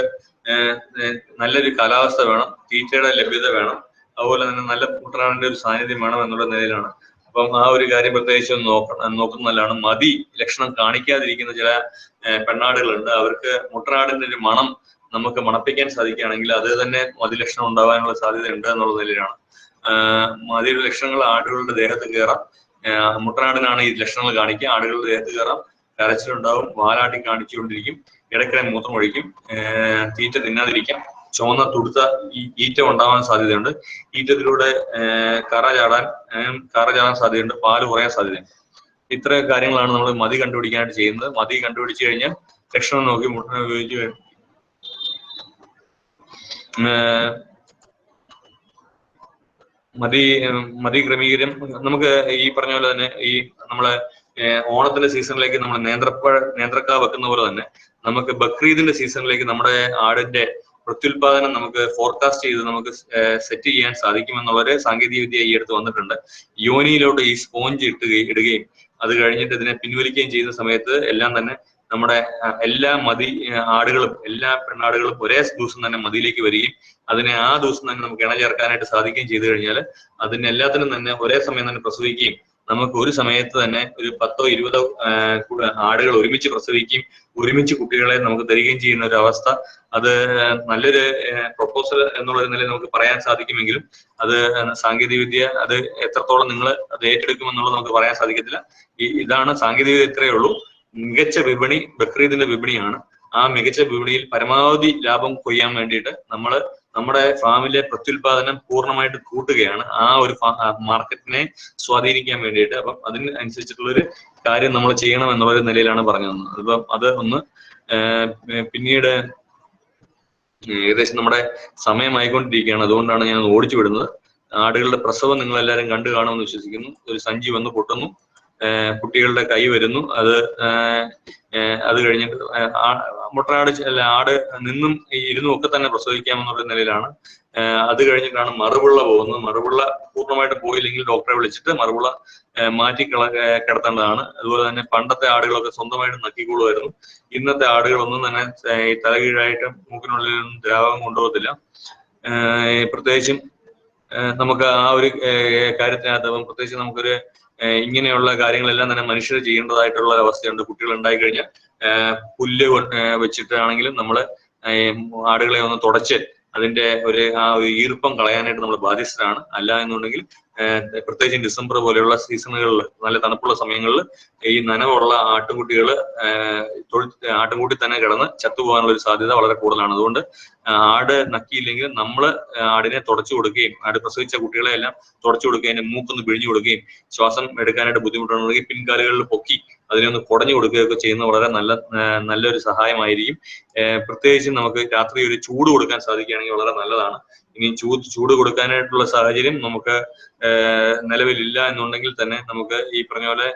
Speaker 2: നല്ലൊരു കാലാവസ്ഥ വേണം, തീറ്റയുടെ ലഭ്യത വേണം, അതുപോലെ തന്നെ നല്ല മുട്ടനാടിന്റെ ഒരു സാന്നിധ്യം വേണം എന്നുള്ള നിലയിലാണ്. അപ്പം ആ ഒരു കാര്യം പ്രത്യേകിച്ച് നോക്കുന്നത് നല്ലതാണ്. മതി ലക്ഷണം കാണിക്കാതിരിക്കുന്ന ചില പെണ്ണാടുകളുണ്ട്. അവർക്ക് മുട്ടനാടിന്റെ ഒരു മണം നമുക്ക് മണപ്പിക്കാൻ സാധിക്കുകയാണെങ്കിൽ അത് തന്നെ മതി ലക്ഷണം ഉണ്ടാവാനുള്ള സാധ്യത ഉണ്ട് എന്നുള്ള നിലയിലാണ്. മതിയുടെ ലക്ഷണങ്ങൾ ആടുകളുടെ ദേഹത്ത് കയറാം. മുട്ടനാടിനാണ് ഈ ലക്ഷണങ്ങൾ കാണിക്കുക. ആടുകളുടെ ദേഹത്ത് കയറാം, കരച്ചിലുണ്ടാവും, വാലാട്ടി കാണിച്ചുകൊണ്ടിരിക്കും, ഇടയ്ക്കിടെ മൂത്രം ഒഴിക്കും, തീറ്റ തിന്നാതിരിക്കാം, ചുവന്ന തുടുത്ത ഈറ്റ ഉണ്ടാവാൻ സാധ്യതയുണ്ട്. ഈറ്റത്തിലൂടെ കറ ചാടാൻ സാധ്യതയുണ്ട്, പാല് കുറയാൻ സാധ്യതയുണ്ട്. ഇത്രയും കാര്യങ്ങളാണ് നമ്മൾ മതി കണ്ടുപിടിക്കാനായിട്ട് ചെയ്യുന്നത്. മതി കണ്ടുപിടിച്ചു കഴിഞ്ഞാൽ ലക്ഷണം നോക്കി മുട്ടനെ ഉപയോഗിച്ച് മതി ക്രമീകരണം നമുക്ക് ഈ പറഞ്ഞ പോലെ തന്നെ ഈ നമ്മളെ ഓണത്തിന്റെ സീസണിലേക്ക് നമ്മൾ നേന്ത്രക്ക വെക്കുന്ന പോലെ തന്നെ നമുക്ക് ബക്രീദിന്റെ സീസണിലേക്ക് നമ്മുടെ ആടിന്റെ പ്രത്യുൽപാദനം നമുക്ക് ഫോർകാസ്റ്റ് ചെയ്ത് നമുക്ക് സെറ്റ് ചെയ്യാൻ സാധിക്കുമെന്നുള്ളൊരു സാങ്കേതിക വിദ്യ ഈ അടുത്ത് വന്നിട്ടുണ്ട്. യോനിയിലോട്ട് ഈ സ്പോഞ്ച് ഇടുകയും അത് കഴിഞ്ഞിട്ട് ഇതിനെ പിൻവലിക്കുകയും ചെയ്യുന്ന സമയത്ത് എല്ലാം തന്നെ നമ്മുടെ എല്ലാ ആടുകളും എല്ലാ പെണ്ണാടുകളും ഒരേ ദിവസം തന്നെ മതിയിലേക്ക് വരികയും അതിനെ ആ ദിവസം തന്നെ നമുക്ക് ഇണ ചേർക്കാനായിട്ട് സാധിക്കുകയും ചെയ്തു കഴിഞ്ഞാൽ അതിന് എല്ലാത്തിനും തന്നെ ഒരേ സമയം തന്നെ പ്രസവിക്കുകയും നമുക്ക് ഒരു സമയത്ത് തന്നെ ഒരു 10 20 ആടുകൾ ഒരുമിച്ച് പ്രസവിക്കുകയും ഒരുമിച്ച് കുട്ടികളെ നമുക്ക് തരികയും ചെയ്യുന്ന ഒരു അവസ്ഥ. അത് നല്ലൊരു പ്രൊപ്പോസൽ എന്നുള്ള നിലയിൽ നമുക്ക് പറയാൻ സാധിക്കുമെങ്കിലും അത് സാങ്കേതിക വിദ്യ അത് എത്രത്തോളം നിങ്ങൾ അത് ഏറ്റെടുക്കുമെന്നുള്ളത് നമുക്ക് പറയാൻ സാധിക്കത്തില്ല. ഇതാണ് സാങ്കേതിക വിദ്യ, ഇത്രയേ ഉള്ളൂ. മികച്ച വിപണി ബക്രീദിന്റെ വിപണിയാണ്. ആ മികച്ച വിപണിയിൽ പരമാവധി ലാഭം കൊയ്യാൻ വേണ്ടിയിട്ട് നമ്മുടെ ഫാമിലെ പ്രത്യുൽപാദനം പൂർണ്ണമായിട്ട് കൂട്ടുകയാണ്, ആ ഒരു മാർക്കറ്റിനെ സ്വാധീനിക്കാൻ വേണ്ടിയിട്ട്. അപ്പം അതിനനുസരിച്ചിട്ടുള്ളൊരു കാര്യം നമ്മൾ ചെയ്യണം എന്നുള്ള നിലയിലാണ് പറഞ്ഞു തന്നത്. അപ്പം അത് ഒന്ന് പിന്നീട് ഏകദേശം നമ്മുടെ സമയമായിക്കൊണ്ടിരിക്കുകയാണ്. അതുകൊണ്ടാണ് ഞാൻ ഓടിച്ചു വിടുന്നത്. ആടുകളുടെ പ്രസവം നിങ്ങൾ എല്ലാവരും കണ്ടു കാണുമെന്ന് വിശ്വസിക്കുന്നു. ഒരു സഞ്ചി വന്ന് പൊട്ടുന്നു, കുട്ടികളുടെ കൈ വരുന്നു. അത് കഴിഞ്ഞിട്ട് മുട്ടനാട് ആട് നിന്നും ഇരുന്നും ഒക്കെ തന്നെ പ്രസവിക്കാമെന്നുള്ള നിലയിലാണ്. അത് കഴിഞ്ഞിട്ടാണ് മറുപിള്ള പോകുന്നത്. മറുപിള്ള പൂർണ്ണമായിട്ട് പോയില്ലെങ്കിൽ ഡോക്ടറെ വിളിച്ചിട്ട് മറുപിള്ള മാറ്റി കിടത്തേണ്ടതാണ്. അതുപോലെ തന്നെ പണ്ടത്തെ ആടുകളൊക്കെ സ്വന്തമായിട്ട് നക്കിക്കൊള്ളുമായിരുന്നു. ഇന്നത്തെ ആടുകളൊന്നും തന്നെ ഈ തലകീഴായിട്ട് മൂക്കിനുള്ളിൽ നിന്നും ദ്രാവകം കൊണ്ടുപോകത്തില്ല. പ്രത്യേകിച്ചും നമുക്ക് ആ ഒരു കാര്യത്തിനകത്ത് പ്രത്യേകിച്ച് നമുക്കൊരു ഇങ്ങനെയുള്ള കാര്യങ്ങളെല്ലാം തന്നെ മനുഷ്യർ ചെയ്യേണ്ടതായിട്ടുള്ള അവസ്ഥയുണ്ട്. കുട്ടികൾ ഉണ്ടായി കഴിഞ്ഞാൽ പുല്ല് വെച്ചിട്ടാണെങ്കിലും നമ്മള് ആടുകളെ ഒന്ന് തുടച്ച് അതിന്റെ ആ ഒരു ഈർപ്പം കളയാനായിട്ട് നമ്മൾ ബാധ്യസ്ഥരാണ്. അല്ല എന്നുണ്ടെങ്കിൽ പ്രത്യേകിച്ചും ഡിസംബർ പോലെയുള്ള സീസണുകളിൽ, നല്ല തണുപ്പുള്ള സമയങ്ങളിൽ ഈ നനവുള്ള ആട്ടുംകൂട്ടി തന്നെ കിടന്ന് ചത്തുപോകാനുള്ള ഒരു സാധ്യത വളരെ കൂടുതലാണ്. അതുകൊണ്ട് ആട് നക്കിയില്ലെങ്കിൽ നമ്മൾ ആടിനെ തുടച്ചു കൊടുക്കുകയും ആട് പ്രസവിച്ച കുട്ടികളെ എല്ലാം തുടച്ചു കൊടുക്കുകയും അതിന്റെ മൂക്കൊന്ന് പിഴിഞ്ഞു കൊടുക്കുകയും ശ്വാസം എടുക്കാനായിട്ട് ബുദ്ധിമുട്ടുണ്ടെങ്കിൽ പിൻകാലുകളിൽ പൊക്കി അതിനെ ഒന്ന് കുടഞ്ഞു കൊടുക്കുകയൊക്കെ ചെയ്യുന്നത് വളരെ നല്ലൊരു സഹായമായിരിക്കും. പ്രത്യേകിച്ചും നമുക്ക് രാത്രി ഒരു ചൂട് കൊടുക്കാൻ സാധിക്കുകയാണെങ്കിൽ വളരെ നല്ലതാണ്. ഇനി ചൂട് കൊടുക്കാനായിട്ടുള്ള സാഹചര്യം നമുക്ക് നിലവിലില്ല എന്നുണ്ടെങ്കിൽ തന്നെ നമുക്ക് ഈ പറഞ്ഞ പോലെ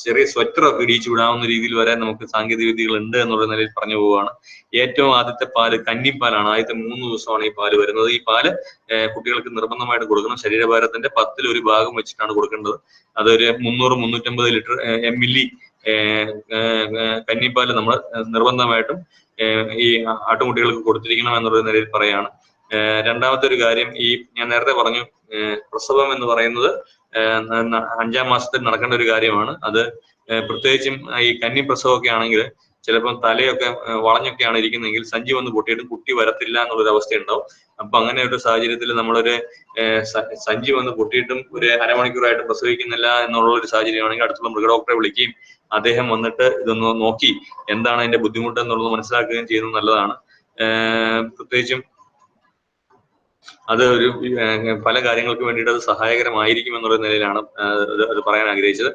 Speaker 2: ചെറിയ സ്വെറ്ററൊക്കെ ഇടിച്ചു വിടാവുന്ന രീതിയിൽ വരെ നമുക്ക് സാങ്കേതിക വിദ്യകൾ ഉണ്ട് എന്നുള്ള നിലയിൽ പറഞ്ഞു പോവുകയാണ്. ഏറ്റവും ആദ്യത്തെ പാല് കന്നിപ്പാലാണ്. ആദ്യത്തെ 3 ദിവസമാണ് ഈ പാല് വരുന്നത്. ഈ പാല് കുട്ടികൾക്ക് നിർബന്ധമായിട്ട് കൊടുക്കണം. ശരീരഭാരത്തിന്റെ 10% ഭാഗം വെച്ചിട്ടാണ് കൊടുക്കേണ്ടത്. അതൊരു 300-350 ലിറ്റർ ml കന്നിപ്പാല് നമ്മൾ നിർബന്ധമായിട്ടും ഈ ആട്ടുകുട്ടികൾക്ക് കൊടുത്തിരിക്കണം എന്നുള്ള നിലയിൽ പറയാണ്. രണ്ടാമത്തെ ഒരു കാര്യം, ഞാൻ നേരത്തെ പറഞ്ഞു, പ്രസവം എന്ന് പറയുന്നത് 5-ാം മാസത്തിൽ നടക്കേണ്ട ഒരു കാര്യമാണ്. അത് പ്രത്യേകിച്ചും ഈ കന്നി പ്രസവമൊക്കെ ആണെങ്കിൽ ചിലപ്പം തലയൊക്കെ വളഞ്ഞൊക്കെയാണ് ഇരിക്കുന്നതെങ്കിൽ സഞ്ചി വന്ന് പൊട്ടിയിട്ടും കുട്ടി വരത്തില്ല എന്നുള്ളൊരു അവസ്ഥ ഉണ്ടാവും. അപ്പൊ അങ്ങനെ ഒരു സാഹചര്യത്തിൽ നമ്മളൊരു സഞ്ചി വന്ന് പൊട്ടിയിട്ടും ഒരു അരമണിക്കൂറായിട്ട് പ്രസവിക്കുന്നില്ല എന്നുള്ള ഒരു സാഹചര്യമാണെങ്കിൽ അടുത്തുള്ള മൃഗഡോക്ടറെ വിളിക്കുകയും അദ്ദേഹം വന്നിട്ട് ഇതൊന്ന് നോക്കി എന്താണ് അതിന്റെ ബുദ്ധിമുട്ട് എന്നുള്ളത് മനസ്സിലാക്കുകയും ചെയ്യുന്നത് നല്ലതാണ്. പ്രത്യേകിച്ചും അത് ഒരു പല കാര്യങ്ങൾക്ക് വേണ്ടിയിട്ട് അത് സഹായകരമായിരിക്കും എന്നുള്ള നിലയിലാണ് അത് പറയാൻ ആഗ്രഹിച്ചത്.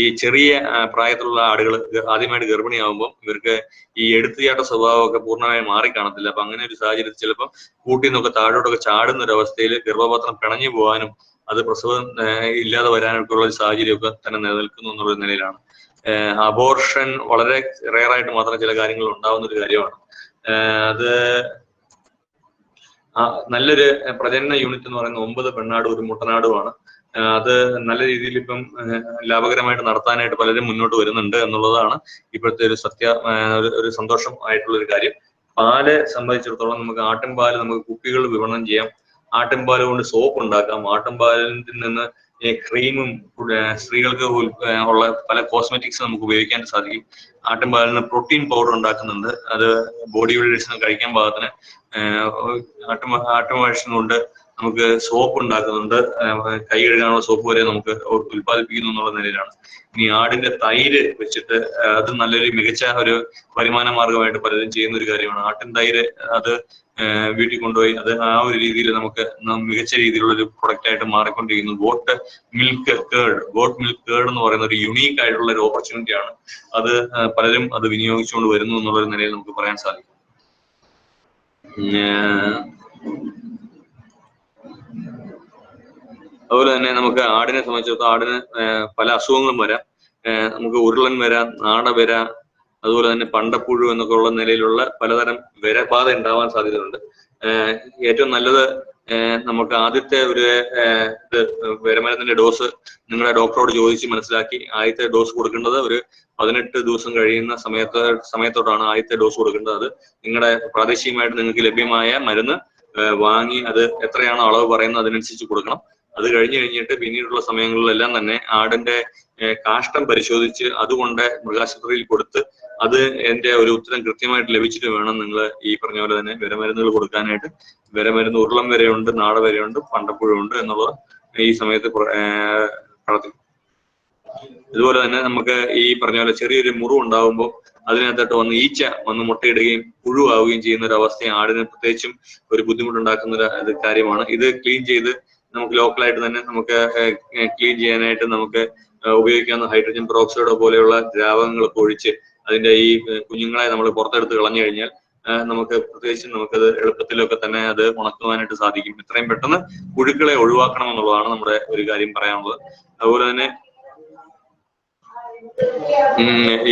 Speaker 2: ഈ ചെറിയ പ്രായത്തിലുള്ള ആടുകൾ ആദ്യമായിട്ട് ഗർഭിണിയാവുമ്പോൾ ഇവർക്ക് ഈ എടുത്തുചാട്ട സ്വഭാവമൊക്കെ പൂർണ്ണമായും മാറിക്കാണത്തില്ല. അപ്പൊ അങ്ങനെ ഒരു സാഹചര്യത്തിൽ ചിലപ്പോൾ കൂട്ടിൽ നിന്നൊക്കെ താഴോട്ടൊക്കെ ചാടുന്ന ഒരു അവസ്ഥയിൽ ഗർഭപാത്രം പിണഞ്ഞു പോകാനും അത് പ്രസവം ഇല്ലാതെ വരാനൊക്കെ ഉള്ള ഒരു സാഹചര്യമൊക്കെ തന്നെ നിലനിൽക്കുന്നു എന്നുള്ള നിലയിലാണ്. അബോർഷൻ വളരെ റെയറായിട്ട് മാത്രം ചില കാര്യങ്ങൾ ഉണ്ടാവുന്ന ഒരു കാര്യമാണ്. അത് നല്ലൊരു പ്രജനന യൂണിറ്റ് എന്ന് പറയുന്ന 9 പെണ്ണാടും 1 മുട്ടനാടുമാണ്. അത് നല്ല രീതിയിൽ ഇപ്പം ലാഭകരമായിട്ട് നടത്താനായിട്ട് പലരും മുന്നോട്ട് വരുന്നുണ്ട് എന്നുള്ളതാണ് ഇപ്പോഴത്തെ ഒരു സന്തോഷം ആയിട്ടുള്ള ഒരു കാര്യം. പാല് സംബന്ധിച്ചിടത്തോളം നമുക്ക് ആട്ടിൻപാല് നമുക്ക് കുപ്പികൾ വിപണനം ചെയ്യാം. ആട്ടിൻപാല് കൊണ്ട് സോപ്പ് ഉണ്ടാക്കാം. ആട്ടിൻപാലിൽ നിന്ന് ക്രീമും സ്ത്രീകൾക്ക് ഉള്ള പല കോസ്മെറ്റിക്സ് നമുക്ക് ഉപയോഗിക്കാൻ സാധിക്കും. ആട്ടിൻപാലിന് പ്രോട്ടീൻ പൗഡർ ഉണ്ടാക്കുന്നുണ്ട്. അത് ബോഡി ബിൽഡേഴ്സിന് കഴിക്കാൻ പാകത്തിന് ആട്ടുമാംസം കൊണ്ട് നമുക്ക് സോപ്പ് ഉണ്ടാക്കുന്നുണ്ട്. കൈ കഴുകാനുള്ള സോപ്പ് വരെ നമുക്ക് ഉൽപ്പാദിപ്പിക്കുന്നു എന്നുള്ള നിലയിലാണ്. ഇനി ആടിന്റെ തൈര് വെച്ചിട്ട് അത് നല്ലൊരു മികച്ച ഒരു വരുമാന മാർഗമായിട്ട് പലരും ചെയ്യുന്ന ഒരു കാര്യമാണ്. ആട്ടിൻ തൈര് അത് വീട്ടിൽ കൊണ്ടുപോയി അത് ആ ഒരു രീതിയിൽ നമുക്ക് മികച്ച രീതിയിലുള്ള ഒരു പ്രൊഡക്റ്റ് ആയിട്ട് മാറിക്കൊണ്ടിരിക്കുന്നു. ഗോട്ട് മിൽക്ക് കേർഡ് എന്ന് പറയുന്ന ഒരു യുണീക്ക് ആയിട്ടുള്ള ഒരു ഓപ്പർച്യൂണിറ്റി ആണ്. അത് പലരും അത് വിനിയോഗിച്ചുകൊണ്ട് വരുന്നു എന്നുള്ള നിലയിൽ നമുക്ക് പറയാൻ സാധിക്കും. അതുപോലെ തന്നെ നമുക്ക് ആടിനെ സംബന്ധിച്ചിടത്തോളം ആടിന് പല അസുഖങ്ങളും വരാം. നമുക്ക് ഉരുളൻ വരാം, നാട വരാം, അതുപോലെ തന്നെ പണ്ടപ്പുഴു എന്നൊക്കെ ഉള്ള നിലയിലുള്ള പലതരം വിരബാധ ഉണ്ടാവാൻ സാധ്യതയുണ്ട്. ഏറ്റവും നല്ലത് നമുക്ക് ആദ്യത്തെ ഒരു വിരമരുന്നിന്റെ ഡോസ് നിങ്ങളുടെ ഡോക്ടറോട് ചോദിച്ച് മനസ്സിലാക്കി ആദ്യത്തെ ഡോസ് കൊടുക്കേണ്ടത് ഒരു 18 ദിവസം കഴിയുന്ന സമയത്തോട്ടാണ് ആദ്യത്തെ ഡോസ് കൊടുക്കേണ്ടത്. അത് നിങ്ങളുടെ പ്രാദേശികമായിട്ട് നിങ്ങൾക്ക് ലഭ്യമായ മരുന്ന് വാങ്ങി അത് എത്രയാണോ അളവ് പറയുന്നത് അതിനനുസരിച്ച് കൊടുക്കണം. അത് കഴിഞ്ഞിട്ട് പിന്നീടുള്ള സമയങ്ങളിലെല്ലാം തന്നെ ആടിന്റെ കാഷ്ടം പരിശോധിച്ച് അതുകൊണ്ട് മൃഗാശുപത്രിയിൽ കൊടുത്ത് അത് എന്റെ ഒരു ഉത്തരം കൃത്യമായിട്ട് ലഭിച്ചിട്ട് വേണം നിങ്ങൾ ഈ പറഞ്ഞ പോലെ തന്നെ വിരമരുന്നുകൾ കൊടുക്കാനായിട്ട്. വിരമരുന്ന് ഉരുളം വരെയുണ്ട്, നാട വരെയുണ്ട്, പണ്ടപ്പുഴുണ്ട് എന്നുള്ളത് ഈ സമയത്ത് പ്രവർത്തിക്കും. ഇതുപോലെ തന്നെ നമുക്ക് ഈ പറഞ്ഞ പോലെ ചെറിയൊരു മുറിവ് ഉണ്ടാകുമ്പോൾ അതിനകത്തോട്ട് വന്ന് ഈച്ച വന്ന് മുട്ടയിടുകയും പുഴുവാവുകയും ചെയ്യുന്ന ഒരു അവസ്ഥ ആടിന് പ്രത്യേകിച്ചും ഒരു ബുദ്ധിമുട്ടുണ്ടാക്കുന്ന ഒരു കാര്യമാണ്. ഇത് ക്ലീൻ ചെയ്ത് നമുക്ക് ലോക്കലായിട്ട് തന്നെ നമുക്ക് ക്ലീൻ ചെയ്യാനായിട്ട് നമുക്ക് ഉപയോഗിക്കാവുന്ന ഹൈഡ്രജൻ പെറോക്സൈഡോ പോലെയുള്ള ദ്രാവകങ്ങളൊക്കെ ഒഴിച്ച് അതിന്റെ ഈ കുഞ്ഞുങ്ങളെ നമ്മൾ പുറത്തെടുത്ത് കളഞ്ഞു കഴിഞ്ഞാൽ നമുക്ക് പ്രത്യേകിച്ചും നമുക്കത് എളുപ്പത്തിലൊക്കെ തന്നെ അത് ഉണക്കുവാനായിട്ട് സാധിക്കും. ഇത്രയും പെട്ടെന്ന് പുഴുക്കളെ ഒഴിവാക്കണം എന്നുള്ളതാണ് നമ്മുടെ ഒരു കാര്യം പറയാനുള്ളത്. അതുപോലെ തന്നെ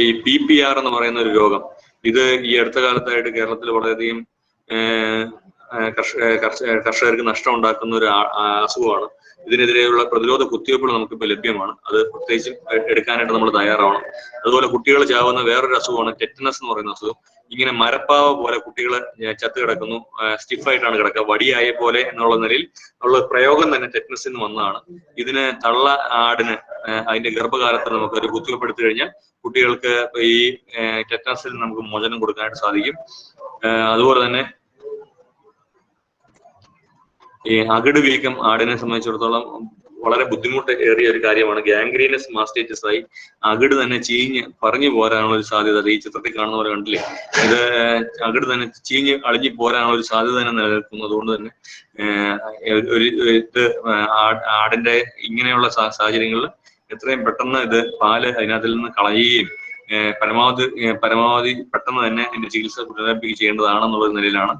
Speaker 2: ഈ PPR എന്ന് പറയുന്ന ഒരു രോഗം, ഇത് ഈ അടുത്ത കാലത്തായിട്ട് കേരളത്തിൽ വളരെയധികം കർഷകർക്ക് നഷ്ടം ഉണ്ടാക്കുന്ന ഒരു അസുഖമാണ്. ഇതിനെതിരെയുള്ള പ്രതിരോധ കുത്തിവയ്പ്പുകൾ നമുക്കിപ്പോൾ ലഭ്യമാണ്. അത് പ്രത്യേകിച്ചും എടുക്കാനായിട്ട് നമ്മൾ തയ്യാറാവണം. അതുപോലെ കുട്ടികൾ ചാവുന്ന വേറൊരു അസുഖമാണ് ടെറ്റനസ് എന്ന് പറയുന്ന അസുഖം. ഇങ്ങനെ മരപ്പാവ പോലെ കുട്ടികൾ ചത്ത് കിടക്കുന്നു, സ്റ്റിഫായിട്ടാണ് കിടക്കുക, വടിയായ പോലെ എന്നുള്ള നിലയിൽ ഉള്ള പ്രയോഗം തന്നെ ടെറ്റനസിൽ നിന്ന് വന്നതാണ്. ഇതിന് തള്ള ആടിന് അതിന്റെ ഗർഭകാലത്ത് നമുക്ക് ഒരു കുത്തിവയ്പ്പ് എടുത്തു കഴിഞ്ഞാൽ കുട്ടികൾക്ക് ഈ ടെറ്റനസിൽ നമുക്ക് മോചനം കൊടുക്കാനായിട്ട് സാധിക്കും. അതുപോലെ തന്നെ ഈ അകിട് വീക്കം ആടിനെ സംബന്ധിച്ചിടത്തോളം വളരെ ബുദ്ധിമുട്ട് ഏറിയ ഒരു കാര്യമാണ്. ഗാംഗ്രീനസ് മാസ്റ്റൈറ്റിസ് ആയി അകിട് തന്നെ ചീഞ്ഞ് പറഞ്ഞു പോരാനുള്ള ഒരു സാധ്യത, ഈ ചിത്രത്തിൽ കാണുന്ന പോലെ കണ്ടില്ലേ, ഇത് അകിട് തന്നെ ചീഞ്ഞ് അളിഞ്ഞു പോരാനുള്ള ഒരു സാധ്യത തന്നെ നിലനിൽക്കുന്നു. അതുകൊണ്ട് തന്നെ ഇത് ആടിന്റെ ഇങ്ങനെയുള്ള സാഹചര്യങ്ങളിൽ എത്രയും പെട്ടെന്ന് ഇത് പാല് അതിനകത്തിൽ നിന്ന് കളയുകയും പരമാവധി പെട്ടെന്ന് തന്നെ ഇതിന്റെ ചികിത്സ പുനരാരംഭിക്കുകയും ചെയ്യേണ്ടതാണെന്നുള്ള നിലയിലാണ്.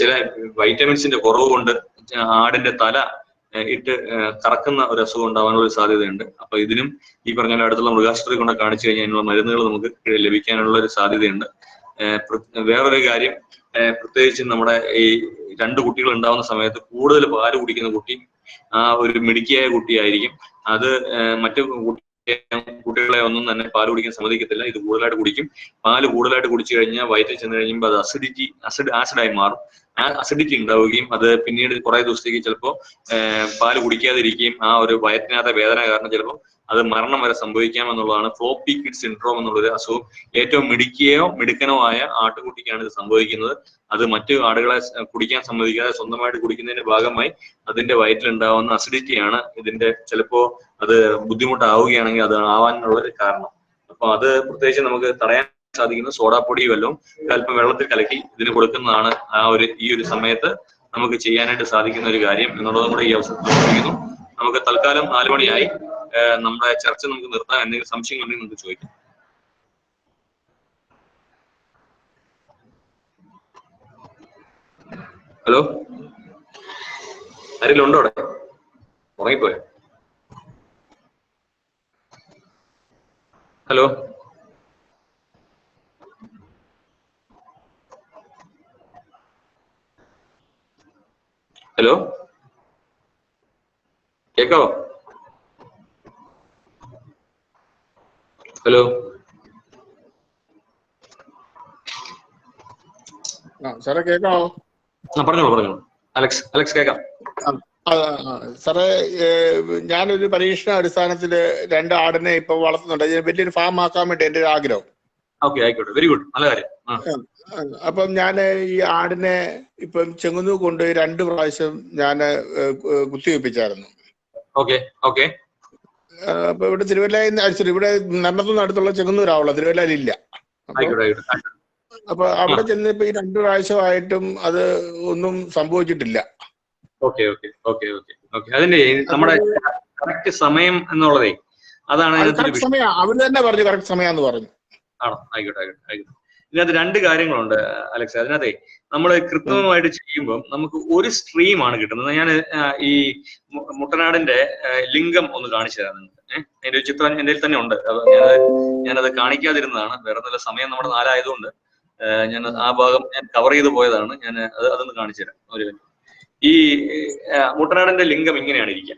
Speaker 2: ചില വൈറ്റമിൻസിന്റെ കുറവ് കൊണ്ട് ആടിന്റെ തല ഇട്ട് കറക്കുന്ന ഒരു അസുഖം ഉണ്ടാവാനുള്ള ഒരു സാധ്യതയുണ്ട്. അപ്പൊ ഇതിനും ഈ പറഞ്ഞ അടുത്തുള്ള മൃഗാശുപത്രി കൊണ്ട് കാണിച്ചു കഴിഞ്ഞാൽ അതിനുള്ള മരുന്നുകൾ നമുക്ക് ലഭിക്കാനുള്ള ഒരു സാധ്യതയുണ്ട്. വേറൊരു കാര്യം, പ്രത്യേകിച്ച് നമ്മുടെ ഈ 2 കുട്ടികൾ ഉണ്ടാവുന്ന സമയത്ത് കൂടുതൽ പാല് കുടിക്കുന്ന കുട്ടി ആ ഒരു മിടുക്കിയായ കുട്ടിയായിരിക്കും. അത് മറ്റു കുട്ടികളെ ഒന്നും തന്നെ പാല് കുടിക്കാൻ സമ്മതിക്കത്തില്ല. ഇത് കൂടുതലായിട്ട് കുടിക്കും. പാല് കൂടുതലായിട്ട് കുടിച്ചു കഴിഞ്ഞാൽ വയറ്റിൽ ചെന്ന് കഴിയുമ്പോൾ അത് ആസിഡായി മാറും. ആ അസിഡിറ്റി ഉണ്ടാവുകയും അത് പിന്നീട് കുറെ ദിവസത്തേക്ക് ചിലപ്പോൾ പാല് കുടിക്കാതിരിക്കുകയും ആ ഒരു വയറ്റിനകത്തെ വേദന കാരണം ചിലപ്പോൾ അത് മരണം വരെ സംഭവിക്കാമെന്നുള്ളതാണ് ഫ്ലോപ്പി കിഡ് സിൻഡ്രോം എന്നുള്ളൊരു അസുഖം. ഏറ്റവും മിടുക്കനോ ആയ ആട്ടുകുട്ടിക്കാണ് ഇത് സംഭവിക്കുന്നത്. അത് മറ്റു ആടുകളെ കുടിക്കാൻ സമ്മതിക്കാതെ സ്വന്തമായിട്ട് കുടിക്കുന്നതിന്റെ ഭാഗമായി അതിന്റെ വയറ്റിലുണ്ടാവുന്ന അസിഡിറ്റിയാണ് ഇതിന്റെ ചിലപ്പോ അത് ബുദ്ധിമുട്ടാവുകയാണെങ്കിൽ അത് ആവാനുള്ള ഒരു കാരണം. അപ്പൊ അത് പ്രത്യേകിച്ച് നമുക്ക് തടയാൻ സാധിക്കുന്ന സോഡാപ്പൊടിയും എല്ലാം അല്പം വെള്ളത്തിൽ കലക്കി ഇതിന് കൊടുക്കുന്നതാണ് ഈ ഒരു സമയത്ത് നമുക്ക് ചെയ്യാനായിട്ട് സാധിക്കുന്ന ഒരു കാര്യം എന്നുള്ളതും കൂടെ ഈ അവസരത്തിൽ ഓർമ്മിക്കുന്നു. നമുക്ക് തൽക്കാലം 4 മണിയായി. നമ്മുടെ ചർച്ച നമുക്ക് നിർത്താൻ എന്തെങ്കിലും സംശയങ്ങൾ ഉണ്ടെങ്കിൽ നമുക്ക് ചോദിക്കാം. ഹലോ, ആരെങ്കിലും ഉണ്ടോ അവിടെ? ഉറങ്ങിപ്പോയോ? ഹലോ, ഹലോ, കേക്കാവോ? ഹലോ,
Speaker 3: സാറേ കേക്കാവോ?
Speaker 2: പറഞ്ഞോളൂ. അലക്സ് കേക്കാം.
Speaker 3: സാറേ, ഞാനൊരു പരീക്ഷണ അടിസ്ഥാനത്തില് 2 ആടിനെ ഇപ്പൊ വളർത്തുന്നുണ്ട്. വലിയൊരു ഫാം ആക്കാൻ വേണ്ടി എന്റെ ഒരു ആഗ്രഹം.
Speaker 2: ഓക്കെ, ആയിക്കോട്ടെ, വെരി ഗുഡ്, നല്ല കാര്യം.
Speaker 3: അപ്പം ഞാൻ ഈ ആടിനെ ഇപ്പം ചെങ്ങന്നൂർ കൊണ്ട് 2 പ്രാവശ്യം ഞാൻ കുത്തിവെപ്പിച്ചായിരുന്നു. അപ്പൊ ഇവിടെ തിരുവല്ലയിൽ ഇവിടെ നന്നത്തുനിന്ന് അടുത്തുള്ള ചെങ്ങന്നൂരാവുള്ള, തിരുവല്ലയിലില്ല. അപ്പൊ അവിടെ ചെന്നിപ്പോ ഈ 2 പ്രാവശ്യമായിട്ടും അത് ഒന്നും സംഭവിച്ചിട്ടില്ല.
Speaker 2: അതിന്റെ നമ്മുടെ കറക്റ്റ് സമയം എന്നുള്ളതേ അതാണ്.
Speaker 3: അവര് തന്നെ പറഞ്ഞു കറക്റ്റ് സമയാന്ന് പറഞ്ഞു.
Speaker 2: ആണോ? ആയിക്കോട്ടെ. ഇതിനകത്ത് 2 കാര്യങ്ങളുണ്ട് അലക്സ്. അതിനകത്തെ നമ്മൾ കൃത്രിമമായിട്ട് ചെയ്യുമ്പോൾ നമുക്ക് ഒരു സ്ട്രീമാണ് കിട്ടുന്നത്. ഞാൻ ഈ മുട്ടനാടിന്റെ ലിംഗം ഒന്ന് കാണിച്ചു തരാം നിങ്ങൾക്ക്. അതിന്റെ ഒരു ചിത്രം എന്റെ തന്നെ ഉണ്ട്. ഞാനത് കാണിക്കാതിരുന്നതാണ്. വേറെ നല്ല സമയം നമ്മുടെ 4 ആയതുകൊണ്ട് ഞാൻ ആ ഭാഗം ഞാൻ കവർ ചെയ്ത് പോയതാണ്. ഞാൻ അതൊന്ന് കാണിച്ചു തരാം. ഈ മുട്ടനാടിന്റെ ലിംഗം ഇങ്ങനെയാണ് ഇരിക്കുക.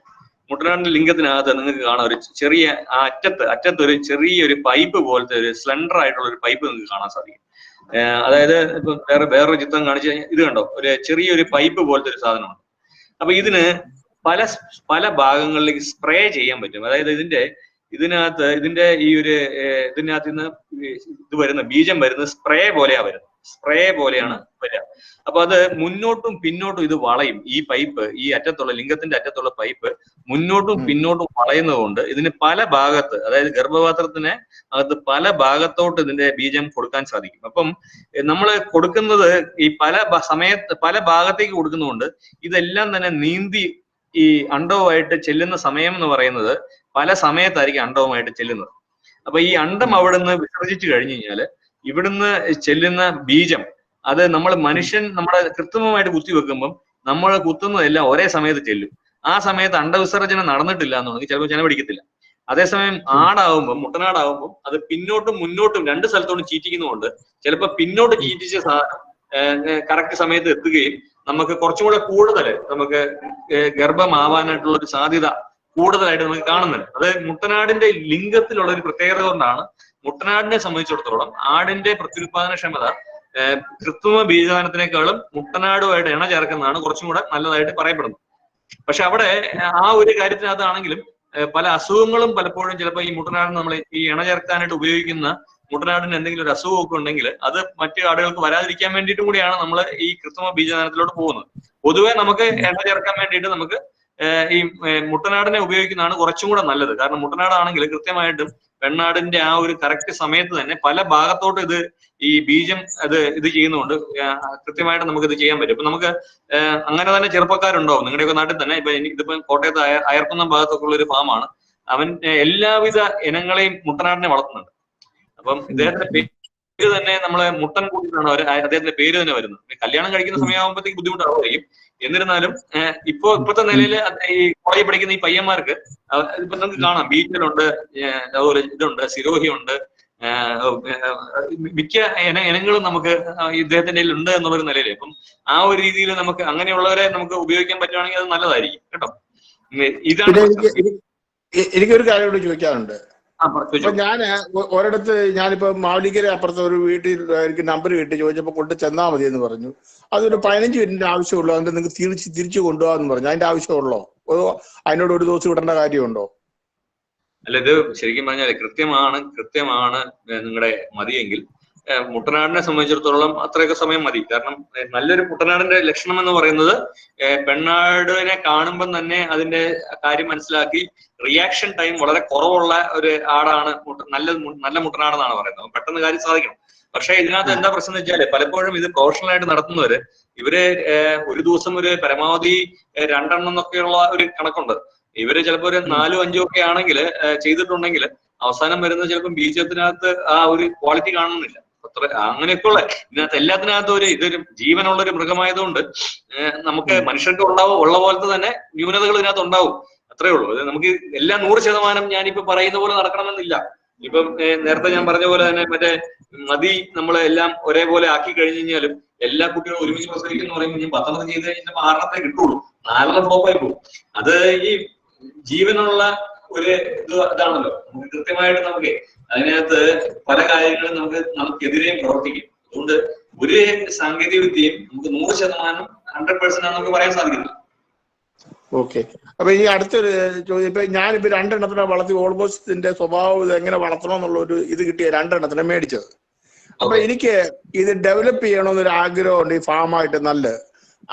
Speaker 2: മുട്ടനാടിന്റെ ലിംഗത്തിനകത്ത് നിങ്ങൾക്ക് കാണാം ഒരു ചെറിയ അറ്റത്ത് ഒരു ചെറിയൊരു പൈപ്പ് പോലത്തെ ഒരു സ്ലെൻഡർ ആയിട്ടുള്ള ഒരു പൈപ്പ് നിങ്ങൾക്ക് കാണാൻ സാധിക്കും. അതായത് ഇപ്പൊ വേറൊരു ചിത്രം കാണിച്ചു കഴിഞ്ഞാൽ ഇത് കണ്ടോ, ഒരു ചെറിയൊരു പൈപ്പ് പോലത്തെ ഒരു സാധനമാണ്. അപ്പൊ ഇതിന് പല ഭാഗങ്ങളിലേക്ക് സ്പ്രേ ചെയ്യാൻ പറ്റും. അതായത് ഇതിന്റെ ഈ ഒരു ഇതിനകത്ത് നിന്ന് ഇത് വരുന്ന ബീജം വരുന്നത് സ്പ്രേ പോലെയാണ് വരിക. അപ്പൊ അത് മുന്നോട്ടും പിന്നോട്ടും ഇത് വളയും. ഈ പൈപ്പ്, ഈ ലിംഗത്തിന്റെ അറ്റത്തുള്ള പൈപ്പ് മുന്നോട്ടും പിന്നോട്ടും വളയുന്നത് കൊണ്ട് ഇതിന് പല ഭാഗത്ത്, അതായത് ഗർഭപാത്രത്തിന് അകത്ത് പല ഭാഗത്തോട്ട് ഇതിന്റെ ബീജം കൊടുക്കാൻ സാധിക്കും. അപ്പം നമ്മൾ കൊടുക്കുന്നത് ഈ പല ഭാഗത്തേക്ക് കൊടുക്കുന്നതുകൊണ്ട് ഇതെല്ലാം തന്നെ നീന്തി ഈ അണ്ഡവുമായിട്ട് ചെല്ലുന്ന സമയം എന്ന് പറയുന്നത് പല സമയത്തായിരിക്കും അണ്ഡവുമായിട്ട് ചെല്ലുന്നത്. അപ്പൊ ഈ അണ്ഡം അവിടുന്ന് വിസർജിച്ചു കഴിഞ്ഞു കഴിഞ്ഞാല് ഇവിടുന്ന് ചെല്ലുന്ന ബീജം അത് നമ്മുടെ കൃത്രിമമായിട്ട് കുത്തിവെക്കുമ്പം നമ്മൾ കുത്തുന്നതെല്ലാം ഒരേ സമയത്ത് ചെല്ലും. ആ സമയത്ത് അണ്ഡവിസർജനം നടന്നിട്ടില്ല എന്നുണ്ടെങ്കിൽ ചിലപ്പോൾ ചെന പിടിക്കത്തില്ല. അതേസമയം ആടാവുമ്പം, മുട്ടനാടാവുമ്പം അത് പിന്നോട്ടും മുന്നോട്ടും രണ്ട് സ്ഥലത്തോടും ചീറ്റിക്കുന്നതുകൊണ്ട് ചിലപ്പോൾ പിന്നോട്ട് ചീറ്റിച്ച കറക്റ്റ് സമയത്ത് എത്തുകയും നമുക്ക് കുറച്ചും കൂടെ കൂടുതൽ നമുക്ക് ഗർഭമാവാനായിട്ടുള്ള ഒരു സാധ്യത കൂടുതലായിട്ട് നമുക്ക് കാണുന്നുണ്ട്. അത് മുട്ടനാടിന്റെ ലിംഗത്തിലുള്ള ഒരു പ്രത്യേകത കൊണ്ടാണ് മുട്ടനാടിനെ സംബന്ധിച്ചിടത്തോളം ആടിന്റെ പ്രത്യുൽപാദനക്ഷമത കൃത്രിമ ബീജദാനത്തിനേക്കാളും മുട്ടനാടുമായിട്ട് ഇണ ചേർക്കുന്നതാണ് കുറച്ചും കൂടെ നല്ലതായിട്ട് പറയപ്പെടുന്നത്. പക്ഷെ അവിടെ ആ ഒരു കാര്യത്തിനകത്താണെങ്കിലും പല അസുഖങ്ങളും പലപ്പോഴും ചിലപ്പോൾ ഈ മുട്ടനാടിന് നമ്മൾ ഈ ഇണ ചേർക്കാനായിട്ട് ഉപയോഗിക്കുന്ന മുട്ടനാടിന് എന്തെങ്കിലും ഒരു അസുഖമൊക്കെ ഉണ്ടെങ്കിൽ അത് മറ്റു ആടുകൾക്ക് വരാതിരിക്കാൻ വേണ്ടിയിട്ടും കൂടിയാണ് നമ്മൾ ഈ കൃത്രിമ ബീജദാനത്തിലോട്ട് പോകുന്നത്. പൊതുവെ നമുക്ക് ഇണ ചേർക്കാൻ വേണ്ടിയിട്ട് നമുക്ക് ഈ മുട്ടനാടിനെ ഉപയോഗിക്കുന്നതാണ് കുറച്ചും കൂടെ നല്ലത്. കാരണം മുട്ടനാടാണെങ്കിൽ കൃത്യമായിട്ടും പെണ്ണാടിന്റെ ആ ഒരു കറക്റ്റ് സമയത്ത് തന്നെ പല ഭാഗത്തോട്ട് ഈ ബീജം ഇത് ചെയ്യുന്നതുകൊണ്ട് കൃത്യമായിട്ട് നമുക്ക് ഇത് ചെയ്യാൻ പറ്റും. ഇപ്പൊ നമുക്ക് അങ്ങനെ തന്നെ ചെറുപ്പക്കാരുണ്ടാവും നിങ്ങളുടെയൊക്കെ നാട്ടിൽ തന്നെ. ഇതിപ്പോ കോട്ടയത്ത് അയർക്കുന്നം ഭാഗത്തൊക്കെ ഉള്ള ഒരു ഫാമാണ്. അവൻ എല്ലാവിധ ഇനങ്ങളെയും മുട്ടനാടിനെ വളർത്തുന്നുണ്ട്. അപ്പം ഇദ്ദേഹത്തിന്റെ പേര് തന്നെ നമ്മളെ മുട്ടൻ കൂട്ടിയിട്ടാണ് അദ്ദേഹത്തിന്റെ പേര് തന്നെ വരുന്നത്. കല്യാണം കഴിക്കുന്ന സമയമാകുമ്പോഴത്തേക്ക് ബുദ്ധിമുട്ടാവുമായിരിക്കും. എന്നിരുന്നാലും ഇപ്പോഴത്തെ നിലയിൽ ഈ കോളേജിൽ പഠിക്കുന്ന ഈ പയ്യന്മാർക്ക് ഇപ്പൊ നമുക്ക് കാണാം ബീച്ചിലുണ്ട്, അതുപോലെ ഇതുണ്ട്, സിരോഹിയുണ്ട്, മിക്ക ഇനങ്ങളും നമുക്ക് ഇദ്ദേഹത്തിന്റെ ഉണ്ട് എന്നുള്ളൊരു നിലയിൽ. അപ്പം ആ ഒരു രീതിയിൽ നമുക്ക് അങ്ങനെയുള്ളവരെ നമുക്ക് ഉപയോഗിക്കാൻ പറ്റുവാണെങ്കിൽ അത് നല്ലതായിരിക്കും കേട്ടോ. ഇതാണ്
Speaker 3: എനിക്കൊരു കാര്യം കൂടി ചോദിക്കാറുണ്ട്. അപ്പൊ ഞാൻ ഒരിടത്ത് ഞാനിപ്പോ മാവലിക്കര അപ്പുറത്തെ ഒരു വീട്ടിൽ എനിക്ക് നമ്പർ കിട്ടി, ചോദിച്ചപ്പോ കൊണ്ട് ചെന്നാൽ മതി എന്ന് പറഞ്ഞു. അതൊരു 15 മിനിറ്റിന്റെ ആവശ്യമുള്ളൂ, അതുകൊണ്ട് നിങ്ങൾക്ക് തിരിച്ചു കൊണ്ടുപോകാന്ന് പറഞ്ഞു. അതിന്റെ ആവശ്യമുള്ളോ? അതിനോട് ഒരു ദിവസം വിടേണ്ട കാര്യമുണ്ടോ?
Speaker 2: അല്ല, ഇത് ശരിക്കും പറഞ്ഞാൽ കൃത്യമാണ് നിങ്ങളുടെ മതിയെങ്കിൽ മുട്ടനാടിനെ സംബന്ധിച്ചിടത്തോളം അത്രയൊക്കെ സമയം മതി. കാരണം നല്ലൊരു മുട്ടനാടിന്റെ ലക്ഷണം എന്ന് പറയുന്നത് പെണ്ണാടിനെ കാണുമ്പം തന്നെ അതിന്റെ കാര്യം മനസ്സിലാക്കി റിയാക്ഷൻ ടൈം വളരെ കുറവുള്ള ഒരു ആടാണ് നല്ല മുട്ടനാടെന്നാണ് പറയുന്നത്. പെട്ടെന്ന് കാര്യം സാധിക്കണം. പക്ഷെ ഇതിനകത്ത് എന്താ പ്രശ്നം എന്ന് വെച്ചാല് പലപ്പോഴും ഇത് പ്രൊഫഷണൽ ആയിട്ട് നടത്തുന്നവര് ഇവര് ഒരു ദിവസം ഒരു പരമാവധി 2 എണ്ണം എന്നൊക്കെയുള്ള ഒരു കണക്കുണ്ട്. ഇവര് ചിലപ്പോ ഒരു 4, 5 ഒക്കെ ആണെങ്കിൽ ചെയ്തിട്ടുണ്ടെങ്കിൽ അവസാനം വരുന്നത് ചിലപ്പോൾ ബീജത്തിനകത്ത് ആ ഒരു ക്വാളിറ്റി കാണുന്നില്ല. അങ്ങനെയൊക്കെയുള്ള ഇതിനകത്ത് എല്ലാത്തിനകത്തും ഇതൊരു ജീവനുള്ള ഒരു മൃഗമായതുകൊണ്ട് നമുക്ക് മനുഷ്യർക്ക് ഉള്ള പോലത്തെ തന്നെ ന്യൂനതകൾ ഇതിനകത്ത് ഉണ്ടാവും. അത്രേ ഉള്ളൂ. അത് നമുക്ക് എല്ലാം 100% ഞാനിപ്പോ പറയുന്ന പോലെ നടക്കണമെന്നില്ല. ഇപ്പം നേരത്തെ ഞാൻ പറഞ്ഞ പോലെ തന്നെ മറ്റേ മതി നമ്മളെല്ലാം ഒരേപോലെ ആക്കി കഴിഞ്ഞു കഴിഞ്ഞാലും എല്ലാ കുട്ടികളും ഒരുമിച്ച് പ്രസവിക്കുന്നു പറയുമ്പോൾ ഞാൻ 10 ചെയ്ത് കഴിഞ്ഞാൽ 6 കിട്ടുള്ളൂ, 4 ഫ്ലോപ്പായി പോകും. അത് ഈ ജീവനുള്ള ഒരു ഇതാണല്ലോ. നമുക്ക് കൃത്യമായിട്ട് നമുക്ക് അതിനകത്ത് പല കാര്യങ്ങളും നമുക്കെതിരെയും പ്രവർത്തിക്കും. അതുകൊണ്ട് ഒരു സാങ്കേതിക വിദ്യയും നമുക്ക് 100% 100% നമുക്ക് പറയാൻ സാധിക്കില്ല.
Speaker 3: ഓക്കെ. അപ്പൊ ഈ അടുത്തൊരു ചോദ്യം, ഇപ്പൊ ഞാനിപ്പോ 2 എണ്ണത്തിനെ വളർത്തി ഓൾമോസ്റ്റ് ഇതിന്റെ സ്വഭാവം ഇത് എങ്ങനെ വളർത്തണം എന്നുള്ള ഒരു ഇത് കിട്ടിയ 2 എണ്ണത്തിനെ മേടിച്ചത്. അപ്പൊ എനിക്ക് ഇത് ഡെവലപ്പ് ചെയ്യണമെന്നൊരു ആഗ്രഹമുണ്ട് ഈ ഫാമായിട്ട് നല്ല.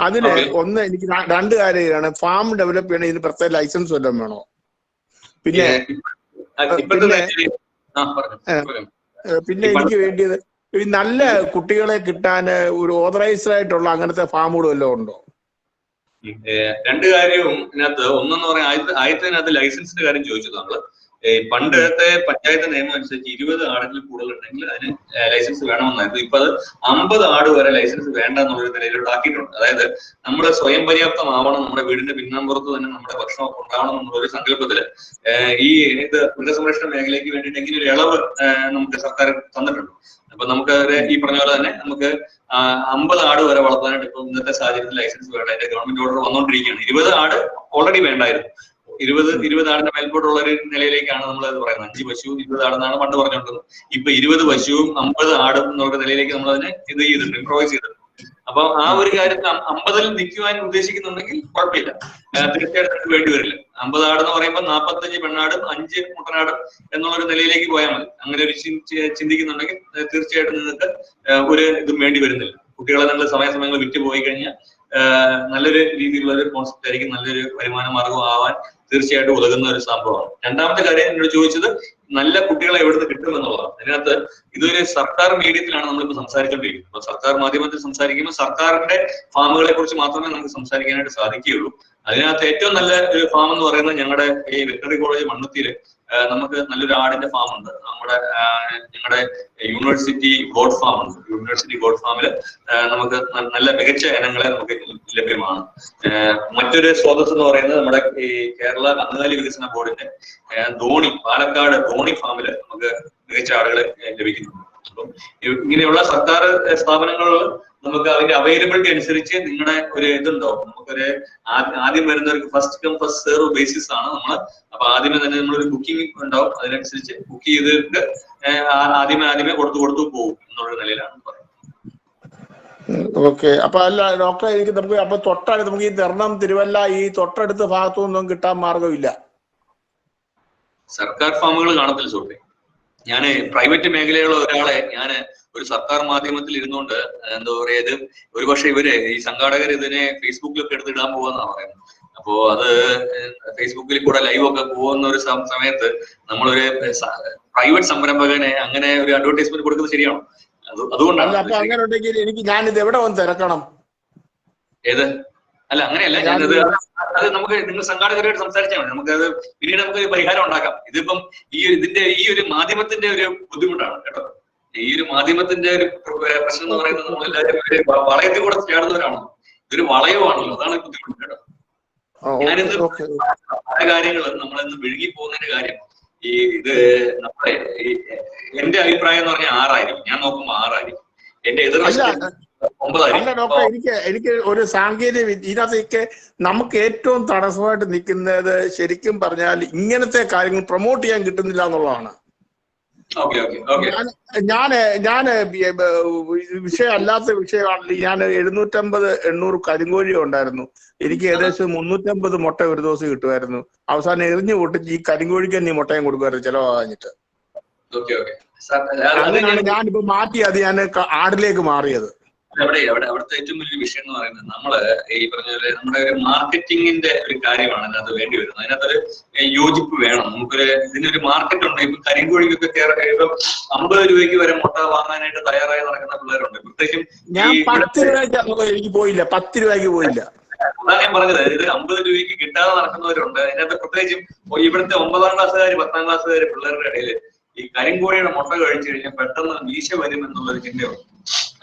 Speaker 3: അതിന് ഒന്ന് എനിക്ക് 2 കാര്യമാണ്. ഫാം ഡെവലപ്പ് ചെയ്യണ ഇതിന് പ്രത്യേക ലൈസൻസ് വല്ലതും വേണോ? പിന്നെ എനിക്ക് വേണ്ടിയത് ഈ നല്ല കുട്ടികളെ കിട്ടാൻ ഒരു ഓതറൈസ്ഡ് ആയിട്ടുള്ള അങ്ങനത്തെ ഫാമുകൾ വല്ലതും ഉണ്ടോ?
Speaker 2: 2 കാര്യവും ഇതിനകത്ത്. ഒന്നെന്ന് പറയാൻ ആദ്യത്തിനകത്ത് ലൈസൻസിന്റെ കാര്യം ചോദിച്ചത് നമ്മള് പണ്ടത്തെ പഞ്ചായത്ത് നിയമം അനുസരിച്ച് 20 ആടുകളിൽ കൂടുതലുണ്ടെങ്കിൽ അതിന് ലൈസൻസ് വേണമെന്നായിരുന്നു. ഇപ്പൊ അത് 50 ആട് വരെ ലൈസൻസ് വേണ്ട എന്നുള്ളൊരു നിലയിലോട്ട് ആക്കിയിട്ടുണ്ട്. അതായത് നമ്മുടെ സ്വയം പര്യാപ്തമാവണം, നമ്മുടെ വീടിന്റെ പിന്നാമ്പുറത്ത് തന്നെ നമ്മുടെ ഭക്ഷണമൊക്കെ ഉണ്ടാവണം എന്നുള്ളൊരു സങ്കല്പത്തില് ഈ മൃഗസംരക്ഷണ മേഖലയ്ക്ക് വേണ്ടിയിട്ട് ഇങ്ങനെ ഒരു ഇളവ് നമുക്ക് സർക്കാർ തന്നിട്ടുണ്ട്. അപ്പൊ നമുക്ക് ഈ പറഞ്ഞ പോലെ തന്നെ നമുക്ക് 50 ആട് വരെ വളർത്താനായിട്ട് ഇപ്പൊ ഇന്നത്തെ സാഹചര്യത്തിൽ ലൈസൻസ് വേണ്ട. അതിന്റെ ഗവൺമെന്റ് ഓർഡർ വന്നുകൊണ്ടിരിക്കുകയാണ്. 20 ആട് ഓൾറെഡി വേണ്ടായിരുന്നു. 20 ആടിന്റെ മേൽപോട്ടുള്ള ഒരു നിലയിലേക്കാണ് നമ്മൾ അത് പറയുന്നത്. 5 പശുവും 20 ആടെന്നാണ് പണ്ട് പറഞ്ഞുകൊണ്ടിരുന്നത്. ഇപ്പൊ 20 പശുവും 50 ആടും എന്നുള്ള നിലയിലേക്ക് നമ്മൾ അതിനെ ഇത് ചെയ്തിട്ടുണ്ട്, ഇംപ്രൂവൈസ് ചെയ്തിട്ടുണ്ട്. അപ്പൊ ആ ഒരു കാര്യത്തിൽ 50-ൽ നിൽക്കുവാൻ ഉദ്ദേശിക്കുന്നുണ്ടെങ്കിൽ കുഴപ്പമില്ല, തീർച്ചയായിട്ടും വേണ്ടി വരില്ല. 50 ആടെന്ന് പറയുമ്പോൾ 45 പെണ്ണാടും 5 മുട്ടനാടും എന്നുള്ളൊരു നിലയിലേക്ക് പോയാൽ മതി. അങ്ങനെ ഒരു ചിന്തിക്കുന്നുണ്ടെങ്കിൽ തീർച്ചയായിട്ടും നിങ്ങൾക്ക് ഒരു ഇതും വേണ്ടി വരുന്നില്ല. കുട്ടികളെ നമ്മൾ സമയാസമയങ്ങളിൽ വിറ്റ് പോയി കഴിഞ്ഞാൽ നല്ലൊരു രീതിയിലുള്ള ഒരു കോൺസെപ്റ്റ് ആയിരിക്കും, നല്ലൊരു വരുമാന മാർഗം ആവാൻ തീർച്ചയായിട്ടും ഉതകുന്ന ഒരു സംഭവമാണ്. രണ്ടാമത്തെ കാര്യം എന്നോട് ചോദിച്ചത് നല്ല കുട്ടികളെ എവിടുന്ന് കിട്ടുമെന്നുള്ളതാണ്. അതിനകത്ത് ഇതൊരു സർക്കാർ മീഡിയത്തിലാണ് നമ്മളിപ്പോൾ സംസാരിച്ചുകൊണ്ടിരിക്കുന്നത്. അപ്പൊ സർക്കാർ മാധ്യമത്തിൽ സംസാരിക്കുമ്പോൾ സർക്കാരിന്റെ ഫാമുകളെ കുറിച്ച് മാത്രമേ നമുക്ക് സംസാരിക്കാനായിട്ട് സാധിക്കുകയുള്ളൂ. അതിനകത്ത് ഏറ്റവും നല്ല ഒരു ഫാം എന്ന് പറയുന്നത് ഞങ്ങളുടെ ഈ വെറ്ററിനറി കോളേജ് മണ്ണുത്തിയില് നമുക്ക് നല്ലൊരു ആടിന്റെ ഫാം ഉണ്ട്. ഞങ്ങളുടെ യൂണിവേഴ്സിറ്റി ഗോഡ് ഫാം ഉണ്ട്. യൂണിവേഴ്സിറ്റി ഗോഡ് ഫാമില് നമുക്ക് നല്ല മികച്ച ഇനങ്ങളെ നമുക്ക് ലഭ്യമാണ്. മറ്റൊരു സ്രോതസ് എന്ന് പറയുന്നത് നമ്മുടെ ഈ കേരള കന്നുകാലി വികസന ബോർഡിന്റെ ധോണി, പാലക്കാട് ധോണി ഫാമില് നമുക്ക് മികച്ച ആടുകളെ ലഭിക്കുന്നുണ്ട്. അപ്പം ഇങ്ങനെയുള്ള സർക്കാർ സ്ഥാപനങ്ങളിൽ നമുക്ക് അതിന്റെ അവൈലബിലിറ്റി അനുസരിച്ച് നിങ്ങളുടെ ഒരു ഇതുണ്ടാവും. നമുക്കൊരു ആദ്യം വരുന്നവർക്ക് first come first serve basis ആണ് നമ്മൾ. അപ്പൊ ആദ്യമേ തന്നെ നമ്മളൊരു ബുക്കിംഗ് ഉണ്ടാവും. അതിനനുസരിച്ച് ബുക്ക് ചെയ്തിട്ട് ആദ്യമേ കൊടുത്തു പോകും എന്നുള്ള നിലയിലാണ് പറയുന്നത്.
Speaker 3: ഓക്കെ. അപ്പൊ അല്ല ഡോക്ടറെ, എനിക്ക് നമുക്ക് അപ്പൊ തൊട്ടടുത്ത് നമുക്ക് ഈ എറണാകുളം തിരുവല്ല ഈ തൊട്ടടുത്ത ഭാഗത്തുനിന്നും കിട്ടാൻ മാർഗമില്ല?
Speaker 2: സർക്കാർ ഫാമുകൾ കാണത്തില്ല സുഹൃത്തെ. ഞാന് പ്രൈവറ്റ് മേഖലയുള്ള ഒരാളെ ഒരു സർക്കാർ മാധ്യമത്തിൽ ഇരുന്നുകൊണ്ട് എന്താ പറയാ, ഇത് ഒരുപക്ഷെ ഇവര് ഈ സംഘാടകർ ഇതിനെ ഫേസ്ബുക്കിലൊക്കെ എടുത്ത് ഇടാൻ പോവാന്നാണ് പറയുന്നത്. അപ്പോ അത് ഫേസ്ബുക്കിൽ കൂടെ ലൈവ് ഒക്കെ പോകുന്ന ഒരു സമയത്ത് നമ്മളൊരു പ്രൈവറ്റ് സംരംഭകനെ അങ്ങനെ ഒരു അഡ്വർടൈസ്മെന്റ് കൊടുക്കുന്നത് ശരിയാണോ? അതുകൊണ്ടാണ്.
Speaker 3: അപ്പൊ അങ്ങനെ ഉണ്ടെങ്കിൽ ഞാനിത് എവിടെ വന്ന് തിരക്കണം?
Speaker 2: ഏത്? അല്ല അങ്ങനെയല്ല, അത് നമുക്ക് നിങ്ങൾ സംഘാടകരായിട്ട് സംസാരിച്ചാൽ മതി. നമുക്കത് പിന്നീട് നമുക്ക് പരിഹാരം ഉണ്ടാക്കാം. ഇതിപ്പം ഇതിന്റെ ഈ ഒരു മാധ്യമത്തിന്റെ ഒരു ബുദ്ധിമുട്ടാണ് കേട്ടോ. ഈ ഒരു മാധ്യമത്തിന്റെ ഒരു പ്രശ്നം എന്ന് പറയുന്നത് നമ്മളെല്ലാവരും വളയത്തിൽ കൂടെ ചേർന്നവരാണോ? ഇതൊരു വളയമാണല്ലോ, അതാണ് ബുദ്ധിമുട്ട് കേട്ടോ. ഞാനിത് പല കാര്യങ്ങളും നമ്മളിന്ന് വിഴുങ്ങി പോകുന്നതിന്റെ കാര്യം ഇത് നമ്മളെ എന്റെ അഭിപ്രായം എന്ന് പറഞ്ഞാൽ 6 ആയിരിക്കും. ഞാൻ നോക്കുമ്പോ 6 ആയിരിക്കും. എന്റെ എതിർവശം 9 ആയിരിക്കും.
Speaker 3: എനിക്ക് ഒരു സാങ്കേതിക ഇതിനകത്തേക്ക് നമുക്ക് ഏറ്റവും തടസ്സമായിട്ട് നിൽക്കുന്നത് ശരിക്കും പറഞ്ഞാൽ ഇങ്ങനത്തെ കാര്യങ്ങൾ പ്രൊമോട്ട് ചെയ്യാൻ കിട്ടുന്നില്ല എന്നുള്ളതാണ്. ഞാന് വിഷയം അല്ലാത്ത വിഷയമാണെങ്കിൽ ഞാൻ 750-800 കരിങ്കോഴി ഉണ്ടായിരുന്നു. എനിക്ക് ഏകദേശം 350 മുട്ട ഒരു ദിവസം കിട്ടുമായിരുന്നു. അവസാനം എറിഞ്ഞു പൊട്ടിച്ച് ഈ കരിങ്കോഴിക്ക് തന്നെ ഈ മുട്ടയും കൊടുക്കുമായിരുന്നു ചിലവാഞ്ഞിട്ട്. അങ്ങനെയാണ് ഞാനിപ്പോ മാറ്റി അത് ഞാൻ ആടിലേക്ക് മാറിയത്.
Speaker 2: അവിടുത്തെ ഏറ്റവും വലിയ വിഷയം എന്ന് പറയുന്നത് നമ്മള് ഈ പറഞ്ഞ പോലെ നമ്മുടെ ഒരു മാർക്കറ്റിങ്ങിന്റെ ഒരു കാര്യമാണ് അതിനകത്ത് വേണ്ടി വരുന്നത്. അതിനകത്തൊരു യോജിപ്പ് വേണം. ഇതിനൊരു മാർക്കറ്റ് ഉണ്ട്. ഇപ്പൊ കരിങ്കോഴിക്കൊക്കെ ഇപ്പം 50 രൂപയ്ക്ക് വരെ മുട്ട വാങ്ങാനായിട്ട് തയ്യാറായി നടക്കുന്ന പിള്ളേരുണ്ട്. പ്രത്യേകിച്ചും
Speaker 3: ഞാൻ 10 രൂപയ്ക്ക് എനിക്ക് പോയില്ല, 10 രൂപയ്ക്ക് പോയില്ല.
Speaker 2: അതാണ് ഞാൻ പറഞ്ഞത്. ഇത് 50 രൂപയ്ക്ക് കിട്ടാതെ നടക്കുന്നവരുണ്ട്. അതിനകത്ത് പ്രത്യേകിച്ചും ഇവിടുത്തെ 9ാം ക്ലാസ്സുകാർ 10ാം ക്ലാസ്സുകാർ പിള്ളേരുടെ ഇടയിൽ ഈ കരിങ്കോഴിയുടെ മുട്ട കഴിച്ചു കഴിഞ്ഞാൽ പെട്ടെന്ന് മീശ വരും എന്നുള്ളൊരു ചിന്തയുണ്ട്.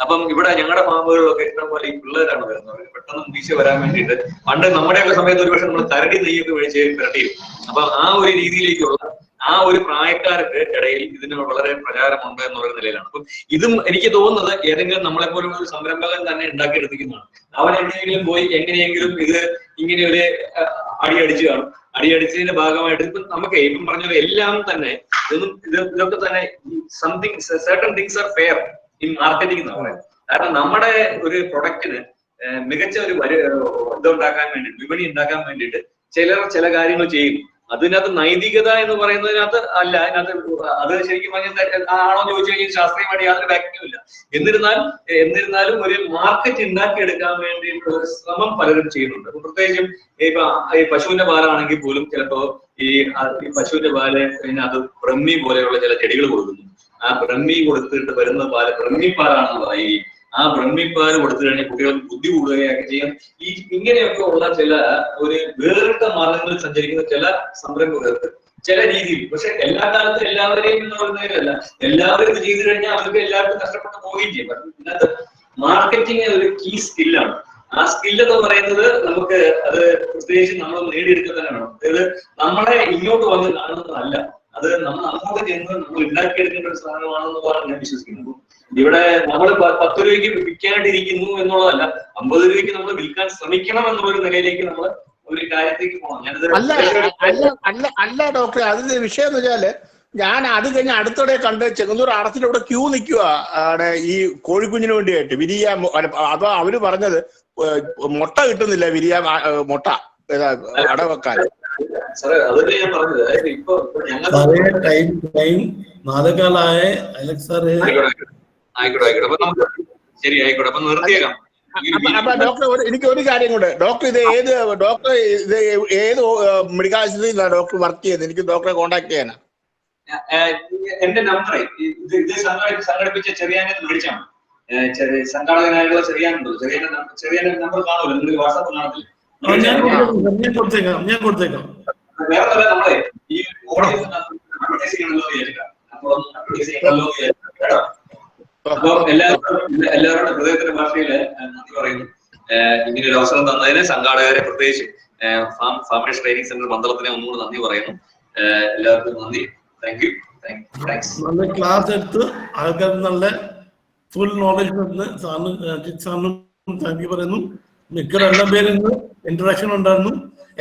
Speaker 2: അപ്പം ഇവിടെ ഞങ്ങളുടെ ഫാമുകളിലൊക്കെ ഇഷ്ടം പോലെ ഈ പിള്ളേരാണ് വരുന്നത്. പെട്ടെന്ന് മീശ വരാൻ വേണ്ടിയിട്ട് പണ്ട് നമ്മുടെയൊക്കെ സമയത്ത് ഒരുപക്ഷെ നമ്മൾ കരടി നെയ്യൊക്കെ മേടിച്ച് പെരട്ടിയും. അപ്പൊ ആ ഒരു രീതിയിലേക്കുള്ള ആ ഒരു പ്രായക്കാർക്ക് ഇടയിൽ ഇതിന് വളരെ പ്രചാരമുണ്ട് എന്നുള്ള നിലയിലാണ്. അപ്പം ഇതും എനിക്ക് തോന്നുന്നത് ഏതെങ്കിലും നമ്മളെപ്പോലും ഒരു സംരംഭകൻ തന്നെ ഉണ്ടാക്കിയെടുത്തിരിക്കുന്നതാണ്. അവൻ എങ്ങനെയെങ്കിലും പോയി എങ്ങനെയെങ്കിലും ഇത് ഇങ്ങനെ ഒരു അടിയടിച്ചു കാണും. അടിയടിച്ചതിന്റെ ഭാഗമായിട്ട് ഇപ്പം നമുക്ക് ഇപ്പം പറഞ്ഞത് എല്ലാം തന്നെ ഇതൊക്കെ തന്നെ certain things are fair in marketing എന്ന് പറയുന്നത്. കാരണം നമ്മുടെ ഒരു പ്രൊഡക്റ്റിന് മികച്ച ഒരു ഇതുണ്ടാക്കാൻ വേണ്ടിയിട്ട്, വിപണി ഉണ്ടാക്കാൻ വേണ്ടിയിട്ട് ചില കാര്യങ്ങൾ ചെയ്യും. അതിനകത്ത് നൈതികത എന്ന് പറയുന്നതിനകത്ത് അല്ല. അത് ശരിക്കും പറഞ്ഞാൽ ആണോ ചോദിച്ചു കഴിഞ്ഞാൽ ശാസ്ത്രീയമായിട്ട് യാതൊരു ബാക്കിങ്ങും ഇല്ല. എന്നിരുന്നാലും ഒരു മാർക്കറ്റ് ഉണ്ടാക്കിയെടുക്കാൻ വേണ്ടിയിട്ടുള്ള ഒരു ശ്രമം പലരും ചെയ്യുന്നുണ്ട്. അപ്പൊ പ്രത്യേകിച്ചും ഈ പശുവിന്റെ പാലാണെങ്കിൽ പോലും ചിലപ്പോ ഈ പശുവിന്റെ പാല് അതിനകത്ത് ബ്രഹ്മി പോലെയുള്ള ചില ചെടികൾ കൊടുക്കുന്നു. ആ ബ്രഹ്മി കൊടുത്തിട്ട് വരുന്ന പാല് ബ്രഹ്മിപ്പാലാണെന്ന് പറയുകയും ആ ബ്രഹ്മിപ്പാല് കൊടുത്തു കഴിഞ്ഞാൽ കുട്ടികൾക്ക് ബുദ്ധി കൂടുകയൊക്കെ ചെയ്യാം. ഇങ്ങനെയൊക്കെ ഉള്ള ചില ഒരു വേറിട്ട മാർഗങ്ങളിൽ സഞ്ചരിക്കുന്ന ചില സംരംഭകർക്ക് ചില രീതിയിൽ, പക്ഷെ എല്ലാ കാലത്തും എല്ലാവരെയും എന്ന് പറയുന്നതിലല്ല, എല്ലാവരും ഇത് ചെയ്തു കഴിഞ്ഞാൽ അവർക്ക് എല്ലാവർക്കും കഷ്ടപ്പെട്ട് പോവുകയും ചെയ്യും. ഇതിനകത്ത് മാർക്കറ്റിംഗ് ഒരു കീ സ്കില്ലാണ്. ആ സ്കില്ല് എന്ന് പറയുന്നത് നമുക്ക് അത് പ്രത്യേകിച്ച് നമ്മൾ നേടിയെടുക്കുക തന്നെ വേണം. അതായത് നമ്മളെ ഇങ്ങോട്ട് വന്ന് കാണുന്നതല്ല, അത് നമ്മൾ അങ്ങോട്ട് ചെന്ന് നമ്മൾ ഉണ്ടാക്കിയെടുക്കേണ്ട ഒരു സാധനമാണെന്നുള്ളതാണ് ഞാൻ വിശ്വസിക്കുന്നത്. ഇവിടെ നമ്മൾ 10 രൂപയ്ക്ക് വിൽക്കാനായിട്ട് ഇരിക്കുന്നു എന്നുള്ളതല്ല, 50 രൂപയ്ക്ക് നമ്മൾ വിൽക്കാൻ ശ്രമിക്കണം എന്നുള്ള നിലയിലേക്ക് നമ്മൾ ഒരു കാര്യത്തേക്ക് പോകണം.
Speaker 3: അല്ല ഡോക്ടറെ, അതിന്റെ വിഷയം എന്ന് വെച്ചാല് ഞാൻ അത് കഴിഞ്ഞ് അടുത്തിടെ കണ്ട് ചെങ്ങന്നൂർ അടത്തിന്റെ ഇവിടെ ക്യൂ നിൽക്കുക ഈ കോഴിക്കുഞ്ഞിന് വേണ്ടിയായിട്ട് വിരിയാൻ. അതോ അവര് പറഞ്ഞത് മുട്ട കിട്ടുന്നില്ല, വിരിയാൻ മുട്ട അടവെക്കാൻ. അപ്പൊ ഡോക്ടർ എനിക്ക് ഒരു കാര്യം കൂടെ, ഡോക്ടർ ഇത് ഏത് മെഡിക്കൽ ആശുപത്രിയിലാണ് ഡോക്ടർ വർക്ക് ചെയ്യുന്നത്? എനിക്ക് ഡോക്ടറെ കോൺടാക്ട് ചെയ്യാനാ.
Speaker 2: എന്റെ നമ്പർ ഇത് സംഘടിപ്പിച്ച ചെറിയാനെ മേടിച്ചാണ്. സംഘാടകനായുള്ള ചെറിയാനുണ്ടോ? ചെറിയാൻ നമ്പർ കാണുമല്ലോ, നിങ്ങൾ വാട്സാപ്പ് കാണത്തില്ല.
Speaker 1: ഞാൻ കൊടുത്തേക്കാം.
Speaker 2: വേറെ നമ്മളെ ഈ ഓഡിയൻസ് അഡ്വർടൈസ് ചെയ്യണല്ലോ വിചാരിക്കാം. അപ്പോൾ അഡ്വർടൈസ് ചെയ്യണല്ലോ കേട്ടോ. അപ്പൊ എല്ലാവരുടെ ഹൃദയത്തിന്റെ ഭാഷയില് നന്ദി പറയുന്നു. ഇങ്ങനെ ഒരു അവസരം തന്നതിന് സംഘാടകരെ, പ്രത്യേകിച്ച് ഫാമേഴ്സ് ട്രെയിനിങ് സെന്റർ മണ്ഡലത്തിനെ ഒന്നുകൂടി നന്ദി പറയുന്നു. എല്ലാവർക്കും നന്ദി. Thank you.
Speaker 1: നല്ല ക്ലാസ് എടുത്ത് ആൾക്കാർക്ക് നല്ല ഫുൾ നോളജ് തന്ന് സാറിനും താങ്ക് യു പറയുന്നു. മിക്ക എല്ലാ പേരും ഇന്ററാക്ഷൻ ഉണ്ടായിരുന്നു.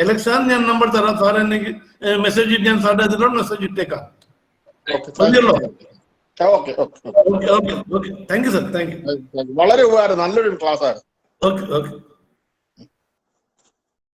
Speaker 1: എലക്സ് സാർ, ഞാൻ നമ്പർ തരാം. സാർ എനിക്ക് മെസ്സേജ് ഇട്ട് ഞാൻ സാറിന്റെ അതിലോട്ട് മെസ്സേജ് ഇട്ടേക്കാം. മതിയല്ലോ? Thank you sir. Thank you.
Speaker 3: വളരെ ഉപകാരം. നല്ലൊരു ക്ലാസ് ആണ്.
Speaker 1: ഓക്കെ.